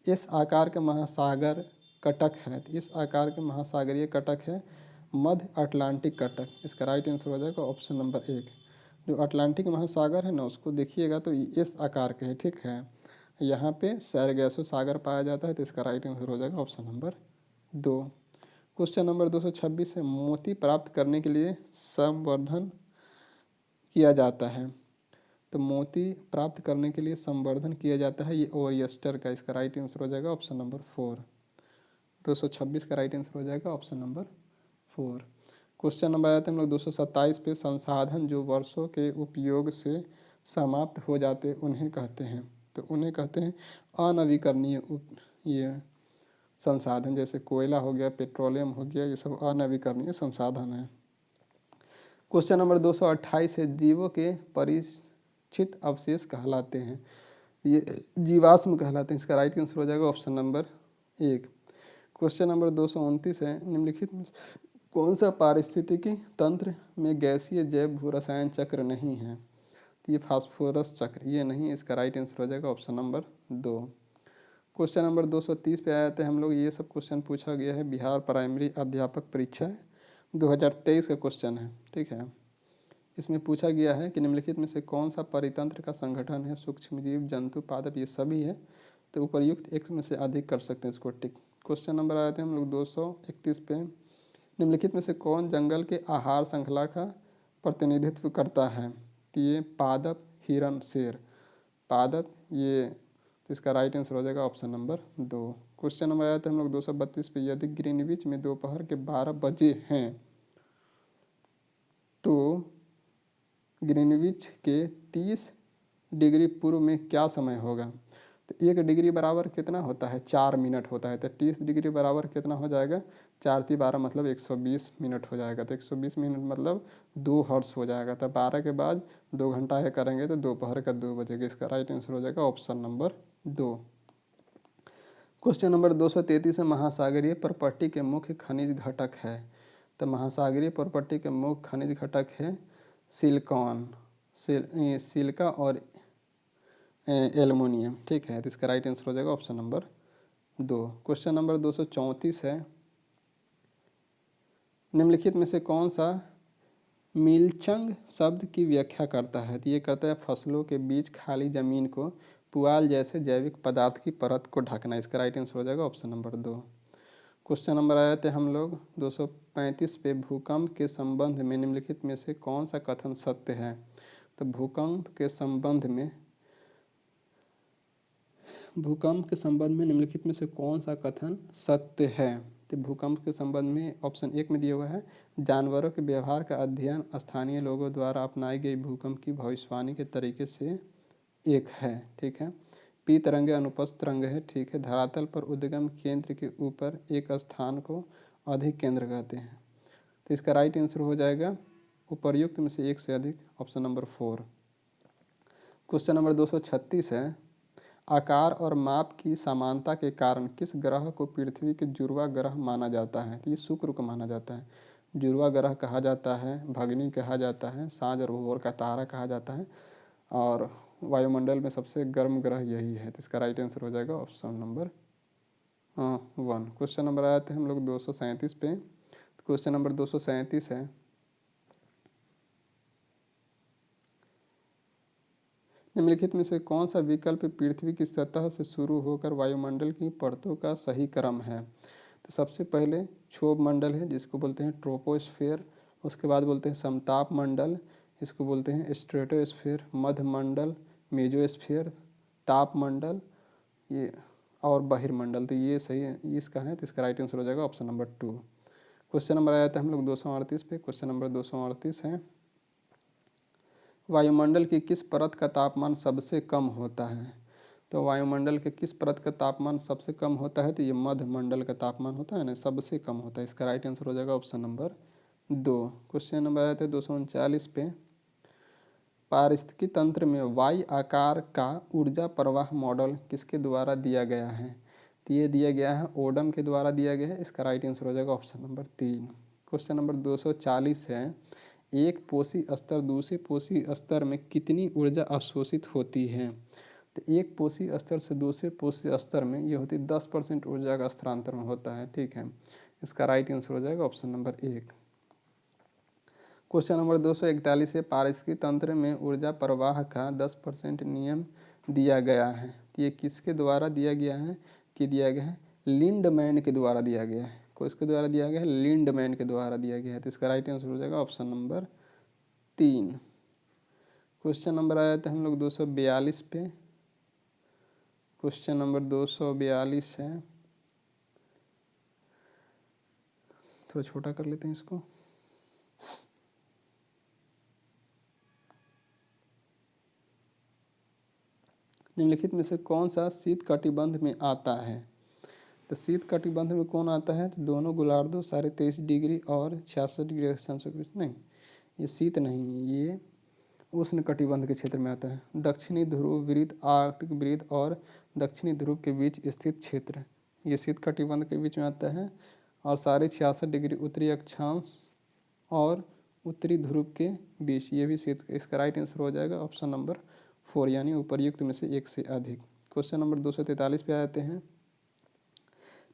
इस आकार का महासागर कटक है? तो इस आकार के महासागरीय कटक है मध्य अटलांटिक कटक। इसका राइट आंसर हो जाएगा ऑप्शन नंबर 1। जो अटलांटिक महासागर है ना, उसको देखिएगा तो इस आकार के है, ठीक है। यहाँ पे सैरगैसो सागर पाया जाता है। तो इसका राइट आंसर हो जाएगा ऑप्शन नंबर 2। क्वेश्चन नंबर 226 है, मोती प्राप्त करने के लिए संवर्धन किया जाता है? तो मोती प्राप्त करने के लिए संवर्धन किया जाता है ये ओरिएस्टर का। इसका राइट आंसर हो जाएगा ऑप्शन नंबर 4। 226 का राइट आंसर हो जाएगा ऑप्शन नंबर 4। क्वेश्चन नंबर आते हैं हम लोग 227 पे, संसाधन जो वर्षों के उपयोग से समाप्त हो जाते उन्हें कहते हैं? तो उन्हें कहते हैं अनवीकरणीय ये संसाधन। जैसे कोयला हो गया, पेट्रोलियम हो गया, ये सब अनवीकरणीय संसाधन है। क्वेश्चन नंबर 228 है, जीवों के परिचित अवशेष कहलाते हैं? ये जीवाश्म कहलाते हैं। इसका राइट आंसर हो जाएगा ऑप्शन नंबर 1। क्वेश्चन नंबर 229 है, निम्नलिखित में कौन सा पारिस्थितिकी तंत्र में गैसीय जैव भूरसायन चक्र नहीं है? तो ये फास्फोरस चक्र, ये नहीं। इसका राइट आंसर हो जाएगा ऑप्शन नंबर 2। क्वेश्चन नंबर 230 पे आए थे हम लोग। ये सब क्वेश्चन पूछा गया है बिहार प्राइमरी अध्यापक परीक्षा 2023 का क्वेश्चन है, ठीक है। इसमें पूछा गया है कि निम्नलिखित में से कौन सा परितंत्र का संगठन है? सूक्ष्मजीव, जंतु, पादप, ये सभी है। तो उपर्युक्त एक में से अधिक कर सकते हैं इसको टिक। क्वेश्चन नंबर आए थे हम लोग 231 पे, निम्नलिखित में से कौन जंगल के आहार श्रृंखला का प्रतिनिधित्व करता है? तो ये पादप, हिरण, शेर। पादप ये, तो इसका राइट आंसर हो जाएगा ऑप्शन नंबर 2। क्वेश्चन नंबर आया था हम लोग 232 पे, यदि ग्रीनविच में दोपहर के 12 बजे हैं तो ग्रीनविच के 30 डिग्री पूर्व में क्या समय होगा? तो 1 डिग्री बराबर कितना होता है? 4 मिनट होता है। तो 30 डिग्री बराबर कितना हो जाएगा? 4 × 12 मतलब 120 मिनट हो जाएगा। तो 120 मिनट मतलब 2 हॉर्स हो जाएगा। तो 12 के बाद 2 घंटा है करेंगे तो दोपहर का 2 बजेगा। इसका राइट आंसर हो जाएगा ऑप्शन नंबर 2। क्वेश्चन नंबर 233 है, महासागरीय प्रॉपर्टी के मुख्य खनिज घटक है? तो महासागरीय प्रॉपर्टी के मुख्य खनिज घटक है सिलिकॉन, सिलिका और एल्युमिनियम, ठीक है। तो इसका राइट आंसर हो जाएगा ऑप्शन नंबर 2। क्वेश्चन नंबर 234 है, निम्नलिखित में से कौन सा मिलचंग शब्द की व्याख्या करता है? तो ये कहता है फसलों के बीच खाली जमीन को पुआल जैसे जैविक पदार्थ की परत को ढकना। इसका राइट आंसर हो जाएगा ऑप्शन नंबर 2। क्वेश्चन नंबर आए थे हम लोग 235 पे, भूकंप के संबंध में निम्नलिखित में से कौन सा कथन सत्य है। तो भूकंप के संबंध में निम्नलिखित में से कौन सा कथन सत्य है। तो भूकंप के संबंध में ऑप्शन 1 में दिया हुआ है, जानवरों के व्यवहार का अध्ययन स्थानीय लोगों द्वारा अपनाई गई भूकंप की भविष्यवाणी के तरीके से एक है। ठीक है। पी तरंगे अनुपस्थ तरंग है। ठीक है। धरातल पर उद्गम केंद्र के ऊपर एक स्थान को अधिक केंद्र कहते हैं। तो इसका राइट आंसर हो जाएगा उपर्युक्त में से एक से अधिक, ऑप्शन नंबर 4। क्वेश्चन नंबर 236 है, आकार और माप की समानता के कारण किस ग्रह को पृथ्वी के जुड़वा ग्रह माना जाता है। तो ये शुक्र को माना जाता है। जुड़वा ग्रह कहा जाता है, भगनी कहा जाता है, साँझ और भोर का तारा कहा जाता है, और वायुमंडल में सबसे गर्म ग्रह यही है। तो इसका राइट आंसर हो जाएगा ऑप्शन नंबर 1। क्वेश्चन नंबर आए थे हम लोग 237 पे। क्वेश्चन नंबर 237 है, निम्नलिखित में से कौन सा विकल्प पृथ्वी की सतह से शुरू होकर वायुमंडल की परतों का सही क्रम है। तो सबसे पहले क्षोभ मंडल है जिसको बोलते हैं ट्रोपोस्फेयर, उसके बाद बोलते हैं समताप मंडल, इसको बोलते हैं स्ट्रेटोस्फेयर, मध्य मंडल मेजोस्फेयर, ताप मंडल ये, और बहिर्मंडल। तो ये सही है, इसका है। तो इसका राइट आंसर हो जाएगा ऑप्शन नंबर 2। क्वेश्चन नंबर आया था हम लोग 238 पे। क्वेश्चन नंबर 238 है, वायुमंडल की किस परत का तापमान सबसे कम होता है। तो वायुमंडल के किस परत का तापमान सबसे कम होता है। तो ये मध्य मंडल का तापमान होता है ना, सबसे कम होता है। इसका राइट आंसर हो जाएगा ऑप्शन नंबर 2। क्वेश्चन नंबर आया था 239 पे, पारिस्थितिकी तंत्र में वाई आकार का ऊर्जा प्रवाह मॉडल किसके द्वारा दिया गया है। तो ये दिया गया है ओडम के द्वारा दिया गया है। इसका राइट आंसर हो जाएगा ऑप्शन नंबर 3। क्वेश्चन नंबर 240 है, एक पोषी स्तर दूसरे पोषी स्तर में कितनी ऊर्जा अवशोषित होती है। तो एक पोषी स्तर से दूसरे पोषी स्तर में ये होती 10% ऊर्जा का स्थानांतरण होता है। ठीक है। इसका राइट आंसर हो जाएगा ऑप्शन नंबर 1। क्वेश्चन नंबर 241 है, पारिस्थितिकी तंत्र में ऊर्जा प्रवाह का 10% नियम दिया गया है। तो ये किसके द्वारा दिया गया है। कि दिया गया है लिंडमैन के द्वारा दिया गया है। किसके द्वारा दिया गया है, लिंडमैन के द्वारा दिया गया है। तो इसका राइट आंसर हो जाएगा ऑप्शन नंबर 3। क्वेश्चन नंबर आया था हम लोग 242 पे। क्वेश्चन नंबर 242 है, थोड़ा छोटा कर लेते हैं इसको। निम्नलिखित में से कौन सा शीत कटिबंध में आता है। तो शीत कटिबंध में कौन आता है। तो दोनों गोलार्धों 23.5 डिग्री और 66 डिग्री सेल्सियस, नहीं ये शीत नहीं, ये उष्ण कटिबंध के क्षेत्र में आता है। दक्षिणी ध्रुव वृत्त, आर्कटिक वृत्त और दक्षिणी ध्रुव के बीच स्थित क्षेत्र, ये शीत कटिबंध के बीच में आता है। और 66.5 डिग्री उत्तरी अक्षांश और उत्तरी ध्रुव के बीच, ये भी शीत। इसका राइट आंसर हो जाएगा ऑप्शन नंबर 4, यानी उपर्युक्त में से एक से अधिक। क्वेश्चन नंबर 243 पे आते हैं,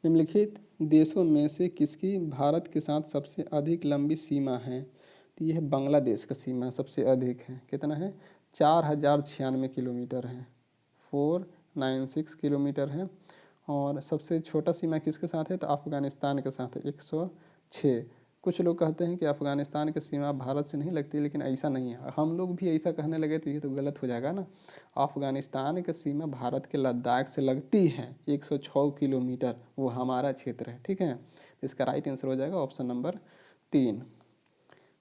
निम्नलिखित देशों में से किसकी भारत के साथ सबसे अधिक लंबी सीमा है। तो यह बांग्लादेश का सीमा सबसे अधिक है। कितना है, 4096 किलोमीटर है, 496 किलोमीटर है। और सबसे छोटा सीमा किसके साथ है। तो अफगानिस्तान के साथ है, 106। कुछ लोग कहते हैं कि अफगानिस्तान की सीमा भारत से नहीं लगती, लेकिन ऐसा नहीं है। हम लोग भी ऐसा कहने लगे तो ये तो गलत हो जाएगा ना। अफगानिस्तान की सीमा भारत के लद्दाख से लगती है, 106 किलोमीटर, वो हमारा क्षेत्र है। ठीक है। इसका राइट आंसर हो जाएगा ऑप्शन नंबर 3।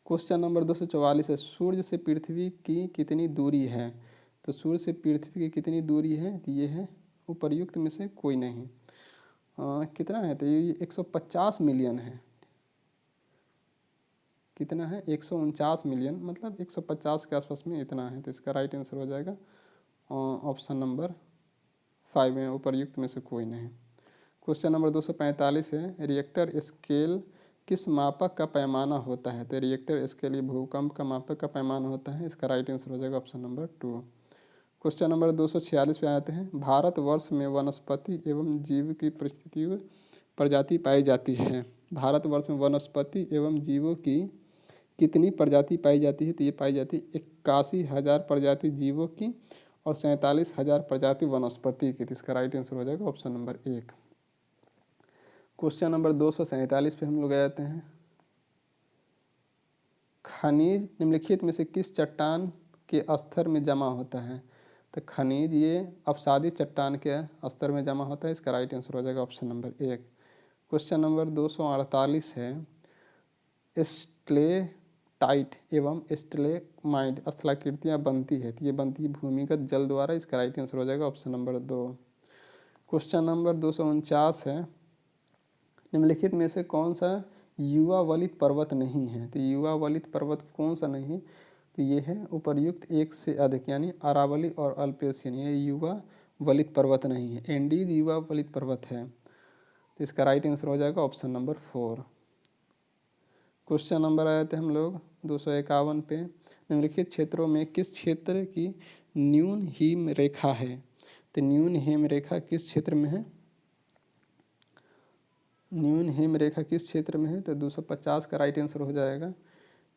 क्वेश्चन नंबर 244 है, सूर्य से पृथ्वी की कितनी दूरी है। तो सूर्य से पृथ्वी की कितनी दूरी है। तो ये है उपर्युक्त में से कोई नहीं। कितना है। तो ये 150 मिलियन है। कितना है, 149 मिलियन, मतलब 150 के आसपास में इतना है। तो इसका राइट आंसर हो जाएगा ऑप्शन नंबर 5 में, उपर्युक्त में से कोई नहीं। क्वेश्चन नंबर 245 है, रिएक्टर स्केल किस मापक का पैमाना होता है। तो रिएक्टर स्केल ये भूकंप का मापक का पैमाना होता है। इसका राइट आंसर हो जाएगा ऑप्शन नंबर 2। क्वेश्चन नंबर 246 पे आते हैं, भारतवर्ष में वनस्पति एवं जीव की परिस्थितियों प्रजाति पाई जाती है। भारतवर्ष में वनस्पति एवं जीवों की कितनी प्रजाति पाई जाती है। तो ये पाई जाती है 81,000 प्रजाति जीवों की और 47,000 प्रजाति वनस्पति की। तो इसका राइट आंसर हो जाएगा ऑप्शन नंबर 1। क्वेश्चन नंबर 247 पे हम लोग आ जाते हैं। खनिज निम्नलिखित में से किस चट्टान के स्तर में जमा होता है? तो खनिज ये अपसादी चट्टान के स्तर में जमा होता है। इसका राइट आंसर हो जाएगा ऑप्शन नंबर 1। क्वेश्चन नंबर 248 है। स्टेलेक्टाइट एवं स्टेलेग्माइट स्थलाकृतियाँ बनती है, तो ये बनती है भूमिगत जल द्वारा। इसका राइट आंसर हो जाएगा ऑप्शन नंबर 2। क्वेश्चन नंबर 249 है। निम्नलिखित में से कौन सा युवा वलित पर्वत नहीं है? तो युवा वलित पर्वत कौन सा नहीं? तो ये है उपर्युक्त एक से अधिक, यानी अरावली और अल्पेशियन, ये युवा वलित पर्वत नहीं है। एंडीज युवा वलित पर्वत है। तो इसका राइट आंसर हो जाएगा ऑप्शन नंबर 4। क्वेश्चन नंबर आए थे हम लोग 251 पे। निम्नलिखित क्षेत्रों में किस क्षेत्र की न्यून हिम रेखा है? तो न्यून हिम रेखा किस क्षेत्र में है? न्यून हिम रेखा किस क्षेत्र में है? तो 250 का राइट आंसर हो जाएगा।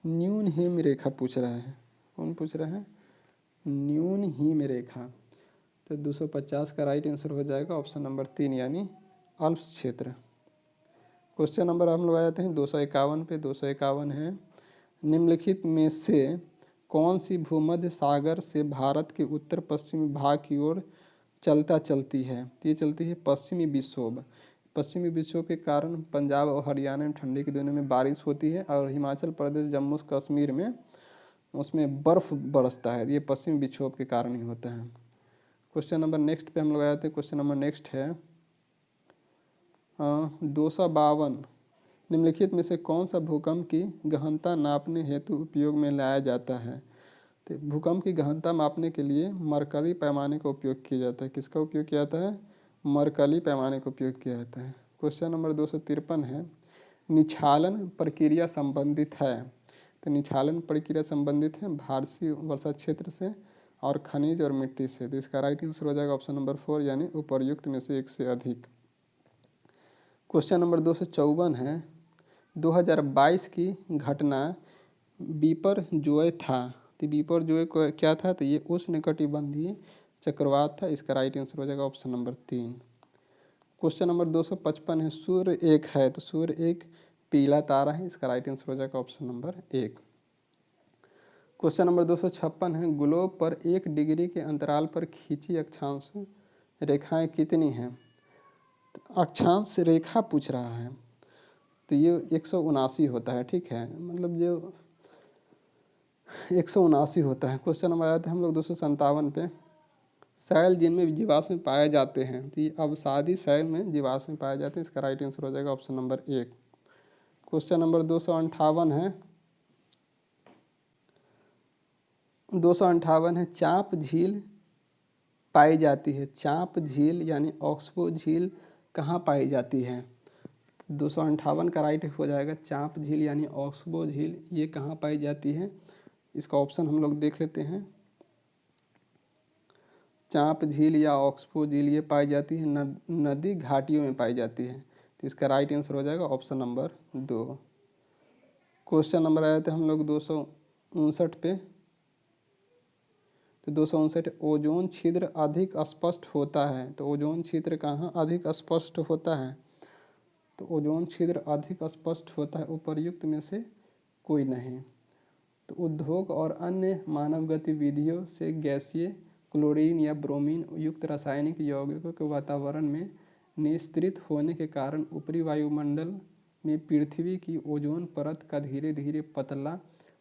न्यून हिम रेखा पूछ रहा है। कौन पूछ रहा है? न्यून हिम रेखा। तो 250 का राइट आंसर हो जाएगा ऑप्शन नंबर 3, यानी अल्प्स क्षेत्र। क्वेश्चन नंबर हम लोग आ जाते हैं 251 पे। 251 है। निम्नलिखित में से कौन सी भूमध्य सागर से भारत के उत्तर पश्चिमी भाग की ओर चलती है? तो ये चलती है पश्चिमी विक्षोभ। पश्चिमी विक्षोभ के कारण पंजाब और हरियाणा में ठंडी के दिनों में बारिश होती है, और हिमाचल प्रदेश जम्मू कश्मीर में उसमें बर्फ़ बरसता है। ये पश्चिमी विक्षोभ के कारण ही होता है। क्वेश्चन नंबर नेक्स्ट पे हम लोग आए थे। क्वेश्चन नंबर नेक्स्ट है 252। निम्नलिखित में से कौन सा भूकंप की गहनता नापने हेतु उपयोग में लाया जाता है? तो भूकंप की गहनता मापने के लिए मरकरी पैमाने का उपयोग किया जाता है। किसका उपयोग किया जाता है? मरकली पैमाने का उपयोग किया जाता है। क्वेश्चन नंबर 253 है। निछालन प्रक्रिया संबंधित है? तो निछालन प्रक्रिया संबंधित है भारतीय वर्षा क्षेत्र से और खनिज और मिट्टी से। तो इसका राइट आंसर हो जाएगा ऑप्शन नंबर 4, यानी उपर्युक्त में से एक से अधिक। क्वेश्चन नंबर 254 है। 2022 की घटना बिपरजॉय था। तो बिपरजॉय को क्या था? तो ये उष्णकटिबंधीय चक्रवात था। इसका राइट आंसर हो जाएगा ऑप्शन नंबर 3। क्वेश्चन नंबर 255 है। सूर्य एक है, तो सूर्य एक पीला तारा है। इसका राइट आंसर हो जाएगा ऑप्शन नंबर 1। क्वेश्चन नंबर 256 है। ग्लोब पर 1 डिग्री के अंतराल पर खींची अक्षांश रेखाएं कितनी हैं? अक्षांश रेखा पूछ रहा है, तो ये 179 होता है। ठीक है, मतलब जो 179 होता है। क्वेश्चन नंबर आते हैं हम लोग 257 पे। शैल जिनमें जीवाश्म पाए जाते हैं, तो ये अवसादी शैल में जीवाश्म पाए जाते हैं। इसका राइट आंसर हो जाएगा ऑप्शन नंबर 1। क्वेश्चन नंबर 258 है। 258 है। चाँप झील पाई जाती है। चाँप झील यानी ऑक्सबो झील कहाँ पाई जाती है? 258 का राइट हो जाएगा। चाँप झील यानी ऑक्सबो झील ये कहाँ पाई जाती है? इसका ऑप्शन हम लोग देख लेते हैं। चाँप झील या ऑक्सबो झील ये पाई जाती है नदी घाटियों में पाई जाती है। तो इसका राइट आंसर हो जाएगा ऑप्शन नंबर 2। क्वेश्चन नंबर आए थे हम लोग 259 पे। तो 259, ओजोन छिद्र अधिक स्पष्ट होता है। तो ओजोन छिद्र कहाँ अधिक स्पष्ट होता है? तो ओजोन छिद्र अधिक स्पष्ट होता है उपर्युक्त में से कोई नहीं। तो उद्योग और अन्य मानव गतिविधियों से गैसीय क्लोरीन या ब्रोमीन युक्त रासायनिक यौगिकों के वातावरण में निस्तृत होने के कारण ऊपरी वायुमंडल में पृथ्वी की ओजोन परत का धीरे धीरे पतला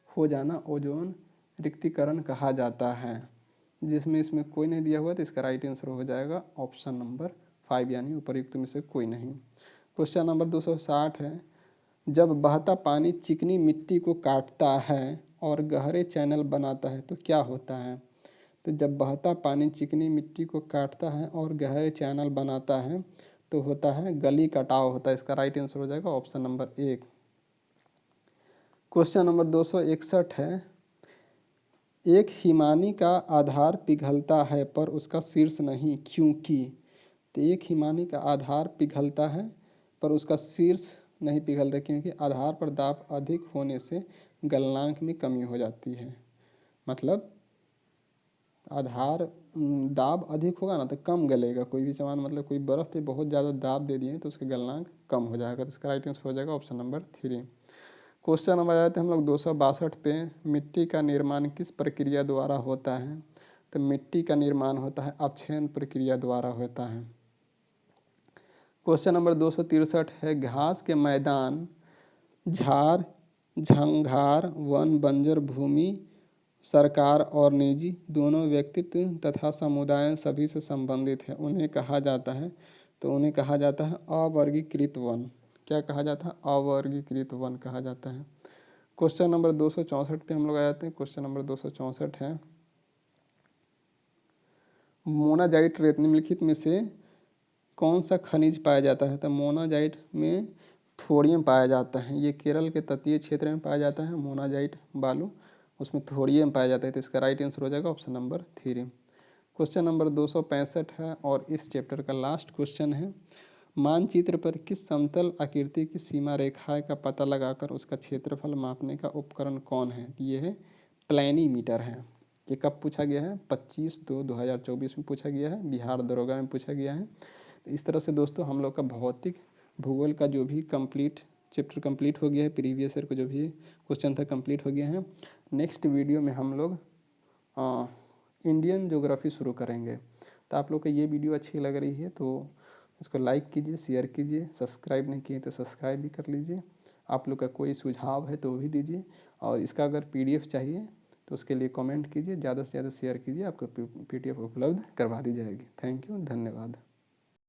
हो जाना ओजोन रिक्तीकरण कहा जाता है। जिसमें इसमें कोई नहीं दिया हुआ, तो इसका राइट आंसर हो जाएगा ऑप्शन नंबर 5, यानी उपर्युक्त में से कोई नहीं। क्वेश्चन नंबर 260 है। जब बहता पानी चिकनी मिट्टी को काटता है और गहरे चैनल बनाता है तो क्या होता है? तो जब बहता पानी चिकनी मिट्टी को काटता है और गहरे चैनल बनाता है तो होता है गली कटाव होता है। इसका राइट आंसर हो जाएगा ऑप्शन नंबर 1। क्वेश्चन नंबर 261 है। एक हिमानी का आधार पिघलता है पर उसका शीर्ष नहीं, क्योंकि? तो एक हिमानी का आधार पिघलता है पर उसका शीर्ष नहीं पिघलता, क्योंकि आधार पर दाब अधिक होने से गलनांक में कमी हो जाती है। मतलब आधार दाब अधिक होगा ना तो कम गलेगा कोई भी सामान, मतलब कोई बर्फ़ पे बहुत ज़्यादा दाब दे दिए तो उसका गलनांक कम हो जाएगा। तो इसका राइट आंसर हो जाएगा ऑप्शन नंबर 3। क्वेश्चन नंबर आते हैं हम लोग 262 पे, मिट्टी का निर्माण किस प्रक्रिया द्वारा होता है? तो मिट्टी का निर्माण होता है अपक्षयन प्रक्रिया द्वारा होता है। क्वेश्चन नंबर 263 है, घास के मैदान, झाड़ झंखार, वन बंजर भूमि सरकार और निजी दोनों व्यक्तित्व तथा समुदाय सभी से संबंधित है, उन्हें कहा जाता है, तो उन्हें कहा जाता है अवर्गीकृत वन। क्या कहा जाता है? अवर्गीकृत वन कहा जाता है। क्वेश्चन नंबर 264 पे हम लोग आ जाते हैं। क्वेश्चन नंबर 264 है, मोनाजाइट रेत निम्नलिखित में से कौन सा खनिज पाया जाता है? तो मोनाजाइट में थोरियम पाया जाता है। ये केरल के तटीय क्षेत्र में पाया जाता है मोनाजाइट बालू, उसमें थोरियम पाया जाता है। तो इसका राइट आंसर हो जाएगा ऑप्शन नंबर 3। क्वेश्चन नंबर 265 है और इस चैप्टर का लास्ट क्वेश्चन है, मानचित्र पर किस समतल आकृति की सीमा रेखा का पता लगाकर उसका क्षेत्रफल मापने का उपकरण कौन है? ये है प्लेनीमीटर है। ये कब पूछा गया है? 25/2/2024 में पूछा गया है, बिहार दरोगा में पूछा गया है। तो इस तरह से दोस्तों हम लोग का भौतिक भूगोल का जो भी कंप्लीट चैप्टर कंप्लीट हो गया है, प्रीवियस ईयर को जो भी क्वेश्चन था कंप्लीट हो गया है। नेक्स्ट वीडियो में हम लोग इंडियन ज्योग्राफी शुरू करेंगे। तो आप लोग को ये वीडियो अच्छी लग रही है तो इसको लाइक कीजिए, शेयर कीजिए, सब्सक्राइब नहीं किए तो सब्सक्राइब भी कर लीजिए। आप लोग का कोई सुझाव है तो वो भी दीजिए, और इसका अगर PDF चाहिए तो उसके लिए कमेंट कीजिए, ज़्यादा से ज़्यादा शेयर कीजिए, आपको PDF उपलब्ध करवा दी जाएगी। थैंक यू, धन्यवाद।